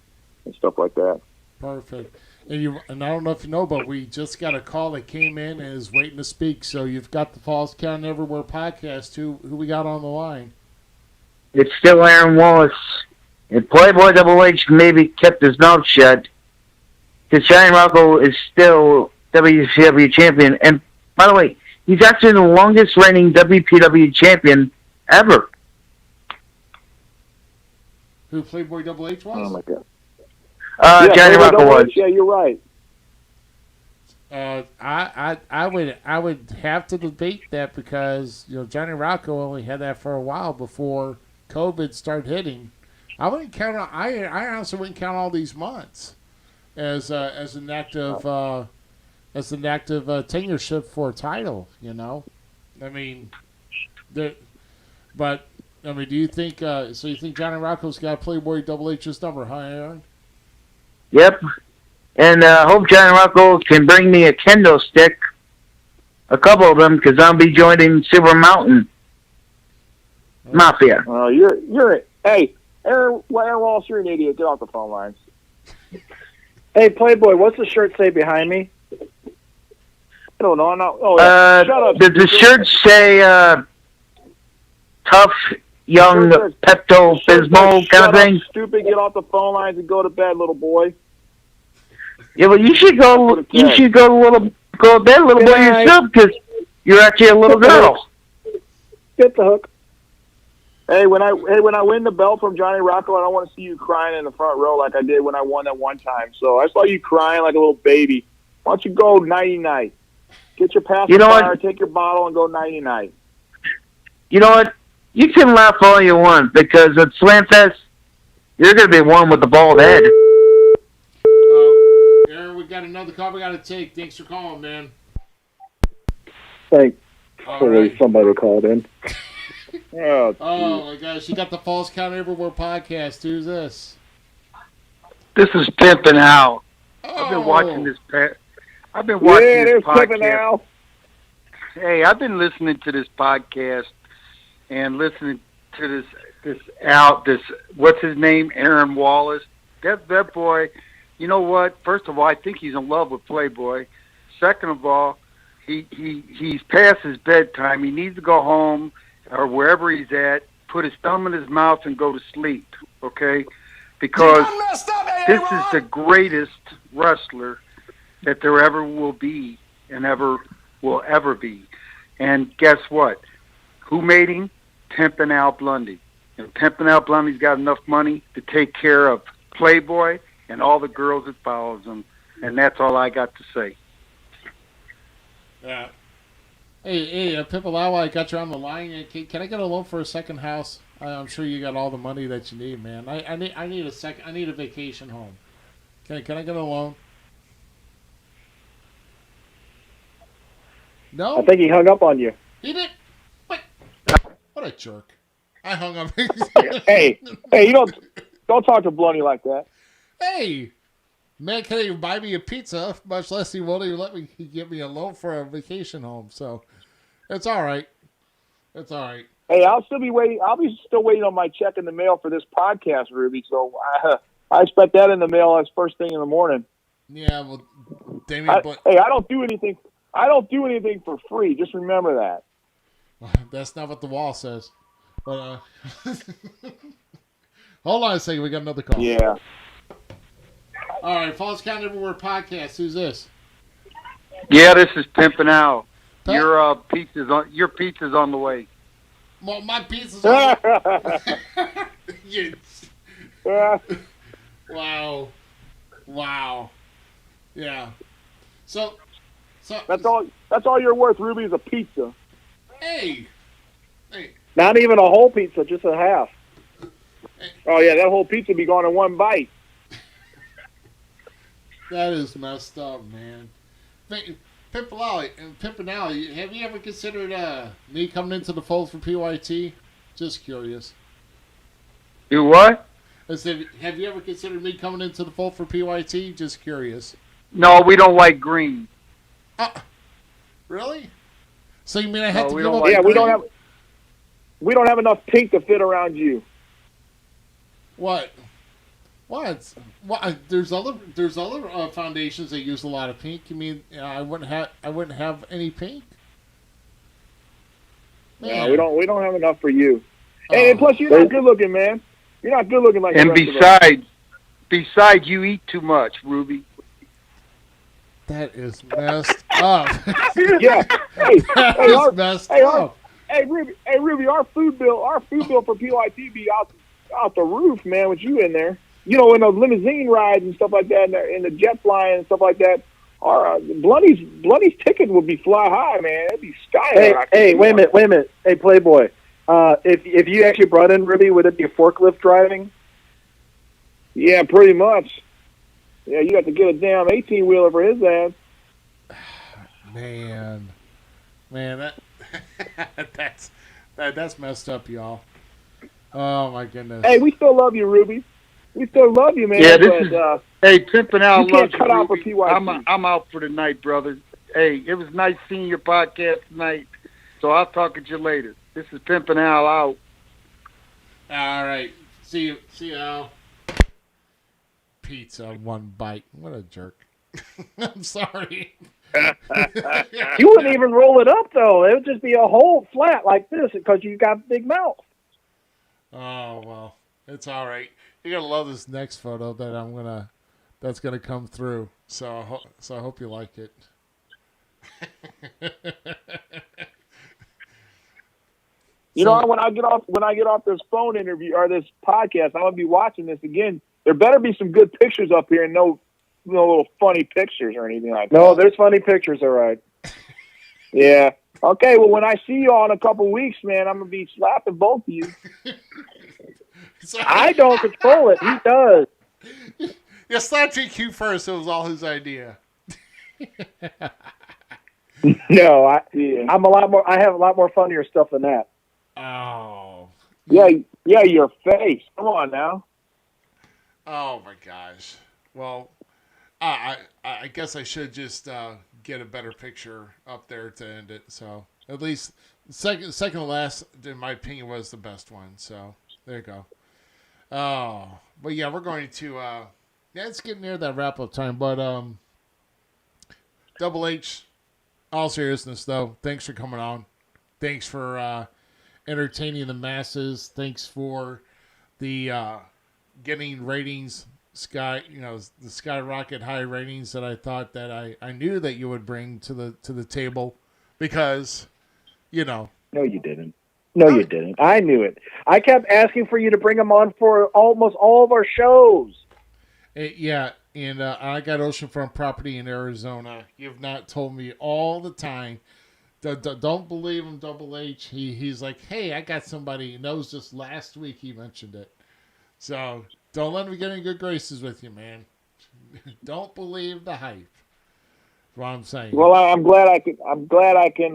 stuff like that. Perfect. And I don't know if you know, but we just got a call that came in and is waiting to speak. So you've got the Falls Count Everywhere podcast. Who we got on the line? It's still Aaron Wallace. And Playboy Double H maybe kept his mouth shut, because Johnny Rocco is still WCW champion. And by the way, he's actually the longest reigning WPW champion ever. Who Playboy Double H was? Oh my God. Johnny Rocco was. Yeah, you're right. I would have to debate that, because Johnny Rocco only had that for a while before COVID started hitting. I wouldn't count. I honestly wouldn't count all these months as an active tenureship for a title. I mean, but I mean, do you think? So you think Johnny Rocco's got Playboy Double H's number, huh, Aaron? Yep. And hope Johnny Rocco can bring me a kendo stick, a couple of them, because I'll be joining Silver Mountain Mafia. Hey, Aaron Wallace, you're an idiot. Get off the phone lines. Hey, Playboy, what's the shirt say behind me? I don't know. Shut up. Does the shirt say tough, young, Pepto-Bismol kind of thing? Stupid, get off the phone lines and go to bed, little boy. Yeah, well, you should go. You should go to bed, little boy, yourself, because you're actually a little girl. Get the hook. Hey, when I win the belt from Johnny Rocco, I don't want to see you crying in the front row like I did when I won that one time. So I saw you crying like a little baby. Why don't you go nighty-night? Get your pacifier, take your bottle, and go nighty-night. You know what? You can laugh all you want, because at Slamfest, you're going to be one with the bald head. Aaron, we got another call we got to take. Thanks for calling, man. Thankfully, somebody called in. Oh my gosh, you got the Falls Count Everywhere podcast. Who's this? This is Pimpin' Al. I've been watching this. I've been watching this podcast. Pimpin' Al. Hey, I've been listening to this podcast and listening to this what's his name, Aaron Wallace. that boy, you know what? First of all, I think he's in love with Playboy. Second of all, he's past his bedtime. He needs to go home or wherever he's at, put his thumb in his mouth and go to sleep, okay? Because this is the greatest wrestler that there ever will be and will ever be. And guess what? Who made him? Pimpin' Al Bundy. And Pimpin' Al Bundy's got enough money to take care of Playboy and all the girls that follows him. And that's all I got to say. Yeah. Hey, Pippolau, I got you on the line. Can I get a loan for a second house? I'm sure you got all the money that you need, man. I need a vacation home. Can I get a loan? No. I think he hung up on you. He did. What a jerk! I hung up. hey, you don't talk to Blunny like that. Hey, man, can't even buy me a pizza, much less he won't even let me get me a loan for a vacation home. So it's all right. It's all right. Hey, I'll still be waiting. I'll be still waiting on my check in the mail for this podcast, Ruby. So I expect that in the mail as first thing in the morning. Yeah, well, Damien. Hey, I don't do anything. I don't do anything for free. Just remember that. That's not what the wall says. But hold on a second. We got another call. Yeah. All right, Falls Count Everywhere podcast. Who's this? Yeah, this is Pimpin' Al. Your pizza's on the way. Well, my pizza's on the way. Wow. Yeah. So that's all you're worth, Ruby, is a pizza. Hey. Not even a whole pizza, just a half. Oh yeah, that whole pizza be gone in one bite. That is messed up, man. Pimpinelli, have you ever considered me coming into the fold for PYT? Just curious. Do what? I said, have you ever considered me coming into the fold for PYT? Just curious. No, we don't like green. Really? So you mean I have to give up? Yeah, we don't have enough pink to fit around you. What? There's other foundations that use a lot of pink. You mean I wouldn't have any pink? Man. No, we don't have enough for you. And plus, you're not good looking, man. You're not good looking like. And besides, you eat too much, Ruby. That is messed up. Yeah. Messed up. Hey, Ruby, our food bill for PYT be out the roof, man. With you in there, you know, in the limousine rides and stuff like that, and the jet flying and stuff like that. Our Bloody's ticket would be fly high, man. It'd be sky high. Hey, wait a minute. Hey, Playboy, if you actually brought in Ruby, would it be forklift driving? Yeah, pretty much. Yeah, you got to get a damn 18-wheeler for his ass. Man, that's messed up, y'all. Oh my goodness. Hey, we still love you, Ruby. We still love you, man. Yeah, hey, Pimpin' Al loves you, cut out for Ruby. PYT. I'm out for the night, brother. Hey, it was nice seeing your podcast tonight. So I'll talk to you later. This is Pimpin' Al out. All right. See you, Al. Pizza, one bite. What a jerk. I'm sorry. You wouldn't even roll it up, though. It would just be a whole flat like this because you got a big mouth. Oh, well. It's all right. You're going to love this next photo that's gonna come through. So I hope you like it. You know, when I get off this phone interview or this podcast, I'm gonna be watching this again. There better be some good pictures up here, and no little funny pictures or anything like that. No, there's funny pictures, all right. Yeah. Okay. Well, when I see you all in a couple weeks, man, I'm gonna be slapping both of you. I don't control it. He does. Yeah, slap GQ first. It was all his idea. No, I'm a lot more. I have a lot more funnier stuff than that. Oh. Yeah, your face. Come on now. Oh my gosh. Well, I guess I should just get a better picture up there to end it. So at least second to last, in my opinion, was the best one. So there you go. Oh, but yeah, we're going to. Yeah, it's getting near that wrap up time. But Double H, all seriousness though, thanks for coming on. Thanks for entertaining the masses. Thanks for the getting ratings the skyrocket high ratings that I thought that I knew that you would bring to the table, because No, you didn't. No, you didn't. I knew it. I kept asking for you to bring them on for almost all of our shows. Yeah, and I got oceanfront property in Arizona. You've not told me all the time. Don't believe him, Double H. He's like, hey, I got somebody. And that was just last week he mentioned it. So don't let me get in good graces with you, man. Don't believe the hype. That's what I'm saying. Well, I'm glad I can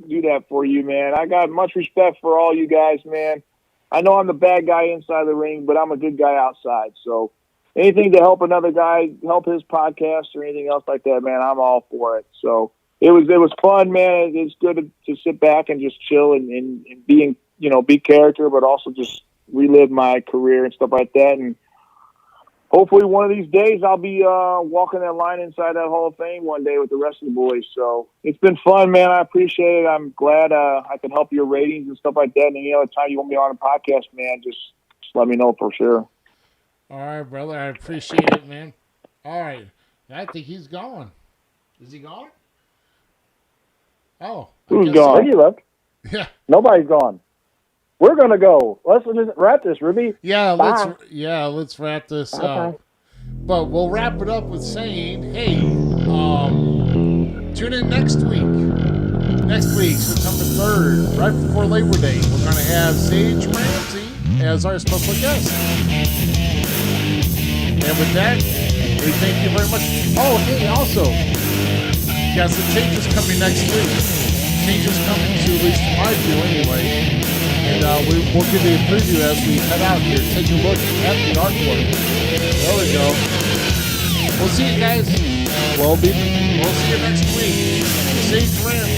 do that for you, man. I got much respect for all you guys, man. I know I'm the bad guy inside the ring, but I'm a good guy outside. So anything to help another guy, help his podcast or anything else like that, man, I'm all for it. So it was fun, man. It's good to sit back and just chill and be be character, but also just relive my career and stuff like that. And hopefully one of these days I'll be walking that line inside that Hall of Fame one day with the rest of the boys. So it's been fun, man. I appreciate it. I'm glad I can help your ratings and stuff like that. And any other time you want me on a podcast, man, just let me know for sure. All right, brother. I appreciate it, man. All right. I think he's gone. Is he gone? Oh. Who's gone? He left. Yeah. Nobody's gone. We're gonna go. Let's wrap this, Ruby. Yeah, Bye. let's wrap this Bye. up. But we'll wrap it up with saying, hey, tune in next week. Next week, September 3rd, right before Labor Day, we're gonna have Sage Ramsey as our special guest. And with that, we thank you very much. Oh, hey, also, got some changes coming next week. Changes coming to at least my view anyway. And we'll give you a preview as we head out here. Take a look at the artwork. There we go. We'll see you guys. We'll see you next week. Sage Ramsey.